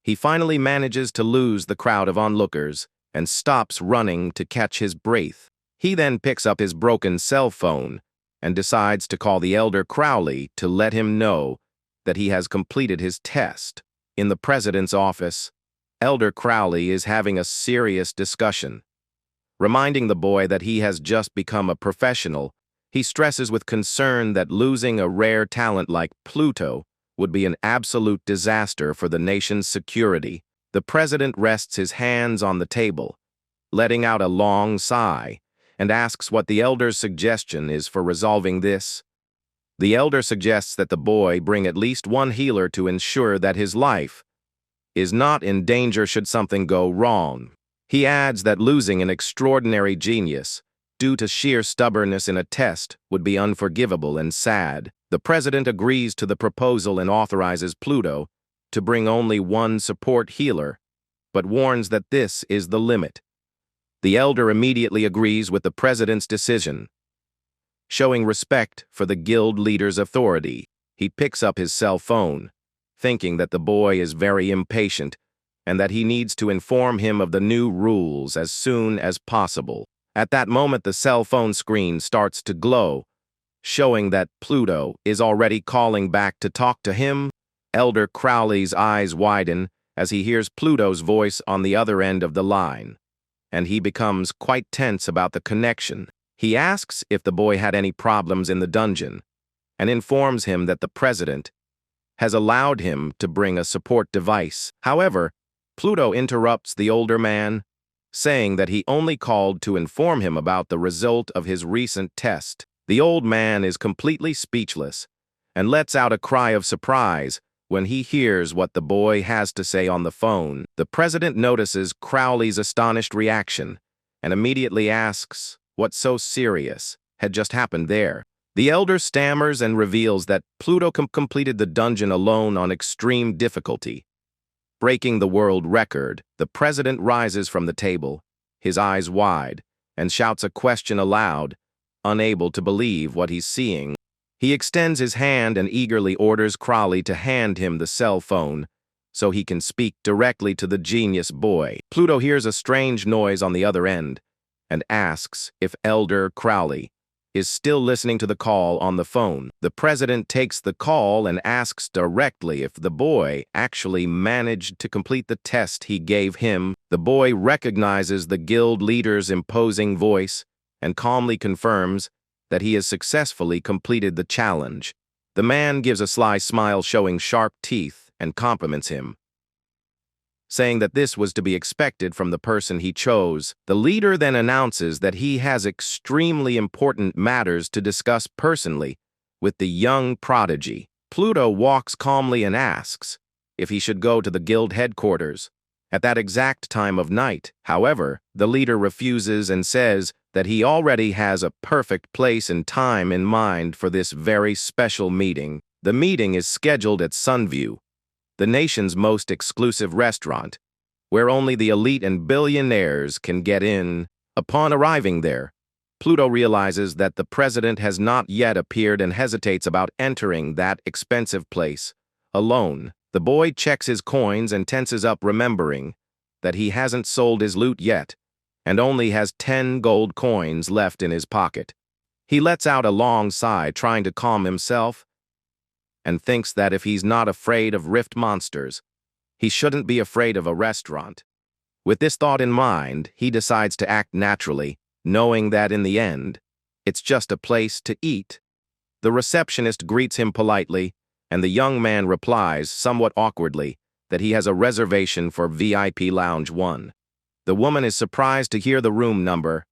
He finally manages to lose the crowd of onlookers and stops running to catch his breath. He then picks up his broken cell phone and decides to call the Elder Crowley to let him know that he has completed his test. In the president's office, Elder Crowley is having a serious discussion. Reminding the boy that he has just become a professional, he stresses with concern that losing a rare talent like Pluto would be an absolute disaster for the nation's security. The president rests his hands on the table, letting out a long sigh, and asks what the elder's suggestion is for resolving this. The elder suggests that the boy bring at least one healer to ensure that his life is not in danger should something go wrong. He adds that losing an extraordinary genius due to sheer stubbornness in a test would be unforgivable and sad. The president agrees to the proposal and authorizes Pluto to bring only one support healer, but warns that this is the limit. The elder immediately agrees with the president's decision. Showing respect for the guild leader's authority, he picks up his cell phone, thinking that the boy is very impatient and that he needs to inform him of the new rules as soon as possible. At that moment, the cell phone screen starts to glow, showing that Pluto is already calling back to talk to him. Elder Crowley's eyes widen as he hears Pluto's voice on the other end of the line, and he becomes quite tense about the connection. He asks if the boy had any problems in the dungeon and informs him that the president has allowed him to bring a support device. However, Pluto interrupts the older man, saying that he only called to inform him about the result of his recent test. The old man is completely speechless and lets out a cry of surprise when he hears what the boy has to say on the phone. The president notices Crowley's astonished reaction and immediately asks what so serious had just happened there. The elder stammers and reveals that Pluto completed the dungeon alone on extreme difficulty, breaking the world record. The president rises from the table, his eyes wide, and shouts a question aloud, unable to believe what he's seeing. He extends his hand and eagerly orders Crowley to hand him the cell phone so he can speak directly to the genius boy. Pluto hears a strange noise on the other end and asks if Elder Crowley is still listening to the call on the phone. The president takes the call and asks directly if the boy actually managed to complete the test he gave him. The boy recognizes the guild leader's imposing voice and calmly confirms that he has successfully completed the challenge. The man gives a sly smile showing sharp teeth and compliments him, saying that this was to be expected from the person he chose. The leader then announces that he has extremely important matters to discuss personally with the young prodigy. Pluto walks calmly and asks if he should go to the guild headquarters at that exact time of night. However, the leader refuses and says that he already has a perfect place and time in mind for this very special meeting. The meeting is scheduled at Sunview, the nation's most exclusive restaurant, where only the elite and billionaires can get in. Upon arriving there, Pluto realizes that the president has not yet appeared and hesitates about entering that expensive place alone. The boy checks his coins and tenses up, remembering that he hasn't sold his loot yet and only has 10 gold coins left in his pocket. He lets out a long sigh, trying to calm himself, and thinks that if he's not afraid of rift monsters, he shouldn't be afraid of a restaurant. With this thought in mind, he decides to act naturally, knowing that in the end, it's just a place to eat. The receptionist greets him politely, and the young man replies, somewhat awkwardly, that he has a reservation for VIP Lounge 1. The woman is surprised to hear the room number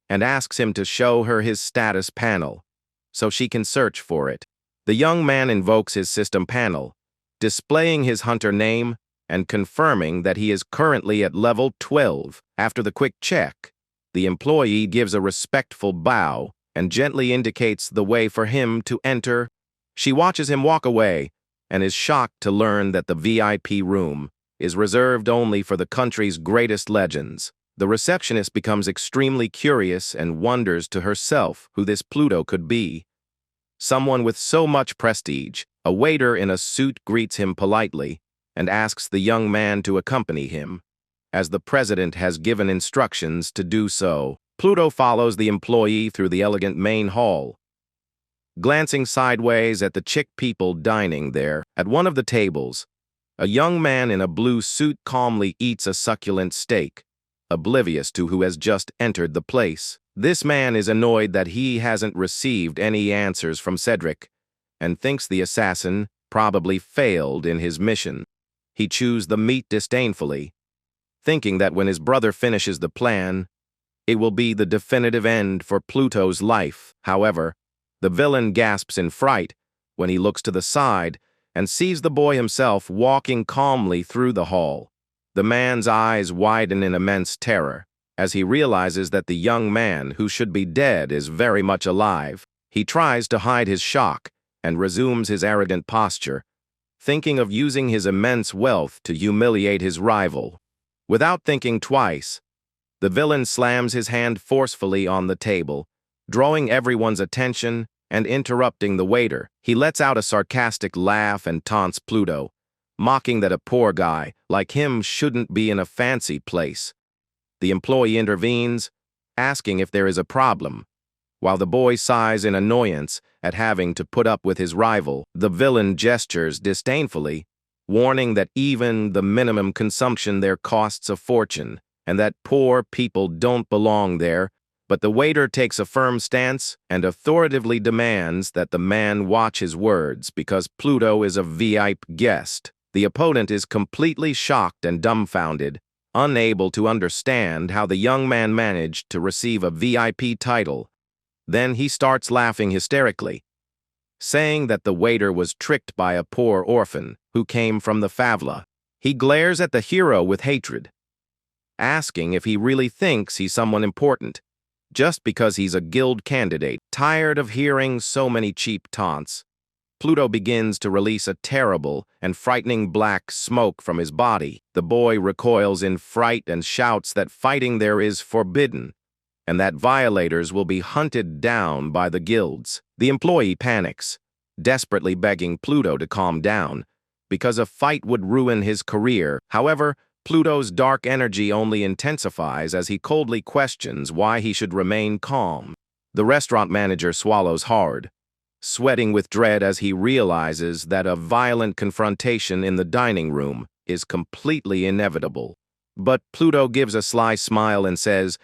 and asks him to show her his status panel so she can search for it. The young man invokes his system panel, displaying his hunter name and confirming that he is currently at level 12. After the quick check, the employee gives a respectful bow and gently indicates the way for him to enter. She watches him walk away and is shocked to learn that the VIP room is reserved only for the country's greatest legends. The receptionist becomes extremely curious and wonders to herself who this Pluto could be. Someone with so much prestige. A waiter in a suit greets him politely and asks the young man to accompany him, as the president has given instructions to do so. Pluto follows the employee through the elegant main hall, glancing sideways at the chic people dining there. At one of the tables, a young man in a blue suit calmly eats a succulent steak, oblivious to who has just entered the place. This man is annoyed that he hasn't received any answers from Cedric and thinks the assassin probably failed in his mission. He chews the meat disdainfully, thinking that when his brother finishes the plan, it will be the definitive end for Pluto's life. However, the villain gasps in fright when he looks to the side and sees the boy himself walking calmly through the hall. The man's eyes widen in immense terror as he realizes that the young man who should be dead is very much alive. He tries to hide his shock and resumes his arrogant posture, thinking of using his immense wealth to humiliate his rival. Without thinking twice, the villain slams his hand forcefully on the table, drawing everyone's attention and interrupting the waiter. He lets out a sarcastic laugh and taunts Pluto, mocking that a poor guy like him shouldn't be in a fancy place. The employee intervenes, asking if there is a problem. While the boy sighs in annoyance at having to put up with his rival, the villain gestures disdainfully, warning that even the minimum consumption there costs a fortune, and that poor people don't belong there. But the waiter takes a firm stance and authoritatively demands that the man watch his words because Pluto is a VIP guest. The opponent is completely shocked and dumbfounded, unable to understand how the young man managed to receive a VIP title. Then he starts laughing hysterically, saying that the waiter was tricked by a poor orphan who came from the favela. He glares at the hero with hatred, asking if he really thinks he's someone important, just because he's a guild candidate. Tired of hearing so many cheap taunts, Pluto begins to release a terrible and frightening black smoke from his body. The boy recoils in fright and shouts that fighting there is forbidden, and that violators will be hunted down by the guilds. The employee panics, desperately begging Pluto to calm down, because a fight would ruin his career. However, Pluto's dark energy only intensifies as he coldly questions why he should remain calm. The restaurant manager swallows hard, sweating with dread as he realizes that a violent confrontation in the dining room is completely inevitable. But Pluto gives a sly smile and says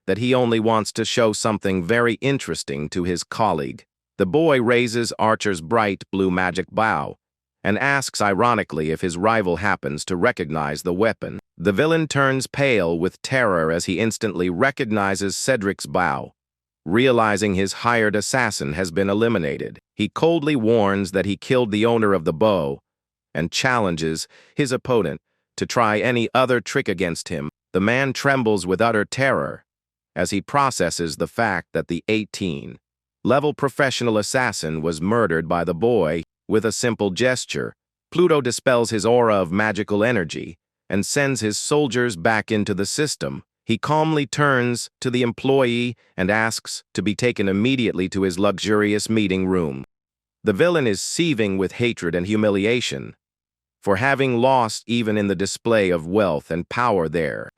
that he only wants to show something very interesting to his colleague. The boy raises Archer's bright blue magic bow and asks ironically if his rival happens to recognize the weapon. The villain turns pale with terror as he instantly recognizes Cedric's bow. Realizing his hired assassin has been eliminated, he coldly warns that he killed the owner of the bow and challenges his opponent to try any other trick against him. The man trembles with utter terror as he processes the fact that the 18-level professional assassin was murdered by the boy. With a simple gesture, Pluto dispels his aura of magical energy and sends his soldiers back into the system. He calmly turns to the employee and asks to be taken immediately to his luxurious meeting room. The villain is seething with hatred and humiliation for having lost even in the display of wealth and power there.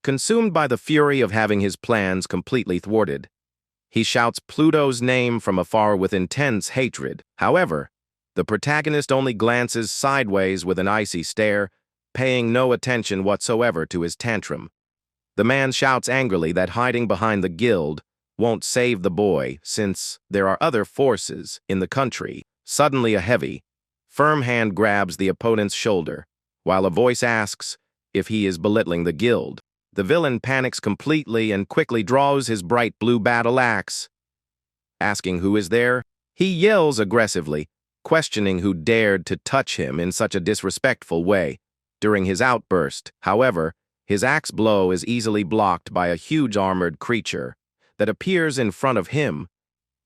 Consumed by the fury of having his plans completely thwarted, he shouts Pluto's name from afar with intense hatred. However, the protagonist only glances sideways with an icy stare, paying no attention whatsoever to his tantrum. The man shouts angrily that hiding behind the guild won't save the boy since there are other forces in the country. Suddenly a heavy, firm hand grabs the opponent's shoulder, while a voice asks if he is belittling the guild. The villain panics completely and quickly draws his bright blue battle axe. Asking who is there, he yells aggressively, questioning who dared to touch him in such a disrespectful way. During his outburst, however, his axe blow is easily blocked by a huge armored creature that appears in front of him.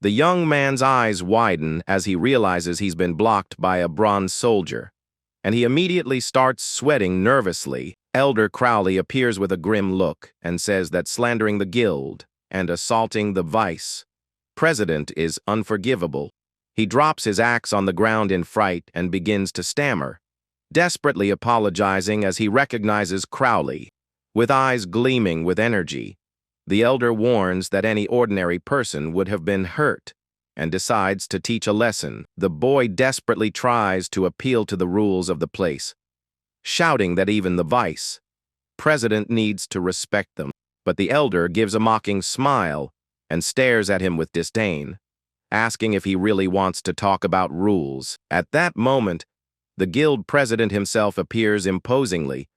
The young man's eyes widen as he realizes he's been blocked by a bronze soldier, and he immediately starts sweating nervously. Elder Crowley appears with a grim look and says that slandering the guild and assaulting the vice president is unforgivable. He drops his axe on the ground in fright and begins to stammer, desperately apologizing as he recognizes Crowley, with eyes gleaming with energy. The elder warns that any ordinary person would have been hurt and decides to teach a lesson. The boy desperately tries to appeal to the rules of the place, shouting that even the vice president needs to respect them. But the elder gives a mocking smile and stares at him with disdain, asking if he really wants to talk about rules. At that moment, the guild president himself appears imposingly,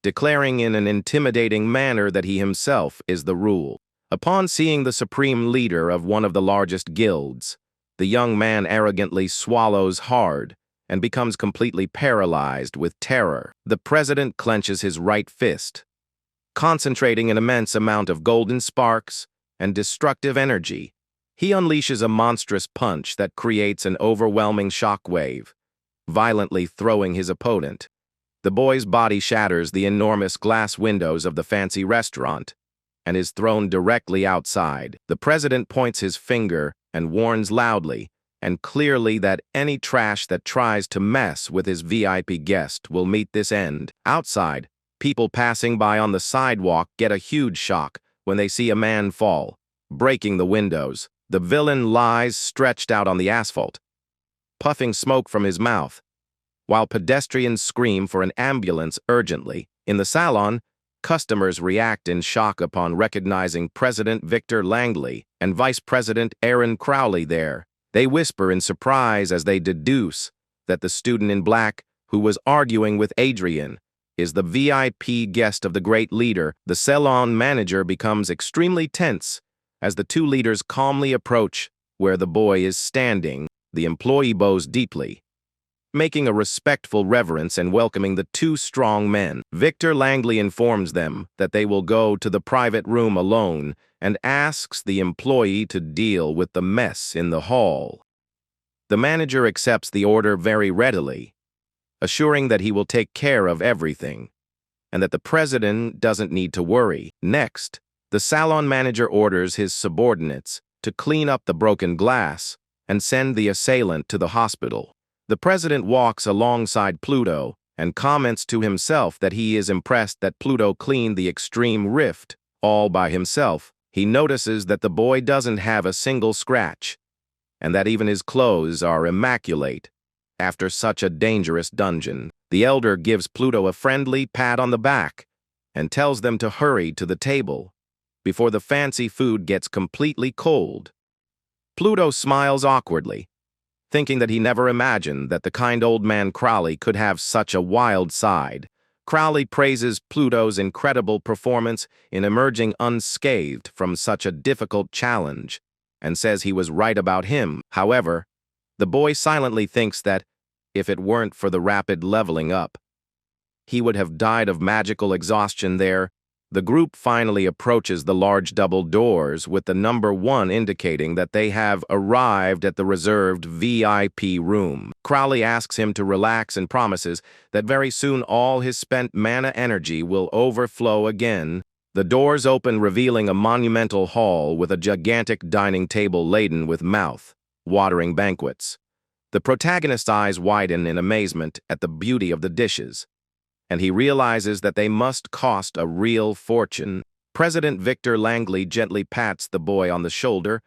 declaring in an intimidating manner that he himself is the rule. Upon seeing the supreme leader of one of the largest guilds, the young man arrogantly swallows hard and becomes completely paralyzed with terror. The president clenches his right fist, concentrating an immense amount of golden sparks and destructive energy. He unleashes a monstrous punch that creates an overwhelming shockwave, violently throwing his opponent. The boy's body shatters the enormous glass windows of the fancy restaurant and is thrown directly outside. The president points his finger and warns loudly and clearly that any trash that tries to mess with his VIP guest will meet this end. Outside, people passing by on the sidewalk get a huge shock when they see a man fall, breaking the windows. The villain lies stretched out on the asphalt, puffing smoke from his mouth, while pedestrians scream for an ambulance urgently. In the salon, customers react in shock upon recognizing President Victor Langley and Vice President Aaron Crowley there. They whisper in surprise as they deduce that the student in black, who was arguing with Adrian, is the VIP guest of the great leader. The salon manager becomes extremely tense as the two leaders calmly approach where the boy is standing. The employee bows deeply, making a respectful reverence and welcoming the two strong men. Victor Langley informs them that they will go to the private room alone and asks the employee to deal with the mess in the hall. The manager accepts the order very readily, assuring that he will take care of everything and that the president doesn't need to worry. Next, the salon manager orders his subordinates to clean up the broken glass and send the assailant to the hospital. The president walks alongside Pluto and comments to himself that he is impressed that Pluto cleaned the extreme rift all by himself. He notices that the boy doesn't have a single scratch and that even his clothes are immaculate. After such a dangerous dungeon, the elder gives Pluto a friendly pat on the back and tells them to hurry to the table before the fancy food gets completely cold. Pluto smiles awkwardly, thinking that he never imagined that the kind old man Crowley could have such a wild side. Crowley praises Pluto's incredible performance in emerging unscathed from such a difficult challenge and says he was right about him. However, the boy silently thinks that if it weren't for the rapid leveling up, he would have died of magical exhaustion there. The group finally approaches the large double doors with the number 1 indicating that they have arrived at the reserved VIP room. Crowley asks him to relax and promises that very soon all his spent mana energy will overflow again. The doors open, revealing a monumental hall with a gigantic dining table laden with mouth-watering banquets. The protagonist's eyes widen in amazement at the beauty of the dishes, and he realizes that they must cost a real fortune. President Victor Langley gently pats the boy on the shoulder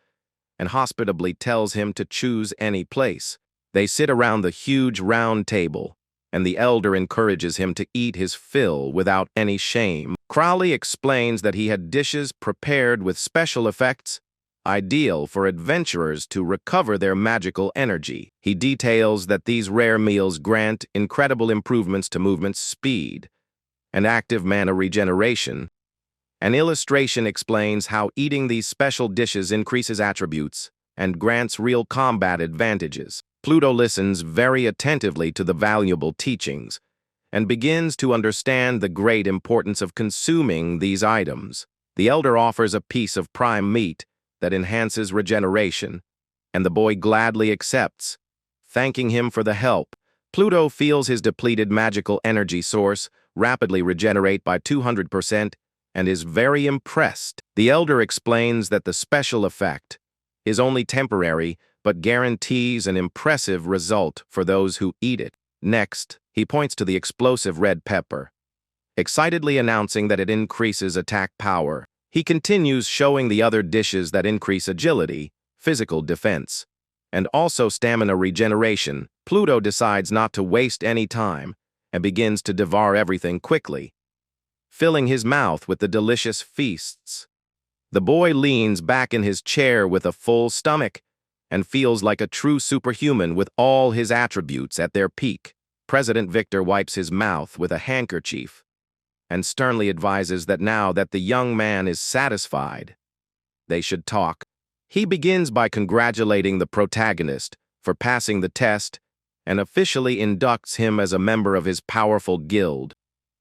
and hospitably tells him to choose any place. They sit around the huge round table, and the elder encourages him to eat his fill without any shame. Crowley explains that he had dishes prepared with special effects, ideal for adventurers to recover their magical energy. He details that these rare meals grant incredible improvements to movement speed and active mana regeneration, An illustration explains how eating these special dishes increases attributes and grants real combat advantages. Pluto listens very attentively to the valuable teachings and begins to understand the great importance of consuming these items. The elder offers a piece of prime meat that enhances regeneration, and the boy gladly accepts, thanking him for the help. Pluto feels his depleted magical energy source rapidly regenerate by 200% and is very impressed. The elder explains that the special effect is only temporary but guarantees an impressive result for those who eat it. Next, he points to the explosive red pepper, excitedly announcing that it increases attack power. He continues showing the other dishes that increase agility, physical defense, and also stamina regeneration. Pluto decides not to waste any time and begins to devour everything quickly, filling his mouth with the delicious feasts. The boy leans back in his chair with a full stomach and feels like a true superhuman with all his attributes at their peak. President Victor wipes his mouth with a handkerchief and sternly advises that now that the young man is satisfied, they should talk. He begins by congratulating the protagonist for passing the test and officially inducts him as a member of his powerful guild.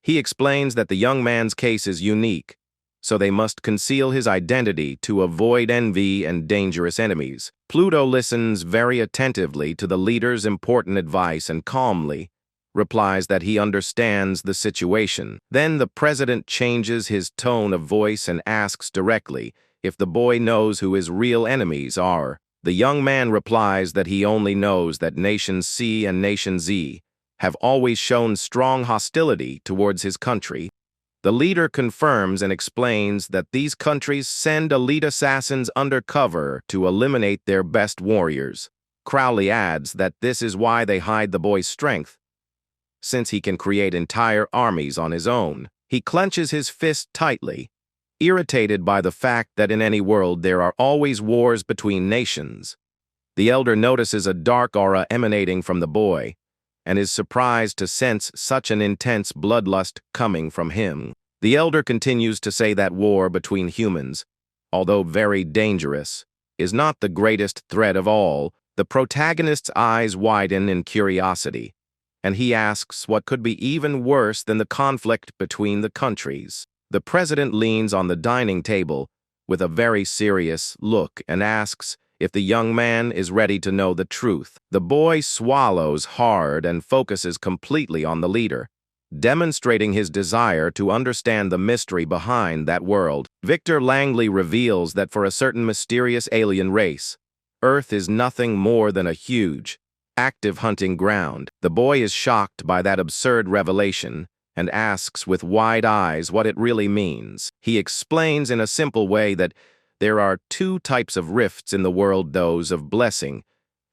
He explains that the young man's case is unique, so they must conceal his identity to avoid envy and dangerous enemies. Pluto listens very attentively to the leader's important advice and calmly replies that he understands the situation. Then the president changes his tone of voice and asks directly if the boy knows who his real enemies are. The young man replies that he only knows that Nation C and Nation Z have always shown strong hostility towards his country. The leader confirms and explains that these countries send elite assassins undercover to eliminate their best warriors. Crowley adds that this is why they hide the boy's strength, since he can create entire armies on his own. He clenches his fist tightly, irritated by the fact that in any world there are always wars between nations. The elder notices a dark aura emanating from the boy and is surprised to sense such an intense bloodlust coming from him. The elder continues to say that war between humans, although very dangerous, is not the greatest threat of all. The protagonist's eyes widen in curiosity, and he asks what could be even worse than the conflict between the countries. The president leans on the dining table with a very serious look and asks if the young man is ready to know the truth. The boy swallows hard and focuses completely on the leader, demonstrating his desire to understand the mystery behind that world. Victor Langley reveals that for a certain mysterious alien race, Earth is nothing more than a huge, active hunting ground. The boy is shocked by that absurd revelation and asks with wide eyes what it really means. He explains in a simple way that there are two types of rifts in the world, those of blessing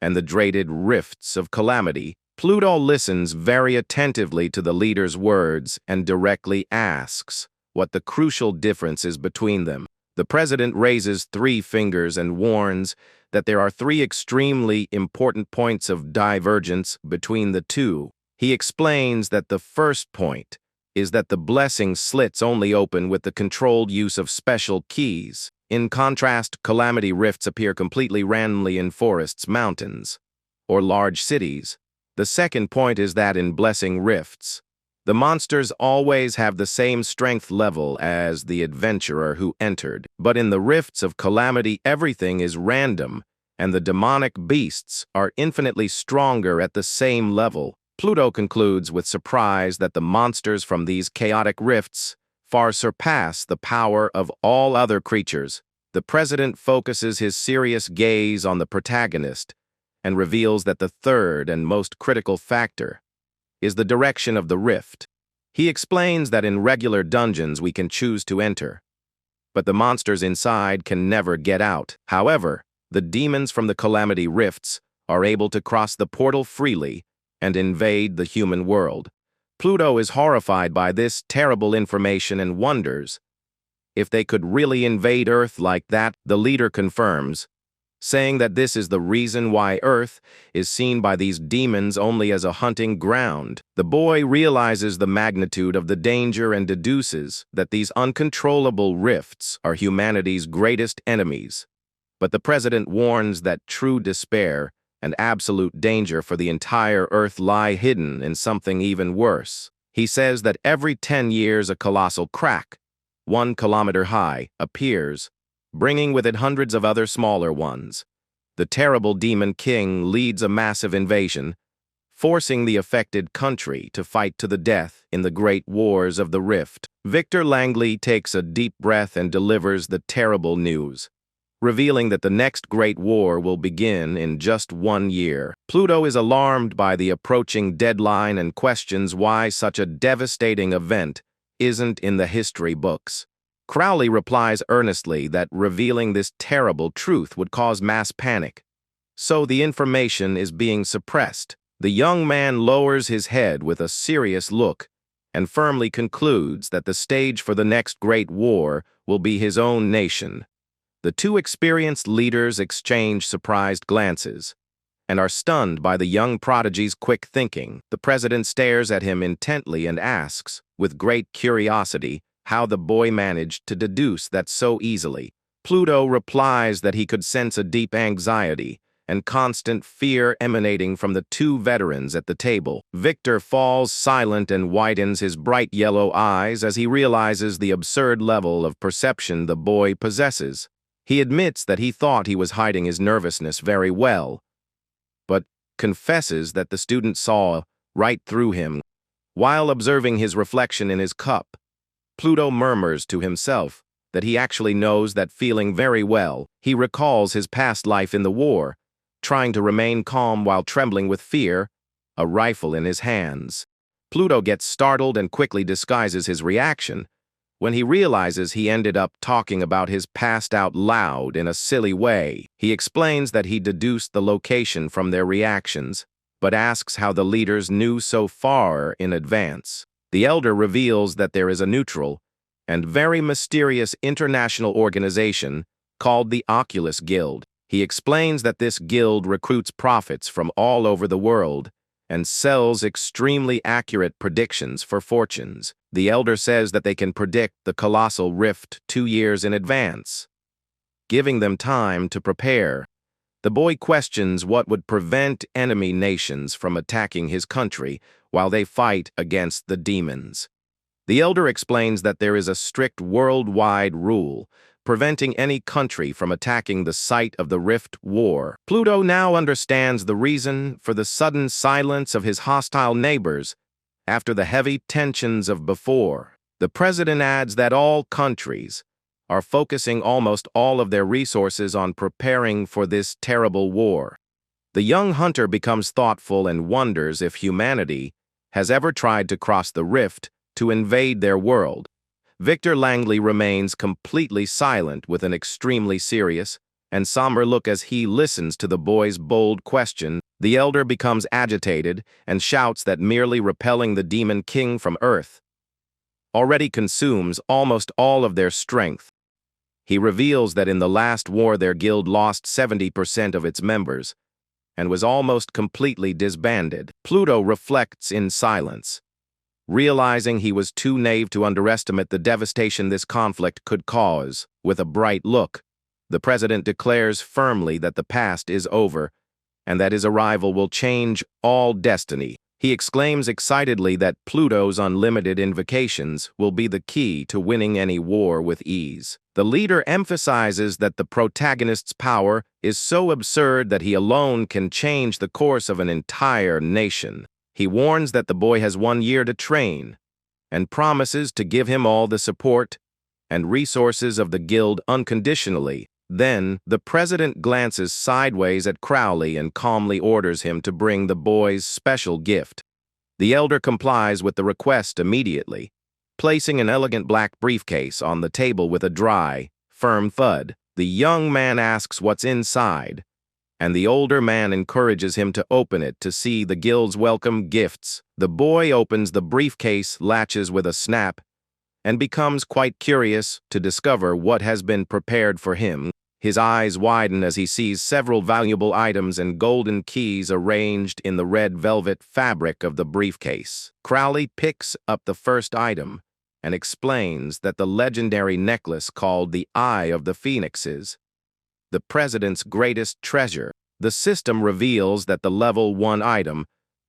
and the dreaded rifts of calamity. Pluto listens very attentively to the leader's words and directly asks what the crucial difference is between them. The president raises 3 fingers and warns that there are 3 extremely important points of divergence between the two. He explains that the first point is that the blessing slits only open with the controlled use of special keys. In contrast, calamity rifts appear completely randomly in forests, mountains, or large cities. The second point is that in blessing rifts, the monsters always have the same strength level as the adventurer who entered. But in the rifts of calamity, everything is random, and the demonic beasts are infinitely stronger at the same level. Pluto concludes with surprise that the monsters from these chaotic rifts far surpass the power of all other creatures. The president focuses his serious gaze on the protagonist and reveals that the third and most critical factor is the direction of the rift. He explains that in regular dungeons we can choose to enter, but the monsters inside can never get out. However, the demons from the calamity rifts are able to cross the portal freely and invade the human world. Pluto is horrified by this terrible information and wonders if they could really invade Earth like that. The leader confirms saying that this is the reason why Earth is seen by these demons only as a hunting ground. The boy realizes the magnitude of the danger and deduces that these uncontrollable rifts are humanity's greatest enemies. But the president warns that true despair and absolute danger for the entire Earth lie hidden in something even worse. He says that every 10 years a colossal crack, 1 kilometer high, appears, bringing with it hundreds of other smaller ones. The terrible demon king leads a massive invasion, forcing the affected country to fight to the death in the great wars of the Rift. Victor Langley takes a deep breath and delivers the terrible news, revealing that the next great war will begin in just 1 year. Pluto is alarmed by the approaching deadline and questions why such a devastating event isn't in the history books. Crowley replies earnestly that revealing this terrible truth would cause mass panic, so the information is being suppressed. The young man lowers his head with a serious look and firmly concludes that the stage for the next great war will be his own nation. The two experienced leaders exchange surprised glances and are stunned by the young prodigy's quick thinking. The president stares at him intently and asks, with great curiosity, how the boy managed to deduce that so easily. Pluto replies that he could sense a deep anxiety and constant fear emanating from the two veterans at the table. Victor falls silent and widens his bright yellow eyes as he realizes the absurd level of perception the boy possesses. He admits that he thought he was hiding his nervousness very well, but confesses that the student saw right through him. While observing his reflection in his cup, Pluto murmurs to himself that he actually knows that feeling very well. He recalls his past life in the war, trying to remain calm while trembling with fear, a rifle in his hands. Pluto gets startled and quickly disguises his reaction when he realizes he ended up talking about his past out loud in a silly way. He explains that he deduced the location from their reactions, but asks how the leaders knew so far in advance. The elder reveals that there is a neutral and very mysterious international organization called the Oculus Guild. He explains that this guild recruits prophets from all over the world and sells extremely accurate predictions for fortunes. The elder says that they can predict the colossal rift 2 years in advance, giving them time to prepare. The boy questions what would prevent enemy nations from attacking his country while they fight against the demons. The elder explains that there is a strict worldwide rule preventing any country from attacking the site of the Rift War. Pluto now understands the reason for the sudden silence of his hostile neighbors after the heavy tensions of before. The president adds that all countries are focusing almost all of their resources on preparing for this terrible war. The young hunter becomes thoughtful and wonders if humanity has ever tried to cross the rift to invade their world. Victor Langley remains completely silent with an extremely serious and somber look as he listens to the boy's bold question. The elder becomes agitated and shouts that merely repelling the demon king from Earth already consumes almost all of their strength. He reveals that in the last war their guild lost 70% of its members and was almost completely disbanded. Pluto reflects in silence, realizing he was too naive to underestimate the devastation this conflict could cause. With a bright look, the president declares firmly that the past is over and that his arrival will change all destiny. He exclaims excitedly that Pluto's unlimited invocations will be the key to winning any war with ease. The leader emphasizes that the protagonist's power is so absurd that he alone can change the course of an entire nation. He warns that the boy has 1 year to train and promises to give him all the support and resources of the guild unconditionally. Then, the president glances sideways at Crowley and calmly orders him to bring the boy's special gift. The elder complies with the request immediately, placing an elegant black briefcase on the table with a dry, firm thud. The young man asks what's inside, and the older man encourages him to open it to see the guild's welcome gifts. The boy opens the briefcase latches with a snap and becomes quite curious to discover what has been prepared for him. His eyes widen as he sees several valuable items and golden keys arranged in the red velvet fabric of the briefcase. Crowley picks up the first item and explains that the legendary necklace called the Eye of the Phoenixes, the president's greatest treasure. The system reveals that the level 1 item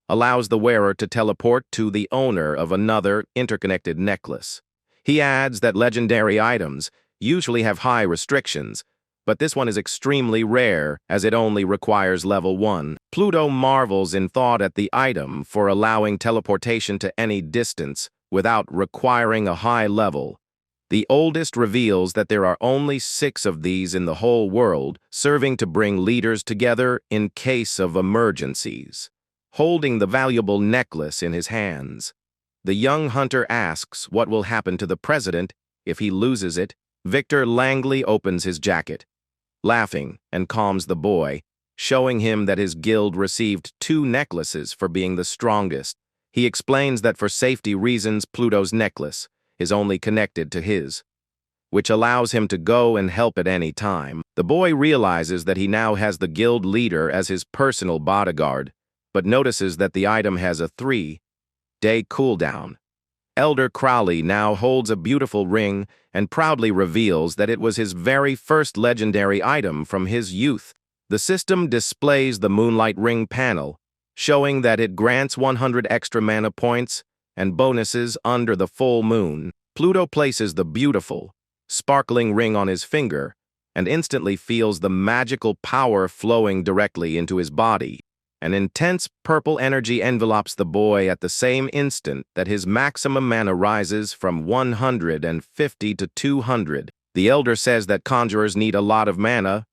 allows the wearer to teleport to the owner of another interconnected necklace. He adds that legendary items usually have high restrictions, but this one is extremely rare as it only requires level 1. Pluto marvels in thought at the item for allowing teleportation to any distance without requiring a high level. The oldest reveals that there are only 6 of these in the whole world, serving to bring leaders together in case of emergencies. Holding the valuable necklace in his hands, the young hunter asks what will happen to the president if he loses it. Victor Langley opens his jacket, laughing, and calms the boy, showing him that his guild received 2 necklaces for being the strongest. He explains that for safety reasons, Pluto's necklace is only connected to his, which allows him to go and help at any time. The boy realizes that he now has the guild leader as his personal bodyguard, but notices that the item has a 3-day cooldown. Elder Crowley now holds a beautiful ring and proudly reveals that it was his very first legendary item from his youth. The system displays the Moonlight Ring panel, showing that it grants 100 extra mana points and bonuses under the full moon. Pluto places the beautiful, sparkling ring on his finger and instantly feels the magical power flowing directly into his body. An intense purple energy envelops the boy at the same instant that his maximum mana rises from 150 to 200. The elder says that conjurers need a lot of mana,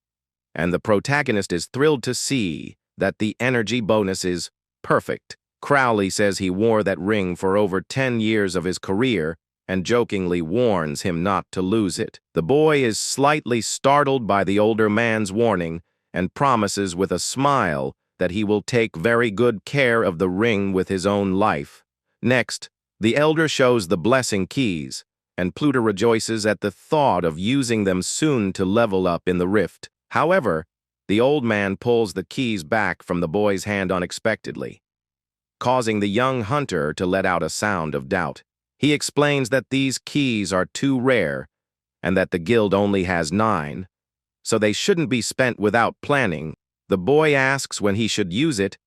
and the protagonist is thrilled to see that the energy bonus is perfect. Crowley says he wore that ring for over 10 years of his career and jokingly warns him not to lose it. The boy is slightly startled by the older man's warning and promises with a smile that he will take very good care of the ring with his own life. Next, the elder shows the blessing keys, and Pluto rejoices at the thought of using them soon to level up in the rift. However, the old man pulls the keys back from the boy's hand unexpectedly, causing the young hunter to let out a sound of doubt. He explains that these keys are too rare and that the guild only has 9, so they shouldn't be spent without planning. The boy asks when he should use it,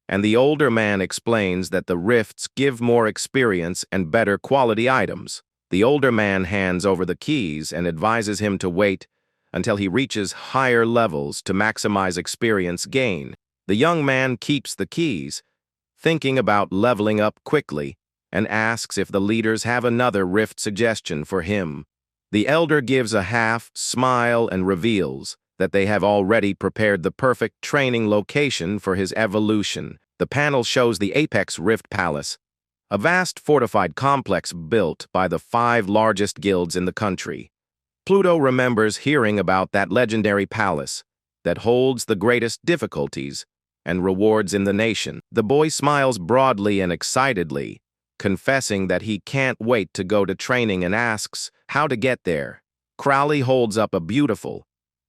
and the older man explains that the rifts give more experience and better quality items. The older man hands over the keys and advises him to wait until he reaches higher levels to maximize experience gain. The young man keeps the keys, thinking about leveling up quickly, and asks if the leaders have another rift suggestion for him. The elder gives a half smile and reveals that they have already prepared the perfect training location for his evolution. The panel shows the Apex Rift Palace, a vast fortified complex built by the 5 largest guilds in the country. Pluto remembers hearing about that legendary palace that holds the greatest difficulties and rewards in the nation. The boy smiles broadly and excitedly, confessing that he can't wait to go to training and asks how to get there. Crowley holds up a beautiful,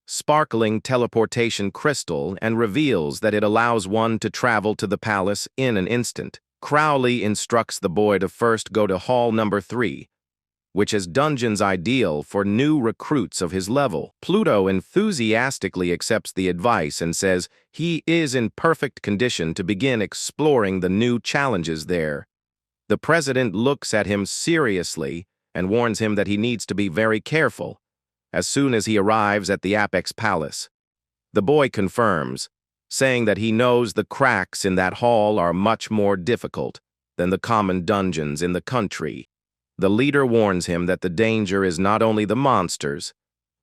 sparkling teleportation crystal and reveals that it allows one to travel to the palace in an instant. Crowley instructs the boy to first go to hall number 3, which is dungeons ideal for new recruits of his level. Pluto enthusiastically accepts the advice and says he is in perfect condition to begin exploring the new challenges there. The president looks at him seriously and warns him that he needs to be very careful as soon as he arrives at the Apex Palace. The boy confirms, saying that he knows the cracks in that hall are much more difficult than the common dungeons in the country. The leader warns him that the danger is not only the monsters,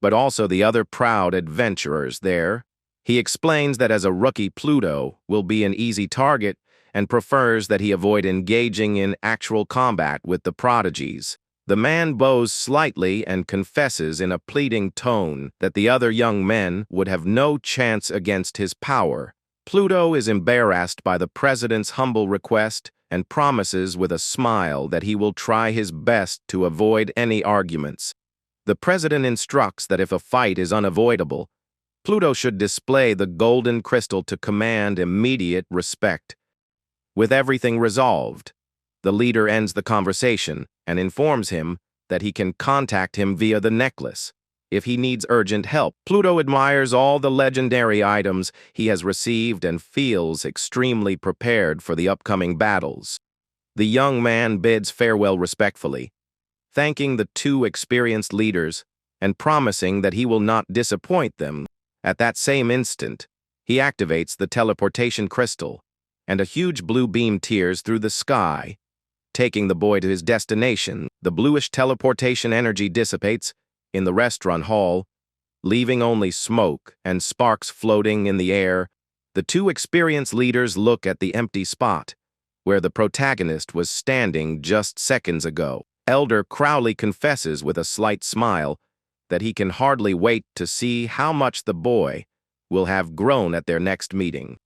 but also the other proud adventurers there. He explains that as a rookie, Pluto will be an easy target and prefers that he avoid engaging in actual combat with the prodigies. The man bows slightly and confesses in a pleading tone that the other young men would have no chance against his power. Pluto is embarrassed by the president's humble request and promises with a smile that he will try his best to avoid any arguments. The president instructs that if a fight is unavoidable, Pluto should display the golden crystal to command immediate respect. With everything resolved, the leader ends the conversation and informs him that he can contact him via the necklace if he needs urgent help. Pluto admires all the legendary items he has received and feels extremely prepared for the upcoming battles. The young man bids farewell respectfully, thanking the two experienced leaders and promising that he will not disappoint them. At that same instant, he activates the teleportation crystal, and a huge blue beam tears through the sky, taking the boy to his destination. The bluish teleportation energy dissipates in the restaurant hall, leaving only smoke and sparks floating in the air. The two experienced leaders look at the empty spot where the protagonist was standing just seconds ago. Elder Crowley confesses with a slight smile that he can hardly wait to see how much the boy will have grown at their next meeting.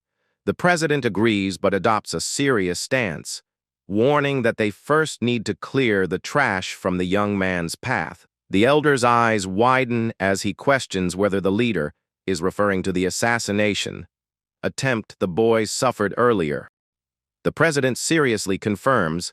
The president agrees but adopts a serious stance, warning that they first need to clear the trash from the young man's path. The elder's eyes widen as he questions whether the leader is referring to the assassination attempt the boy suffered earlier. The president seriously confirms,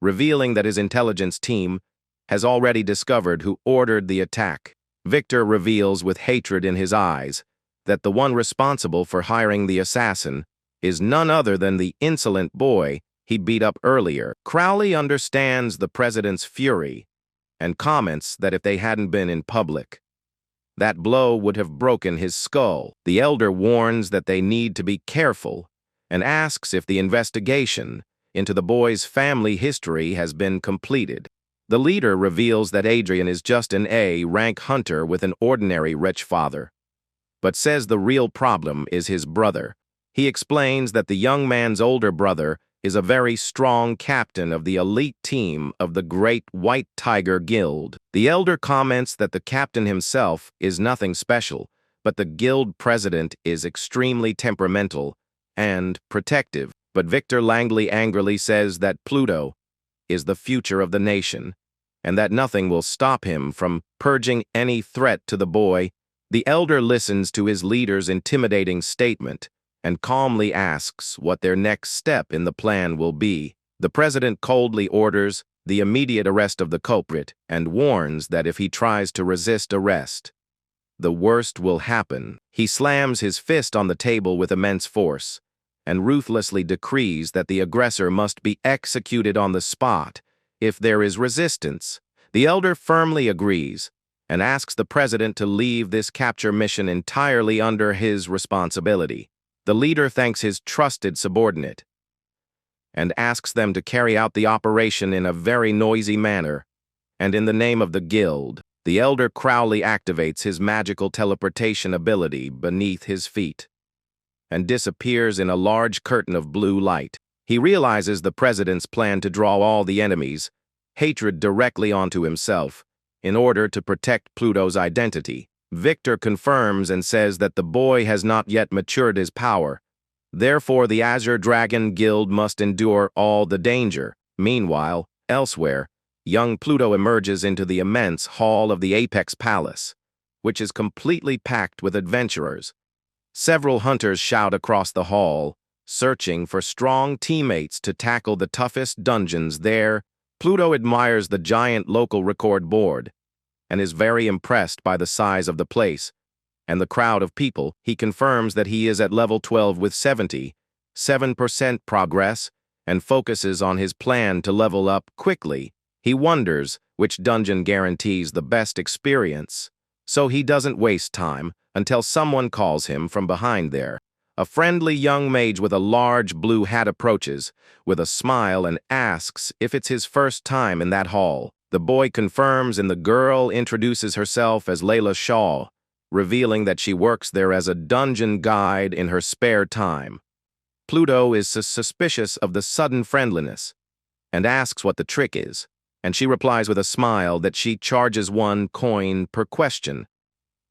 revealing that his intelligence team has already discovered who ordered the attack. Victor reveals with hatred in his eyes that the one responsible for hiring the assassin is none other than the insolent boy he beat up earlier. Crowley understands the president's fury and comments that if they hadn't been in public, that blow would have broken his skull. The elder warns that they need to be careful and asks if the investigation into the boy's family history has been completed. The leader reveals that Adrian is just an A-rank hunter with an ordinary rich father, but says the real problem is his brother. He explains that the young man's older brother is a very strong captain of the elite team of the Great White Tiger Guild. The elder comments that the captain himself is nothing special, but the guild president is extremely temperamental and protective. But Victor Langley angrily says that Pluto is the future of the nation, and that nothing will stop him from purging any threat to the boy. The elder listens to his leader's intimidating statement and calmly asks what their next step in the plan will be. The president coldly orders the immediate arrest of the culprit and warns that if he tries to resist arrest, the worst will happen. He slams his fist on the table with immense force and ruthlessly decrees that the aggressor must be executed on the spot if there is resistance. The elder firmly agrees and asks the president to leave this capture mission entirely under his responsibility. The leader thanks his trusted subordinate and asks them to carry out the operation in a very noisy manner, and in the name of the guild, the elder Crowley activates his magical teleportation ability beneath his feet and disappears in a large curtain of blue light. He realizes the president's plan to draw all the enemies' hatred directly onto himself in order to protect Pluto's identity. Victor confirms and says that the boy has not yet matured his power. Therefore, the Azure Dragon Guild must endure all the danger. Meanwhile, elsewhere, young Pluto emerges into the immense hall of the Apex Palace, which is completely packed with adventurers. Several hunters shout across the hall, searching for strong teammates to tackle the toughest dungeons there. Pluto admires the giant local record board and is very impressed by the size of the place and the crowd of people. He confirms that he is at level 12 with 77% progress and focuses on his plan to level up quickly. He wonders which dungeon guarantees the best experience, so he doesn't waste time until someone calls him from behind there. A friendly young mage with a large blue hat approaches with a smile and asks if it's his first time in that hall. The boy confirms and the girl introduces herself as Layla Shaw, revealing that she works there as a dungeon guide in her spare time. Pluto is suspicious of the sudden friendliness and asks what the trick is, and she replies with a smile that she charges 1 coin per question.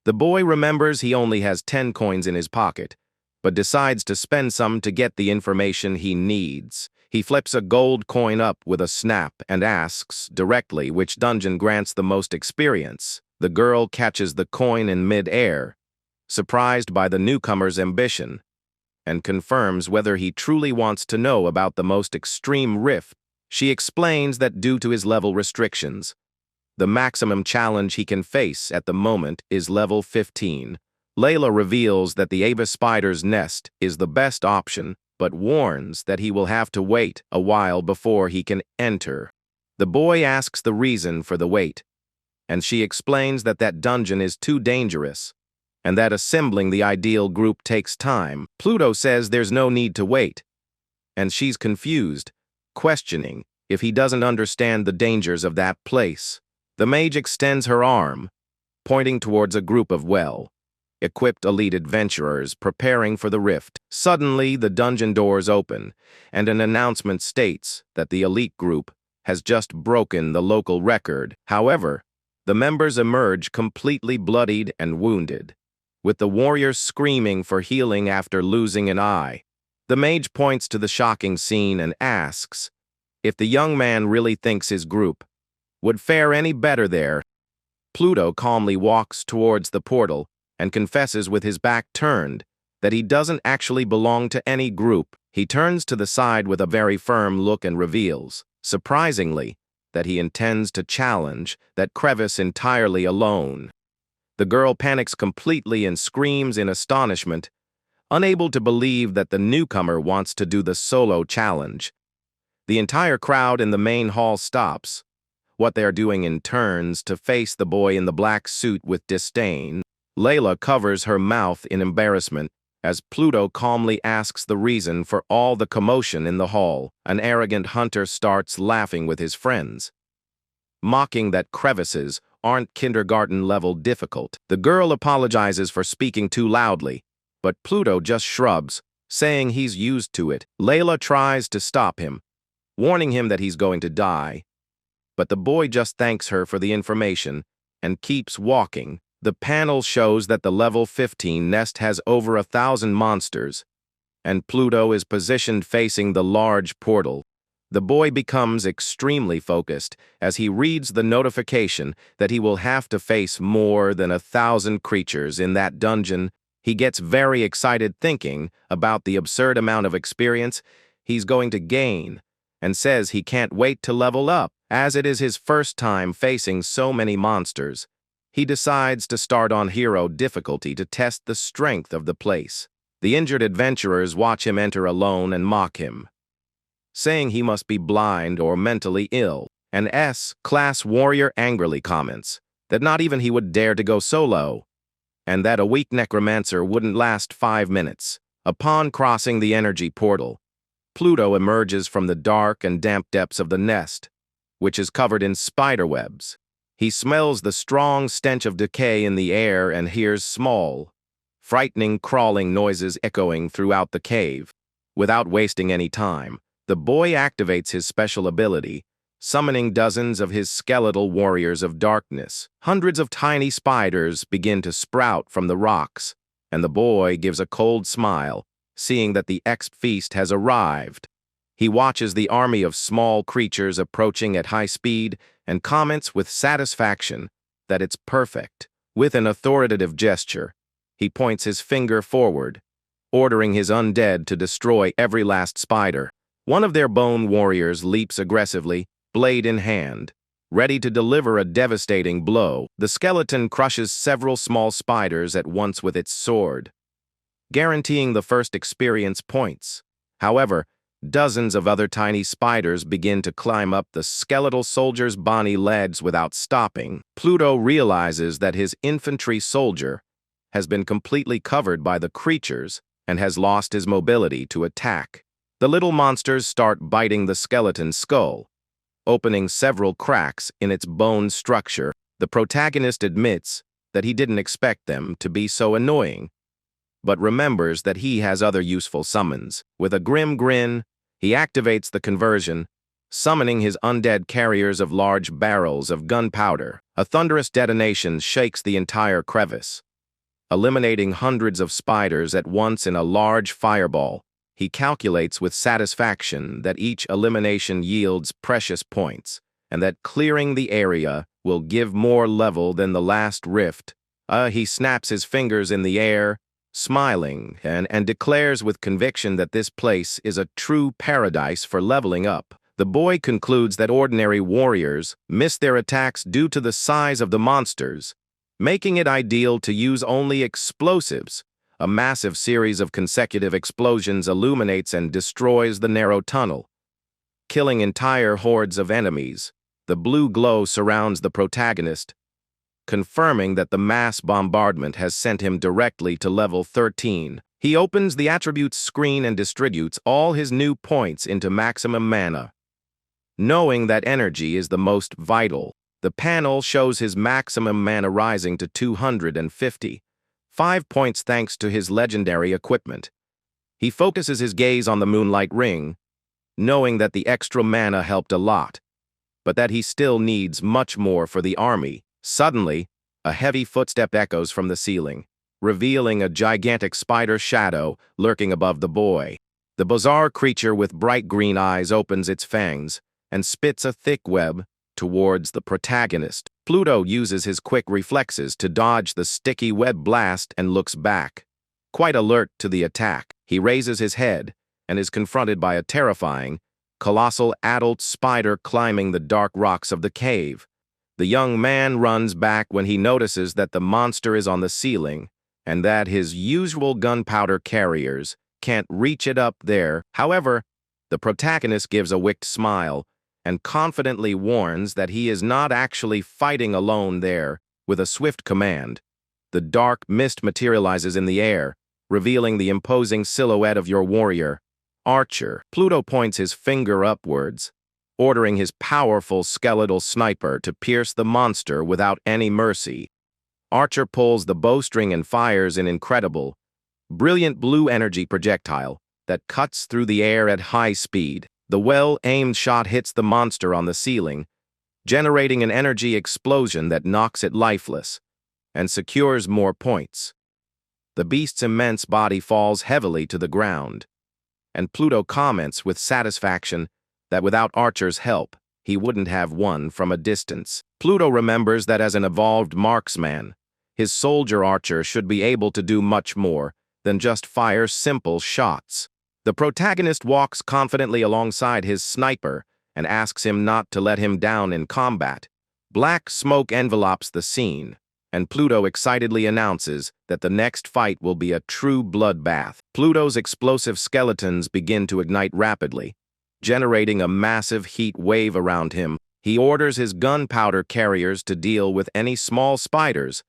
The boy remembers he only has 10 coins in his pocket, but decides to spend some to get the information he needs. He flips a gold coin up with a snap and asks directly which dungeon grants the most experience. The girl catches the coin in mid-air, surprised by the newcomer's ambition, and confirms whether he truly wants to know about the most extreme rift. She explains that due to his level restrictions, the maximum challenge he can face at the moment is level 15. Layla reveals that the Ava spider's nest is the best option, but warns that he will have to wait a while before he can enter. The boy asks the reason for the wait, and she explains that that dungeon is too dangerous, and that assembling the ideal group takes time. Pluto says there's no need to wait, and she's confused, questioning if he doesn't understand the dangers of that place. The mage extends her arm, pointing towards a group of well-equipped elite adventurers preparing for the rift. Suddenly, the dungeon doors open, and an announcement states that the elite group has just broken the local record. However, the members emerge completely bloodied and wounded, with the warriors screaming for healing after losing an eye. The mage points to the shocking scene and asks if the young man really thinks his group would fare any better there. Pluto calmly walks towards the portal and confesses with his back turned that he doesn't actually belong to any group. He turns to the side with a very firm look and reveals, surprisingly, that he intends to challenge that crevice entirely alone. The girl panics completely and screams in astonishment, unable to believe that the newcomer wants to do the solo challenge. The entire crowd in the main hall stops what they are doing and turns to face the boy in the black suit with disdain. Layla covers her mouth in embarrassment as Pluto calmly asks the reason for all the commotion in the hall. An arrogant hunter starts laughing with his friends, mocking that crevices aren't kindergarten-level difficult. The girl apologizes for speaking too loudly, but Pluto just shrugs, saying he's used to it. Layla tries to stop him, warning him that he's going to die, but the boy just thanks her for the information and keeps walking. The panel shows that the level 15 nest has over 1,000 monsters, and Pluto is positioned facing the large portal. The boy becomes extremely focused as he reads the notification that he will have to face more than 1,000 creatures in that dungeon. He gets very excited thinking about the absurd amount of experience he's going to gain, and says he can't wait to level up. As it is his first time facing so many monsters, he decides to start on hero difficulty to test the strength of the place. The injured adventurers watch him enter alone and mock him, saying he must be blind or mentally ill. An S-class warrior angrily comments that not even he would dare to go solo, and that a weak necromancer wouldn't last 5 minutes. Upon crossing the energy portal, Pluto emerges from the dark and damp depths of the nest, which is covered in spiderwebs. He smells the strong stench of decay in the air and hears small, frightening crawling noises echoing throughout the cave. Without wasting any time, the boy activates his special ability, summoning dozens of his skeletal warriors of darkness. Hundreds of tiny spiders begin to sprout from the rocks, and the boy gives a cold smile, seeing that the feast has arrived. He watches the army of small creatures approaching at high speed and comments with satisfaction that it's perfect. With an authoritative gesture, he points his finger forward, ordering his undead to destroy every last spider. One of their bone warriors leaps aggressively, blade in hand, ready to deliver a devastating blow. The skeleton crushes several small spiders at once with its sword, guaranteeing the first experience points. However, dozens of other tiny spiders begin to climb up the skeletal soldier's bony legs without stopping. Pluto realizes that his infantry soldier has been completely covered by the creatures and has lost his mobility to attack. The little monsters start biting the skeleton's skull, opening several cracks in its bone structure. The protagonist admits that he didn't expect them to be so annoying, but remembers that he has other useful summons. With a grim grin, he activates the conversion, summoning his undead carriers of large barrels of gunpowder. A thunderous detonation shakes the entire crevice, eliminating hundreds of spiders at once in a large fireball. He calculates with satisfaction that each elimination yields precious points, and that clearing the area will give more level than the last rift. He snaps his fingers in the air, smiling, and declares with conviction that this place is a true paradise for leveling up. The boy concludes that ordinary warriors miss their attacks due to the size of the monsters, making it ideal to use only explosives. A massive series of consecutive explosions illuminates and destroys the narrow tunnel, killing entire hordes of enemies. The blue glow surrounds the protagonist, confirming that the mass bombardment has sent him directly to level 13. He opens the attributes screen and distributes all his new points into maximum mana. Knowing that energy is the most vital, the panel shows his maximum mana rising to 250. 5 points thanks to his legendary equipment. He focuses his gaze on the moonlight ring, knowing that the extra mana helped a lot, but that he still needs much more for the army. Suddenly, a heavy footstep echoes from the ceiling, revealing a gigantic spider shadow lurking above the boy. The bizarre creature with bright green eyes opens its fangs and spits a thick web towards the protagonist. Pluto uses his quick reflexes to dodge the sticky web blast and looks back. Quite alert to the attack, he raises his head and is confronted by a terrifying, colossal adult spider climbing the dark rocks of the cave. The young man runs back when he notices that the monster is on the ceiling and that his usual gunpowder carriers can't reach it up there. However, the protagonist gives a wicked smile and confidently warns that he is not actually fighting alone there. With a swift command, the dark mist materializes in the air, revealing the imposing silhouette of your warrior, Archer. Pluto points his finger upwards, ordering his powerful skeletal sniper to pierce the monster without any mercy. Archer pulls the bowstring and fires an incredible, brilliant blue energy projectile that cuts through the air at high speed. The well-aimed shot hits the monster on the ceiling, generating an energy explosion that knocks it lifeless and secures more points. The beast's immense body falls heavily to the ground, and Pluto comments with satisfaction that without Archer's help, he wouldn't have won from a distance. Pluto remembers that as an evolved marksman, his soldier archer should be able to do much more than just fire simple shots. The protagonist walks confidently alongside his sniper and asks him not to let him down in combat. Black smoke envelops the scene, and Pluto excitedly announces that the next fight will be a true bloodbath. Pluto's explosive skeletons begin to ignite rapidly, generating a massive heat wave around him. He orders his gunpowder carriers to deal with any small spiders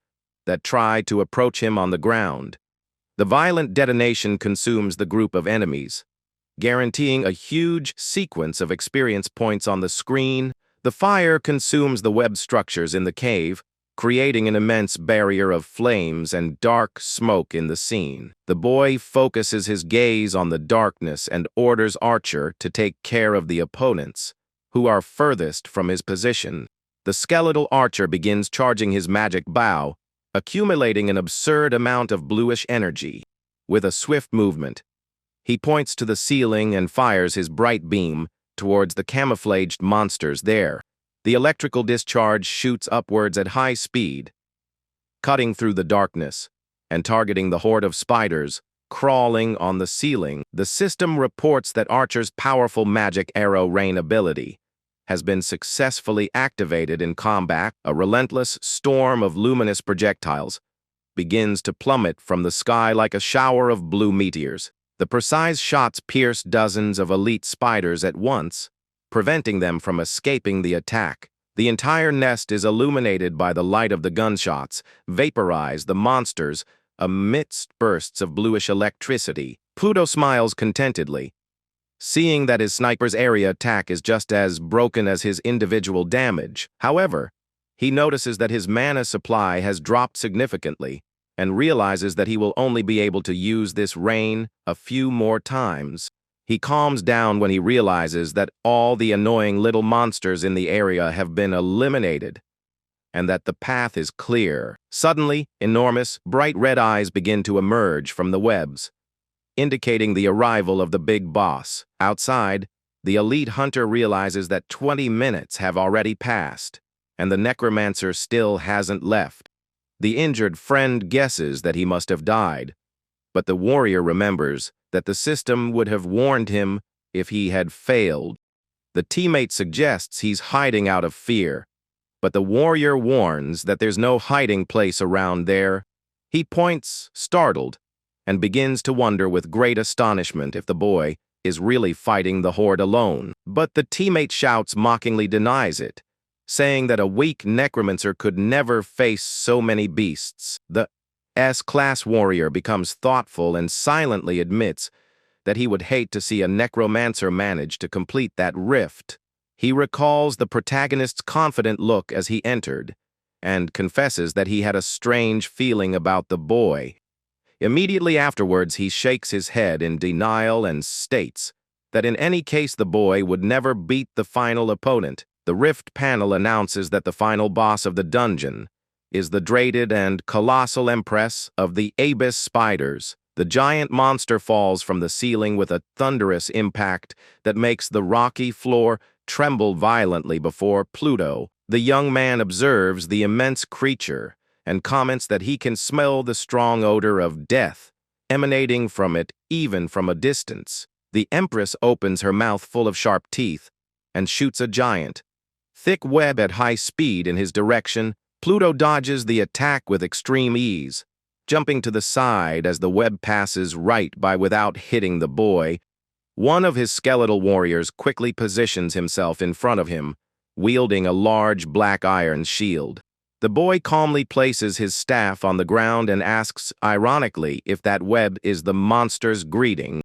that try to approach him on the ground. The violent detonation consumes the group of enemies, guaranteeing a huge sequence of experience points on the screen. The fire consumes the web structures in the cave, creating an immense barrier of flames and dark smoke in the scene. The boy focuses his gaze on the darkness and orders Archer to take care of the opponents, who are furthest from his position. The skeletal archer begins charging his magic bow, accumulating an absurd amount of bluish energy. With a swift movement, he points to the ceiling and fires his bright beam towards the camouflaged monsters there. The electrical discharge shoots upwards at high speed, cutting through the darkness and targeting the horde of spiders crawling on the ceiling. The system reports that Archer's powerful magic arrow rain ability has been successfully activated in combat. A relentless storm of luminous projectiles begins to plummet from the sky like a shower of blue meteors. The precise shots pierce dozens of elite spiders at once, preventing them from escaping the attack. The entire nest is illuminated by the light of the gunshots, vaporize the monsters amidst bursts of bluish electricity. Pluto smiles contentedly, seeing that his sniper's area attack is just as broken as his individual damage. However, he notices that his mana supply has dropped significantly and realizes that he will only be able to use this rain a few more times. He calms down when he realizes that all the annoying little monsters in the area have been eliminated and that the path is clear. Suddenly, enormous, bright red eyes begin to emerge from the webs, indicating the arrival of the big boss. Outside, The elite hunter realizes that 20 minutes have already passed, and the necromancer still hasn't left. The injured friend guesses that he must have died, but the warrior remembers that the system would have warned him if he had failed. The teammate suggests he's hiding out of fear, but the warrior warns that there's no hiding place around there. He points, startled, and begins to wonder with great astonishment if the boy is really fighting the horde alone. But the teammate shouts mockingly denies it, saying that a weak necromancer could never face so many beasts. The S-class warrior becomes thoughtful and silently admits that he would hate to see a necromancer manage to complete that rift. He recalls the protagonist's confident look as he entered, and confesses that he had a strange feeling about the boy. Immediately afterwards, he shakes his head in denial and states that in any case the boy would never beat the final opponent. The rift panel announces that the final boss of the dungeon is the dreaded and colossal empress of the abyss spiders. The giant monster falls from the ceiling with a thunderous impact that makes the rocky floor tremble violently before Pluto. The young man observes the immense creature and comments that he can smell the strong odor of death emanating from it even from a distance. The empress opens her mouth full of sharp teeth and shoots a giant, thick web at high speed in his direction. Pluto dodges the attack with extreme ease, jumping to the side as the web passes right by without hitting the boy. One of his skeletal warriors quickly positions himself in front of him, wielding a large black iron shield. The boy calmly places his staff on the ground and asks, ironically, if that web is the monster's greeting.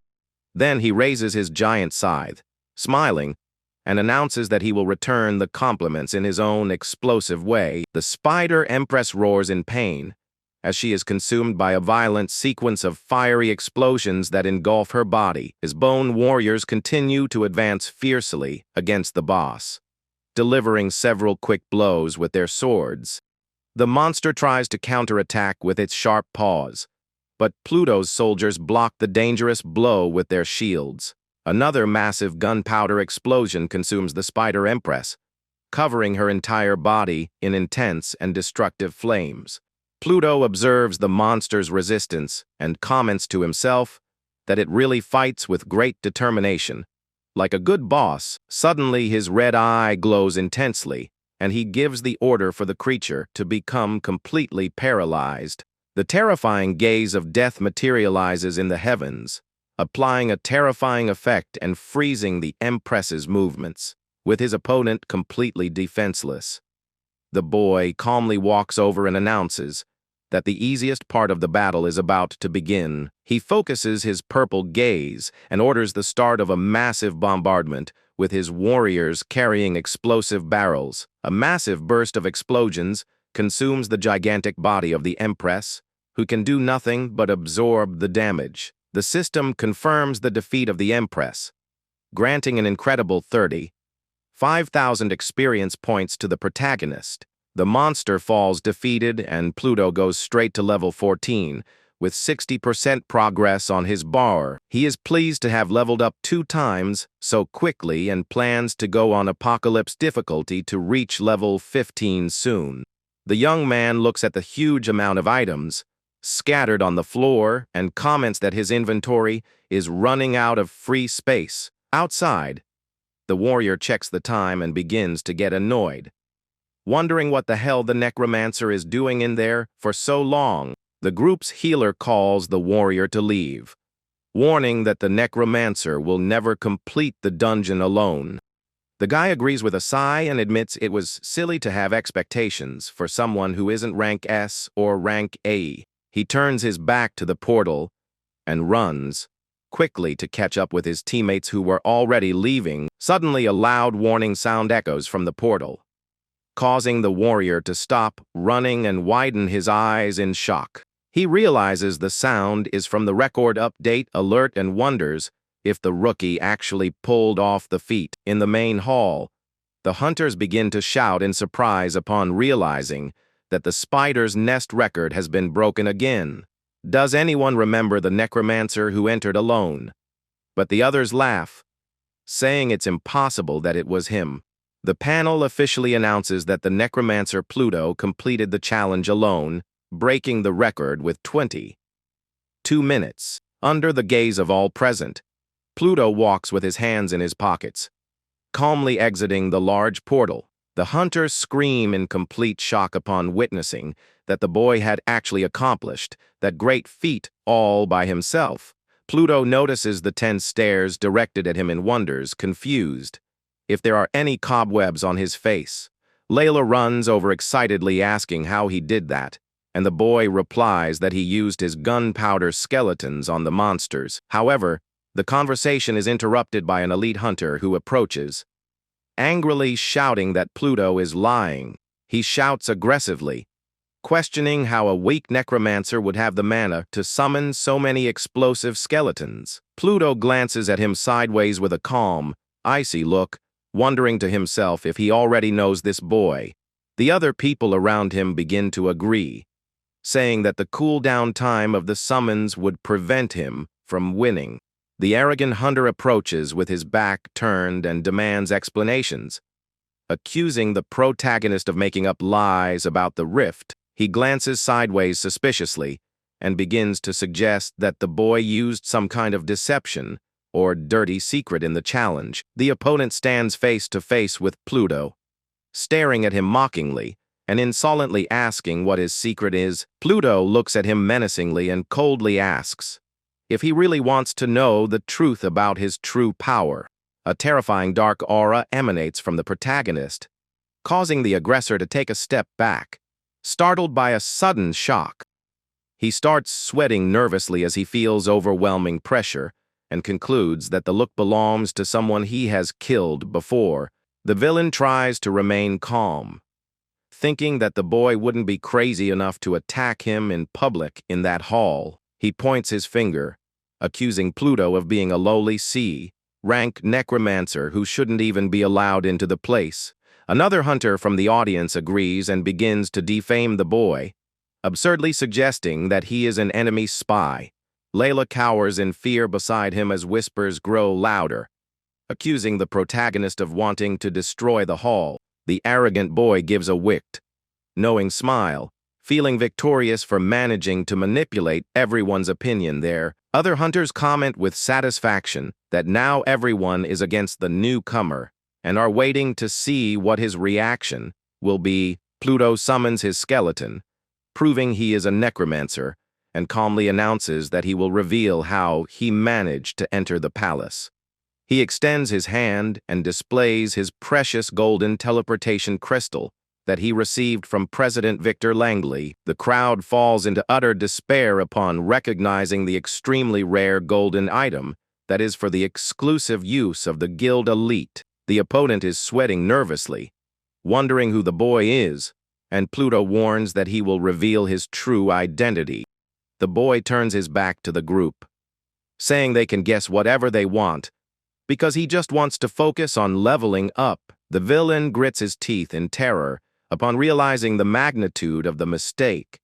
Then he raises his giant scythe, smiling, and announces that he will return the compliments in his own explosive way. The spider empress roars in pain as she is consumed by a violent sequence of fiery explosions that engulf her body. His bone warriors continue to advance fiercely against the boss, delivering several quick blows with their swords. The monster tries to counterattack with its sharp paws, but Pluto's soldiers block the dangerous blow with their shields. Another massive gunpowder explosion consumes the spider empress, covering her entire body in intense and destructive flames. Pluto observes the monster's resistance and comments to himself that it really fights with great determination. Like a good boss, suddenly his red eye glows intensely, and he gives the order for the creature to become completely paralyzed. The terrifying gaze of death materializes in the heavens, applying a terrifying effect and freezing the empress's movements, with his opponent completely defenseless. The boy calmly walks over and announces that the easiest part of the battle is about to begin. He focuses his purple gaze and orders the start of a massive bombardment, with his warriors carrying explosive barrels. A massive burst of explosions consumes the gigantic body of the empress, who can do nothing but absorb the damage. The system confirms the defeat of the empress, granting an incredible 35,000 experience points to the protagonist. The monster falls defeated, and Pluto goes straight to level 14, with 60% progress on his bar. He is pleased to have leveled up 2 times so quickly and plans to go on Apocalypse difficulty to reach level 15 soon. The young man looks at the huge amount of items scattered on the floor and comments that his inventory is running out of free space. Outside, the warrior checks the time and begins to get annoyed, wondering what the hell the necromancer is doing in there for so long. The group's healer calls the warrior to leave, warning that the necromancer will never complete the dungeon alone. The guy agrees with a sigh and admits it was silly to have expectations for someone who isn't rank S or rank A. He turns his back to the portal and runs quickly to catch up with his teammates who were already leaving. Suddenly, a loud warning sound echoes from the portal, causing the warrior to stop running and widen his eyes in shock. He realizes the sound is from the record update alert and wonders if the rookie actually pulled off the feat. In the main hall, the hunters begin to shout in surprise upon realizing that the spider's nest record has been broken again. Does anyone remember the necromancer who entered alone? But the others laugh, saying it's impossible that it was him. The panel officially announces that the Necromancer Pluto completed the challenge alone, breaking the record with 22 minutes. Under the gaze of all present, Pluto walks with his hands in his pockets, calmly exiting the large portal. The hunters scream in complete shock upon witnessing that the boy had actually accomplished that great feat all by himself. Pluto notices the tense stares directed at him and wonders, confused, if there are any cobwebs on his face. Layla runs over excitedly asking how he did that, and the boy replies that he used his gunpowder skeletons on the monsters. However, the conversation is interrupted by an elite hunter who approaches, angrily shouting that Pluto is lying. He shouts aggressively, questioning how a weak necromancer would have the mana to summon so many explosive skeletons. Pluto glances at him sideways with a calm, icy look, wondering to himself if he already knows this boy. The other people around him begin to agree, saying that the cool-down time of the summons would prevent him from winning. The arrogant hunter approaches with his back turned and demands explanations. Accusing the protagonist of making up lies about the rift, he glances sideways suspiciously and begins to suggest that the boy used some kind of deception or dirty secret in the challenge. The opponent stands face to face with Pluto, staring at him mockingly and insolently asking what his secret is. Pluto looks at him menacingly and coldly asks if he really wants to know the truth about his true power. A terrifying dark aura emanates from the protagonist, causing the aggressor to take a step back, startled by a sudden shock. He starts sweating nervously as he feels overwhelming pressure and concludes that the look belongs to someone he has killed before. The villain tries to remain calm, thinking that the boy wouldn't be crazy enough to attack him in public in that hall. He points his finger, accusing Pluto of being a lowly C-rank necromancer who shouldn't even be allowed into the place. Another hunter from the audience agrees and begins to defame the boy, absurdly suggesting that he is an enemy spy. Layla cowers in fear beside him as whispers grow louder, accusing the protagonist of wanting to destroy the hall. The arrogant boy gives a wicked, knowing smile, feeling victorious for managing to manipulate everyone's opinion there. Other hunters comment with satisfaction that now everyone is against the newcomer and are waiting to see what his reaction will be. Pluto summons his skeleton, proving he is a necromancer, and calmly announces that he will reveal how he managed to enter the palace. He extends his hand and displays his precious golden teleportation crystal that he received from President Victor Langley. The crowd falls into utter despair upon recognizing the extremely rare golden item that is for the exclusive use of the guild elite. The opponent is sweating nervously, wondering who the boy is, and Pluto warns that he will reveal his true identity. The boy turns his back to the group, saying they can guess whatever they want because he just wants to focus on leveling up. The villain grits his teeth in terror upon realizing the magnitude of the mistake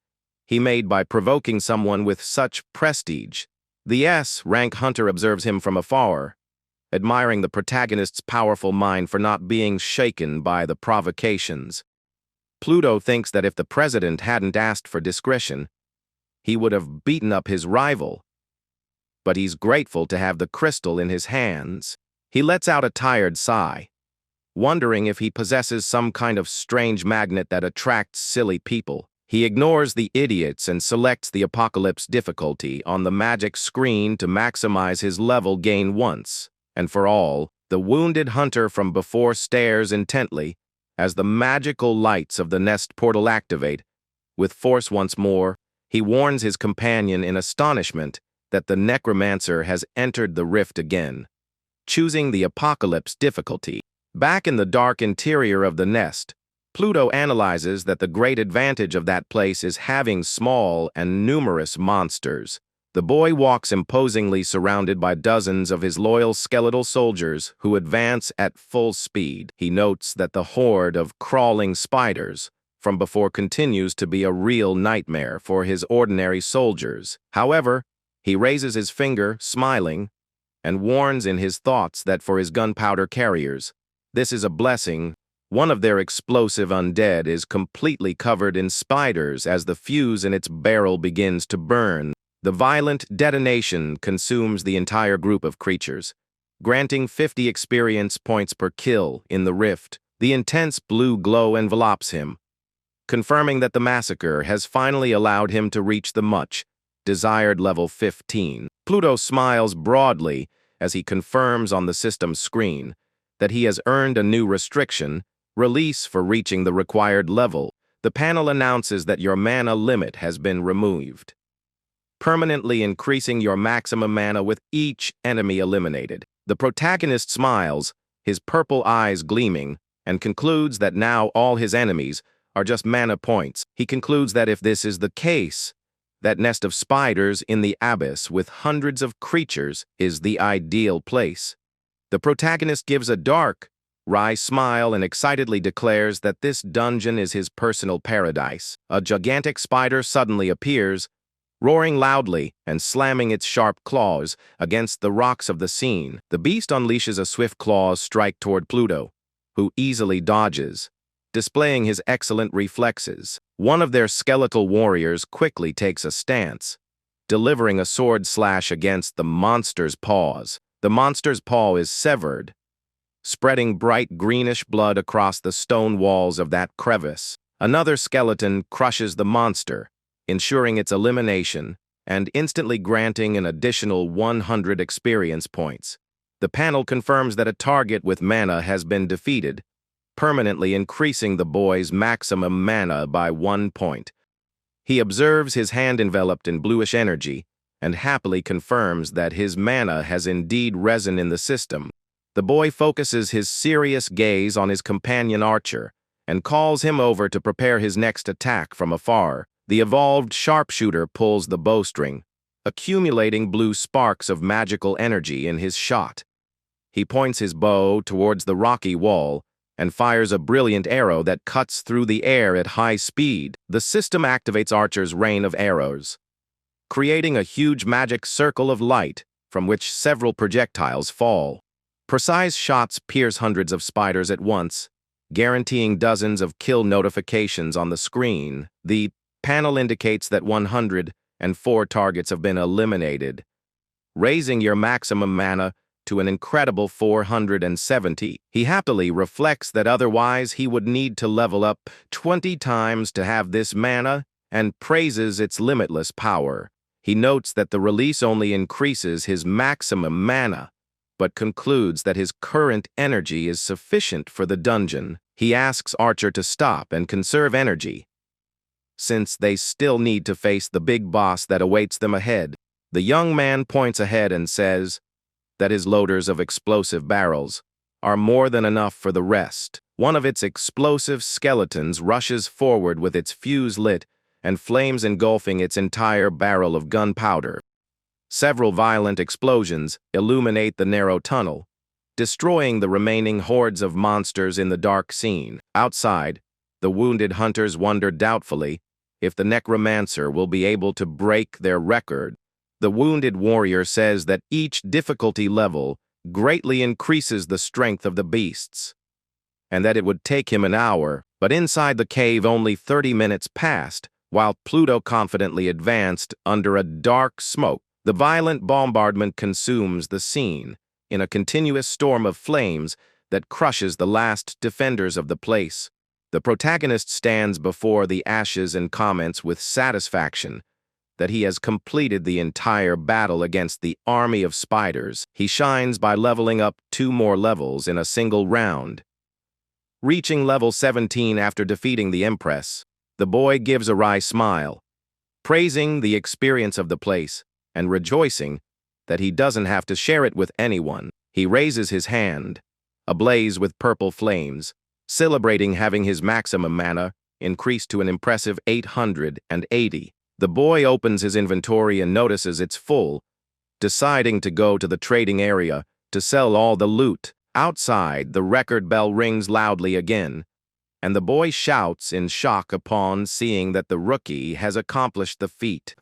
he made by provoking someone with such prestige. The S-rank hunter observes him from afar, admiring the protagonist's powerful mind for not being shaken by the provocations. Pluto thinks that if the president hadn't asked for discretion, he would have beaten up his rival. But he's grateful to have the crystal in his hands. He lets out a tired sigh, wondering if he possesses some kind of strange magnet that attracts silly people. He ignores the idiots and selects the apocalypse difficulty on the magic screen to maximize his level gain once and for all. The wounded hunter from before stares intently as the magical lights of the nest portal activate. With force once more, he warns his companion in astonishment that the necromancer has entered the rift again, choosing the apocalypse difficulty. Back in the dark interior of the nest, Pluto analyzes that the great advantage of that place is having small and numerous monsters. The boy walks imposingly surrounded by dozens of his loyal skeletal soldiers who advance at full speed. He notes that the horde of crawling spiders from before continues to be a real nightmare for his ordinary soldiers. However, he raises his finger, smiling, and warns in his thoughts that for his gunpowder carriers, this is a blessing. One of their explosive undead is completely covered in spiders as the fuse in its barrel begins to burn. The violent detonation consumes the entire group of creatures, granting 50 experience points per kill in the rift. The intense blue glow envelops him, confirming that the massacre has finally allowed him to reach the much-desired level 15. Pluto smiles broadly as he confirms on the system's screen that he has earned a new restriction, release for reaching the required level. The panel announces that your mana limit has been removed, permanently increasing your maximum mana with each enemy eliminated. The protagonist smiles, his purple eyes gleaming, and concludes that now all his enemies are just mana points. He concludes that if this is the case, that nest of spiders in the abyss with hundreds of creatures is the ideal place. The protagonist gives a dark, wry smile and excitedly declares that this dungeon is his personal paradise. A gigantic spider suddenly appears, roaring loudly and slamming its sharp claws against the rocks of the scene. The beast unleashes a swift claws strike toward Pluto, who easily dodges, displaying his excellent reflexes. One of their skeletal warriors quickly takes a stance, delivering a sword slash against the monster's paws. The monster's paw is severed, spreading bright greenish blood across the stone walls of that crevice. Another skeleton crushes the monster, ensuring its elimination and instantly granting an additional 100 experience points. The panel confirms that a target with mana has been defeated, permanently increasing the boy's maximum mana by 1 point. He observes his hand enveloped in bluish energy and happily confirms that his mana has indeed risen in the system. The boy focuses his serious gaze on his companion archer and calls him over to prepare his next attack from afar. The evolved sharpshooter pulls the bowstring, accumulating blue sparks of magical energy in his shot. He points his bow towards the rocky wall and fires a brilliant arrow that cuts through the air at high speed. The system activates Archer's rain of arrows, creating a huge magic circle of light from which several projectiles fall. Precise shots pierce hundreds of spiders at once, guaranteeing dozens of kill notifications on the screen. The panel indicates that 104 targets have been eliminated, raising your maximum mana to an incredible 470. He happily reflects that otherwise he would need to level up 20 times to have this mana and praises its limitless power. He notes that the release only increases his maximum mana, but concludes that his current energy is sufficient for the dungeon. He asks Archer to stop and conserve energy, since they still need to face the big boss that awaits them ahead. The young man points ahead and says that his loaders of explosive barrels are more than enough for the rest. One of its explosive skeletons rushes forward with its fuse lit and flames engulfing its entire barrel of gunpowder. Several violent explosions illuminate the narrow tunnel, destroying the remaining hordes of monsters in the dark scene. Outside, the wounded hunters wonder doubtfully if the Necromancer will be able to break their record. The wounded warrior says that each difficulty level greatly increases the strength of the beasts, and that it would take him an hour, but inside the cave only 30 minutes passed, while Pluto confidently advanced under a dark smoke. The violent bombardment consumes the scene in a continuous storm of flames that crushes the last defenders of the place. The protagonist stands before the ashes and comments with satisfaction that he has completed the entire battle against the army of spiders. He shines by leveling up 2 more levels in a single round. Reaching level 17 after defeating the Empress, the boy gives a wry smile, praising the experience of the place and rejoicing that he doesn't have to share it with anyone. He raises his hand, ablaze with purple flames, celebrating having his maximum mana increased to an impressive 880. The boy opens his inventory and notices it's full, deciding to go to the trading area to sell all the loot. Outside, the record bell rings loudly again, and the boy shouts in shock upon seeing that the rookie has accomplished the feat.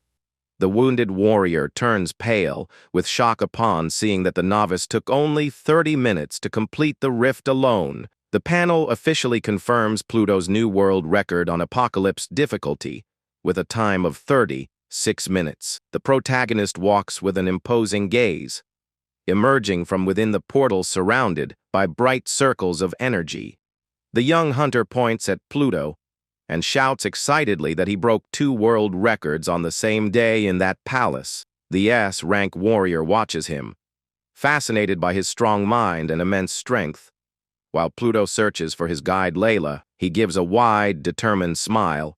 The wounded warrior turns pale, with shock upon seeing that the novice took only 30 minutes to complete the rift alone. The panel officially confirms Pluto's new world record on Apocalypse difficulty, with a time of 36 minutes. The protagonist walks with an imposing gaze, emerging from within the portal surrounded by bright circles of energy. The young hunter points at Pluto and shouts excitedly that he broke 2 world records on the same day in that palace. The S-rank warrior watches him, fascinated by his strong mind and immense strength. While Pluto searches for his guide Layla, he gives a wide, determined smile,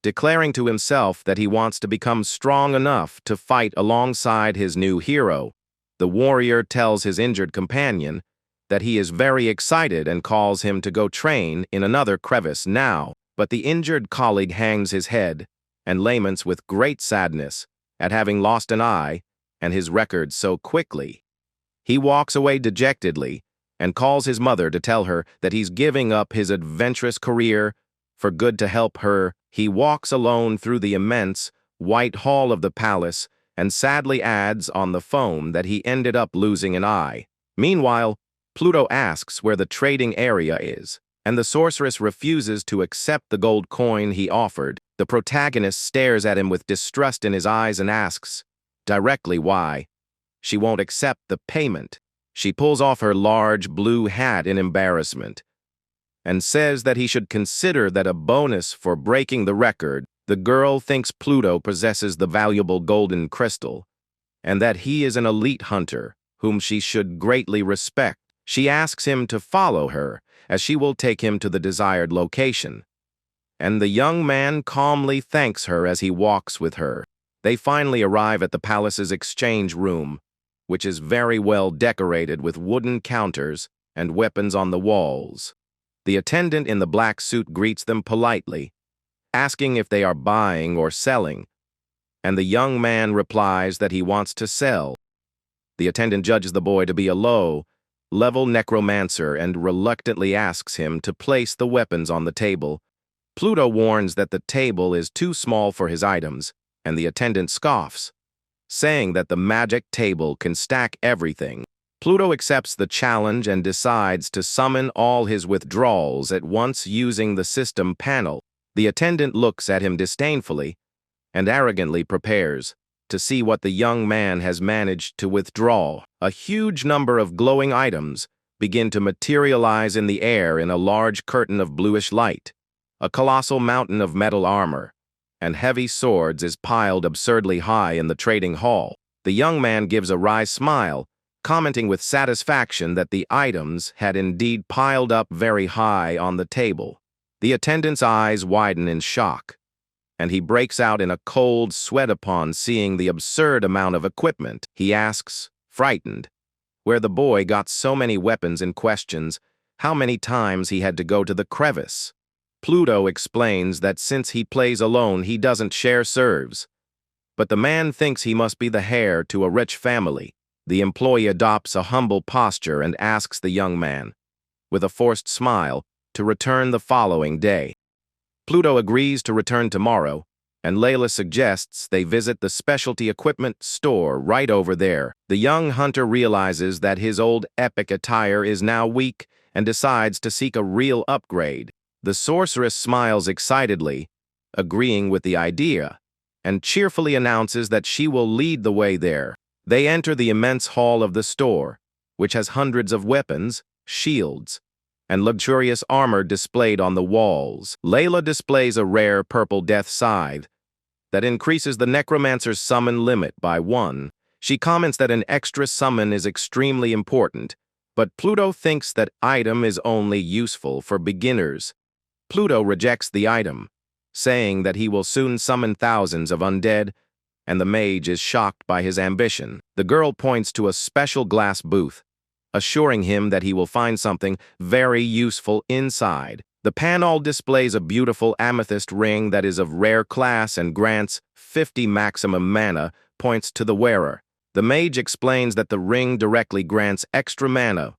declaring to himself that he wants to become strong enough to fight alongside his new hero. The warrior tells his injured companion that he is very excited and calls him to go train in another crevice now. But the injured colleague hangs his head and laments with great sadness at having lost an eye and his record so quickly. He walks away dejectedly and calls his mother to tell her that he's giving up his adventurous career for good to help her. He walks alone through the immense white hall of the palace and sadly adds on the phone that he ended up losing an eye. Meanwhile, Pluto asks where the trading area is, and the sorceress refuses to accept the gold coin he offered. The protagonist stares at him with distrust in his eyes and asks directly why she won't accept the payment. She pulls off her large blue hat in embarrassment and says that he should consider that a bonus for breaking the record. The girl thinks Pluto possesses the valuable golden crystal and that he is an elite hunter whom she should greatly respect. She asks him to follow her, as she will take him to the desired location. And the young man calmly thanks her as he walks with her. They finally arrive at the palace's exchange room, which is very well decorated with wooden counters and weapons on the walls. The attendant in the black suit greets them politely, asking if they are buying or selling, and the young man replies that he wants to sell. The attendant judges the boy to be a low-level necromancer and reluctantly asks him to place the weapons on the table. Pluto warns that the table is too small for his items, and the attendant scoffs, saying that the magic table can stack everything. Pluto accepts the challenge and decides to summon all his withdrawals at once using the system panel. The attendant looks at him disdainfully and arrogantly prepares to see what the young man has managed to withdraw. A huge number of glowing items begin to materialize in the air in a large curtain of bluish light. A colossal mountain of metal armor and heavy swords is piled absurdly high in the trading hall. The young man gives a wry smile, commenting with satisfaction that the items had indeed piled up very high on the table. The attendant's eyes widen in shock, and he breaks out in a cold sweat upon seeing the absurd amount of equipment. He asks, frightened, where the boy got so many weapons and questions how many times he had to go to the crevice. Pluto explains that since he plays alone he doesn't share serves, but the man thinks he must be the heir to a rich family. The employee adopts a humble posture and asks the young man, with a forced smile, to return the following day. Pluto agrees to return tomorrow, and Layla suggests they visit the specialty equipment store right over there. The young hunter realizes that his old epic attire is now weak and decides to seek a real upgrade. The sorceress smiles excitedly, agreeing with the idea, and cheerfully announces that she will lead the way there. They enter the immense hall of the store, which has hundreds of weapons, shields, and luxurious armor displayed on the walls. Layla displays a rare purple death scythe that increases the Necromancer's summon limit by 1. She comments that an extra summon is extremely important, but Pluto thinks that item is only useful for beginners. Pluto rejects the item, saying that he will soon summon thousands of undead, and the mage is shocked by his ambition. The girl points to a special glass booth, assuring him that he will find something very useful inside. The panel displays a beautiful amethyst ring that is of rare class and grants 50 maximum mana points to the wearer. The mage explains that the ring directly grants extra mana,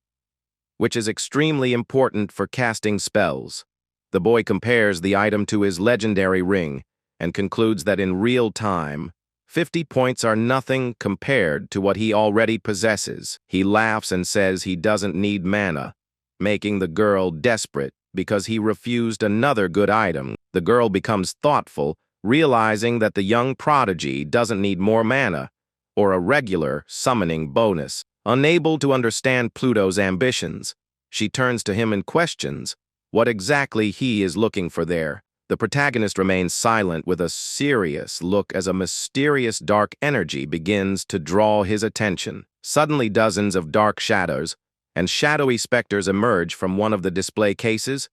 which is extremely important for casting spells. The boy compares the item to his legendary ring and concludes that in real time, 50 points are nothing compared to what he already possesses. He laughs and says he doesn't need mana, making the girl desperate because he refused another good item. The girl becomes thoughtful, realizing that the young prodigy doesn't need more mana or a regular summoning bonus. Unable to understand Pluto's ambitions, she turns to him and questions what exactly he is looking for there. The protagonist remains silent with a serious look as a mysterious dark energy begins to draw his attention. Suddenly, dozens of dark shadows and shadowy specters emerge from one of the display cases,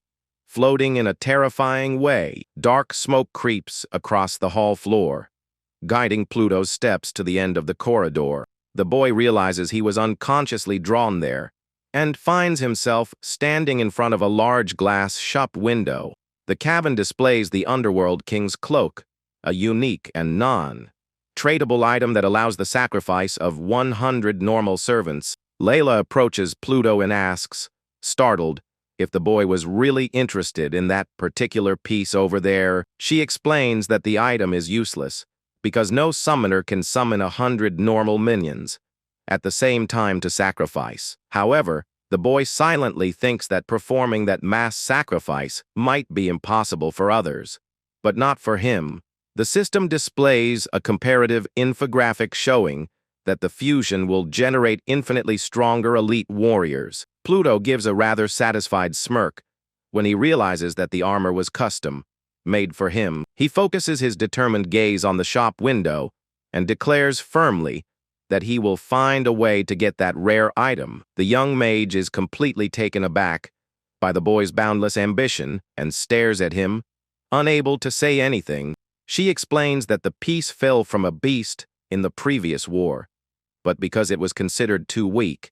floating in a terrifying way. Dark smoke creeps across the hall floor, guiding Pluto's steps to the end of the corridor. The boy realizes he was unconsciously drawn there and finds himself standing in front of a large glass shop window. The cabin displays the Underworld King's cloak, a unique and non-tradable item that allows the sacrifice of 100 normal servants. Layla approaches Pluto and asks, startled, if the boy was really interested in that particular piece over there. She explains that the item is useless because no summoner can summon 100 normal minions at the same time to sacrifice. However, the boy silently thinks that performing that mass sacrifice might be impossible for others, but not for him. The system displays a comparative infographic showing that the fusion will generate infinitely stronger elite warriors. Pluto gives a rather satisfied smirk when he realizes that the armor was custom, made for him. He focuses his determined gaze on the shop window and declares firmly that he will find a way to get that rare item. The young mage is completely taken aback by the boy's boundless ambition and stares at him, unable to say anything. She explains that the piece fell from a beast in the previous war, but because it was considered too weak,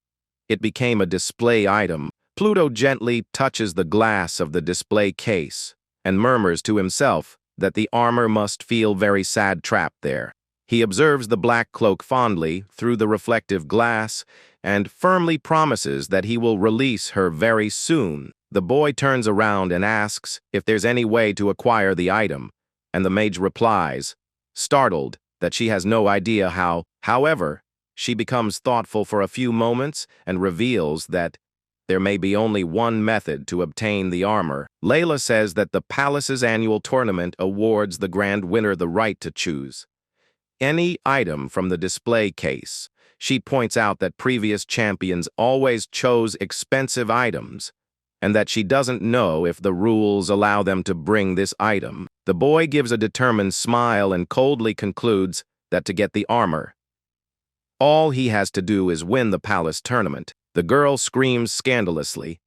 it became a display item. Pluto gently touches the glass of the display case and murmurs to himself that the armor must feel very sad trapped there. He observes the black cloak fondly through the reflective glass and firmly promises that he will release her very soon. The boy turns around and asks if there's any way to acquire the item, and the mage replies, startled, that she has no idea how. However, she becomes thoughtful for a few moments and reveals that there may be only one method to obtain the armor. Layla says that the palace's annual tournament awards the grand winner the right to choose any item from the display case. She points out that previous champions always chose expensive items, and that she doesn't know if the rules allow them to bring this item. The boy gives a determined smile and coldly concludes that to get the armor, all he has to do is win the palace tournament. The girl screams scandalously,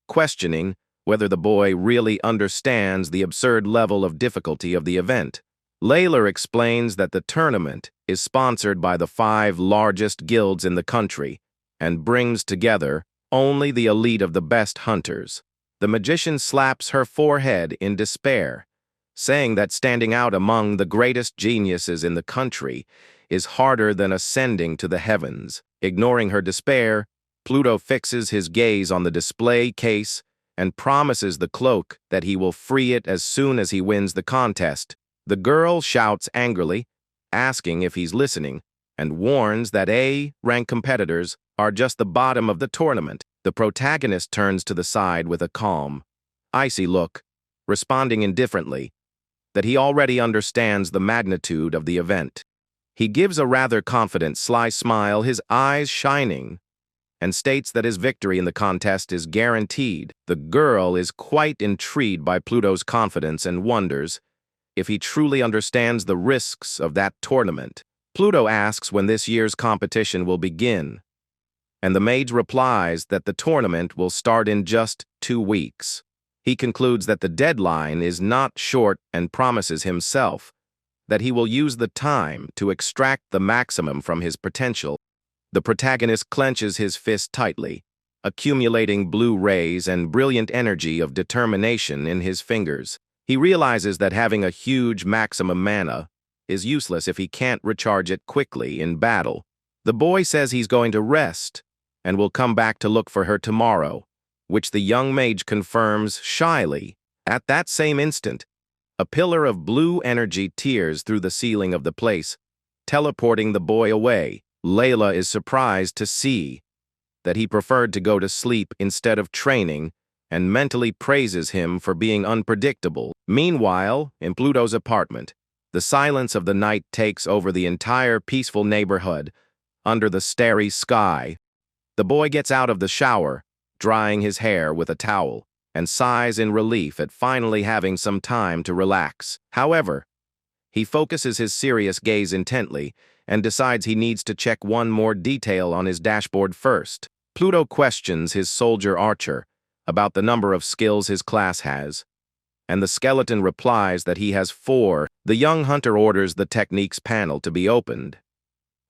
questioning whether the boy really understands the absurd level of difficulty of the event. Layla explains that the tournament is sponsored by the 5 largest guilds in the country and brings together only the elite of the best hunters. The magician slaps her forehead in despair, saying that standing out among the greatest geniuses in the country is harder than ascending to the heavens. Ignoring her despair, Pluto fixes his gaze on the display case and promises the cloak that he will free it as soon as he wins the contest. The girl shouts angrily, asking if he's listening, and warns that A-rank competitors are just the bottom of the tournament. The protagonist turns to the side with a calm, icy look, responding indifferently that he already understands the magnitude of the event. He gives a rather confident, sly smile, his eyes shining, and states that his victory in the contest is guaranteed. The girl is quite intrigued by Pluto's confidence and wonders if he truly understands the risks of that tournament. Pluto asks when this year's competition will begin, and the mage replies that the tournament will start in just 2 weeks. He concludes that the deadline is not short and promises himself that he will use the time to extract the maximum from his potential. The protagonist clenches his fist tightly, accumulating blue rays and brilliant energy of determination in his fingers. He realizes that having a huge maximum mana is useless if he can't recharge it quickly in battle. The boy says he's going to rest and will come back to look for her tomorrow, which the young mage confirms shyly. At that same instant, a pillar of blue energy tears through the ceiling of the place, teleporting the boy away. Layla is surprised to see that he preferred to go to sleep instead of training and mentally praises him for being unpredictable. Meanwhile, in Pluto's apartment, the silence of the night takes over the entire peaceful neighborhood under the starry sky. The boy gets out of the shower, drying his hair with a towel, and sighs in relief at finally having some time to relax. However, he focuses his serious gaze intently and decides he needs to check one more detail on his dashboard first. Pluto questions his soldier archer about the number of skills his class has, and the skeleton replies that he has 4. The young hunter orders the techniques panel to be opened,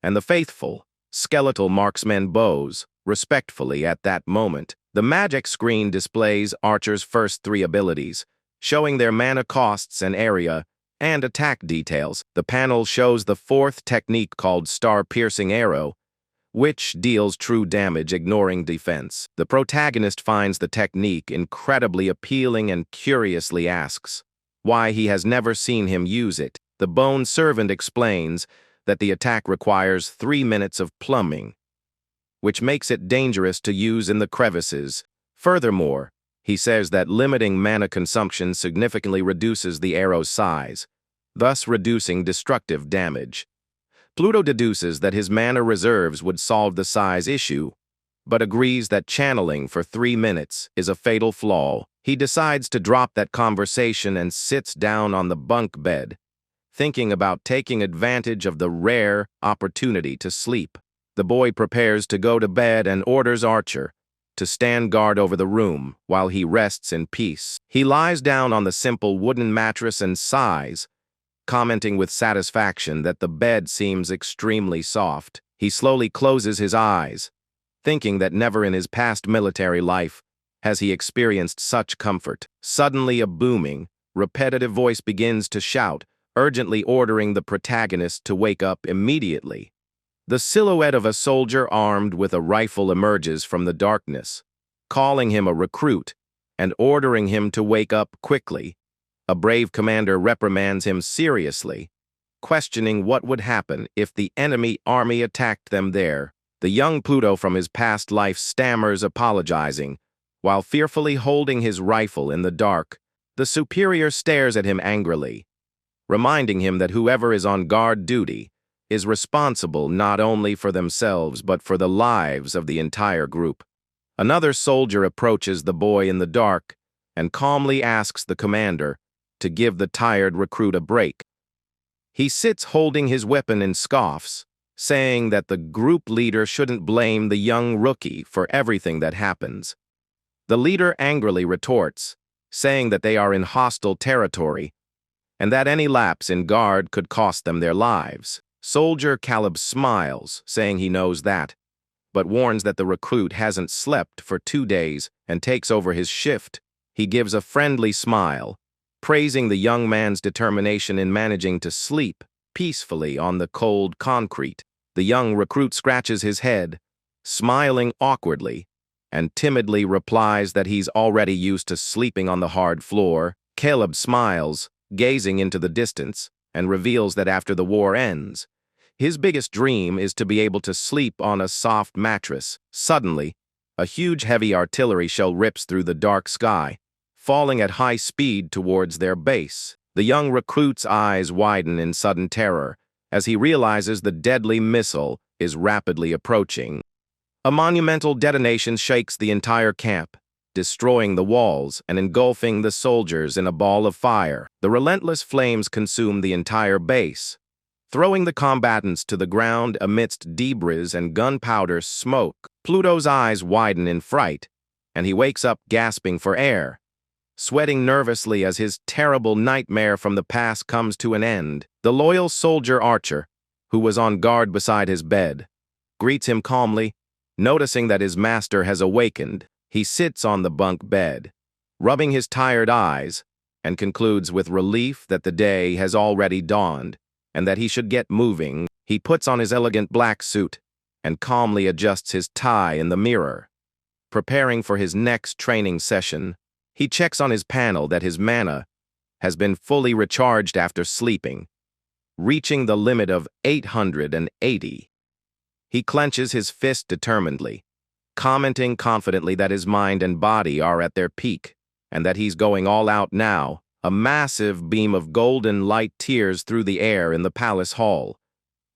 and the faithful, skeletal marksman bows respectfully at that moment. The magic screen displays Archer's first 3 abilities, showing their mana costs and area, and attack details. The panel shows the 4th technique called Star-Piercing Arrow, which deals true damage ignoring defense. The protagonist finds the technique incredibly appealing and curiously asks why he has never seen him use it. The bone servant explains that the attack requires 3 minutes of plumbing, which makes it dangerous to use in the crevices. Furthermore, he says that limiting mana consumption significantly reduces the arrow's size, thus reducing destructive damage. Pluto deduces that his mana reserves would solve the size issue, but agrees that channeling for 3 minutes is a fatal flaw. He decides to drop that conversation and sits down on the bunk bed, thinking about taking advantage of the rare opportunity to sleep. The boy prepares to go to bed and orders Archer to stand guard over the room while he rests in peace. He lies down on the simple wooden mattress and sighs, commenting with satisfaction that the bed seems extremely soft. He slowly closes his eyes, thinking that never in his past military life has he experienced such comfort. Suddenly, a booming, repetitive voice begins to shout, urgently ordering the protagonist to wake up immediately. The silhouette of a soldier armed with a rifle emerges from the darkness, calling him a recruit and ordering him to wake up quickly. A brave commander reprimands him seriously, questioning what would happen if the enemy army attacked them there. The young Pluto from his past life stammers apologizing, while fearfully holding his rifle in the dark. The superior stares at him angrily, reminding him that whoever is on guard duty is responsible not only for themselves but for the lives of the entire group. Another soldier approaches the boy in the dark and calmly asks the commander to give the tired recruit a break. He sits holding his weapon and scoffs, saying that the group leader shouldn't blame the young rookie for everything that happens. The leader angrily retorts, saying that they are in hostile territory and that any lapse in guard could cost them their lives. Soldier Caleb smiles, saying he knows that, but warns that the recruit hasn't slept for 2 days and takes over his shift. He gives a friendly smile, praising the young man's determination in managing to sleep peacefully on the cold concrete. The young recruit scratches his head, smiling awkwardly, and timidly replies that he's already used to sleeping on the hard floor. Caleb smiles, gazing into the distance, and reveals that after the war ends, his biggest dream is to be able to sleep on a soft mattress. Suddenly, a huge heavy artillery shell rips through the dark sky, falling at high speed towards their base. The young recruit's eyes widen in sudden terror as he realizes the deadly missile is rapidly approaching. A monumental detonation shakes the entire camp, destroying the walls and engulfing the soldiers in a ball of fire. The relentless flames consume the entire base, throwing the combatants to the ground amidst debris and gunpowder smoke. Pluto's eyes widen in fright, and he wakes up gasping for air, sweating nervously as his terrible nightmare from the past comes to an end. The loyal soldier Archer, who was on guard beside his bed, greets him calmly, noticing that his master has awakened. He sits on the bunk bed, rubbing his tired eyes, and concludes with relief that the day has already dawned and that he should get moving. He puts on his elegant black suit and calmly adjusts his tie in the mirror. Preparing for his next training session, he checks on his panel that his mana has been fully recharged after sleeping, reaching the limit of 880. He clenches his fist determinedly, commenting confidently that his mind and body are at their peak, and that he's going all out now. A massive beam of golden light tears through the air in the palace hall,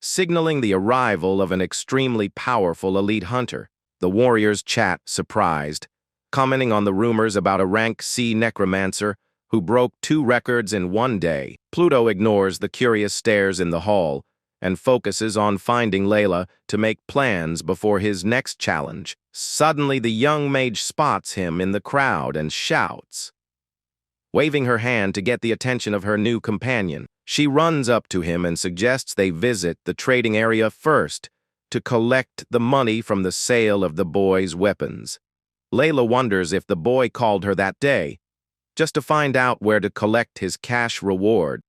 signaling the arrival of an extremely powerful elite hunter. The warriors chat, surprised, commenting on the rumors about a rank C necromancer who broke 2 records in one day. Pluto ignores the curious stares in the hall and focuses on finding Layla to make plans before his next challenge. Suddenly, the young mage spots him in the crowd and shouts, waving her hand to get the attention of her new companion. She runs up to him and suggests they visit the trading area first to collect the money from the sale of the boy's weapons. Layla wonders if the boy called her that day, just to find out where to collect his cash reward.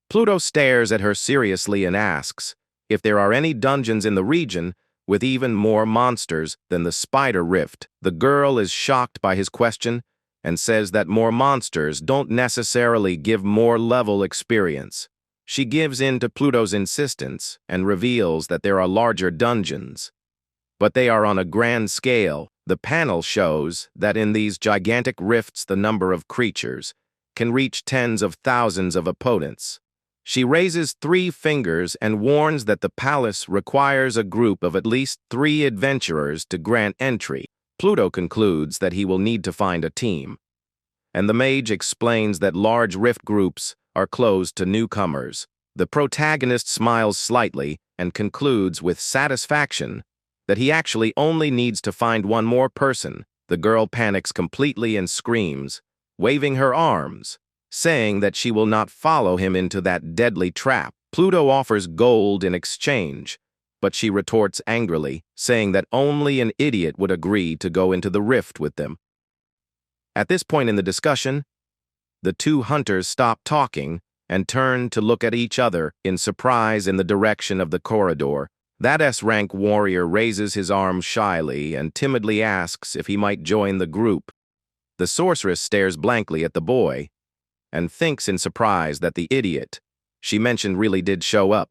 Pluto stares at her seriously and asks if there are any dungeons in the region with even more monsters than the Spider Rift. The girl is shocked by his question and says that more monsters don't necessarily give more level experience. She gives in to Pluto's insistence and reveals that there are larger dungeons, but they are on a grand scale. The panel shows that in these gigantic rifts the number of creatures can reach tens of thousands of opponents. She raises 3 fingers and warns that the palace requires a group of at least 3 adventurers to grant entry. Pluto concludes that he will need to find a team, and the mage explains that large rift groups are closed to newcomers. The protagonist smiles slightly and concludes with satisfaction that he actually only needs to find one more person. The girl panics completely and screams, waving her arms, saying that she will not follow him into that deadly trap. Pluto offers gold in exchange, but she retorts angrily, saying that only an idiot would agree to go into the rift with them. At this point in the discussion, the 2 hunters stop talking and turn to look at each other in surprise in the direction of the corridor. That S-rank warrior raises his arm shyly and timidly asks if he might join the group. The sorceress stares blankly at the boy and thinks in surprise that the idiot she mentioned really did show up.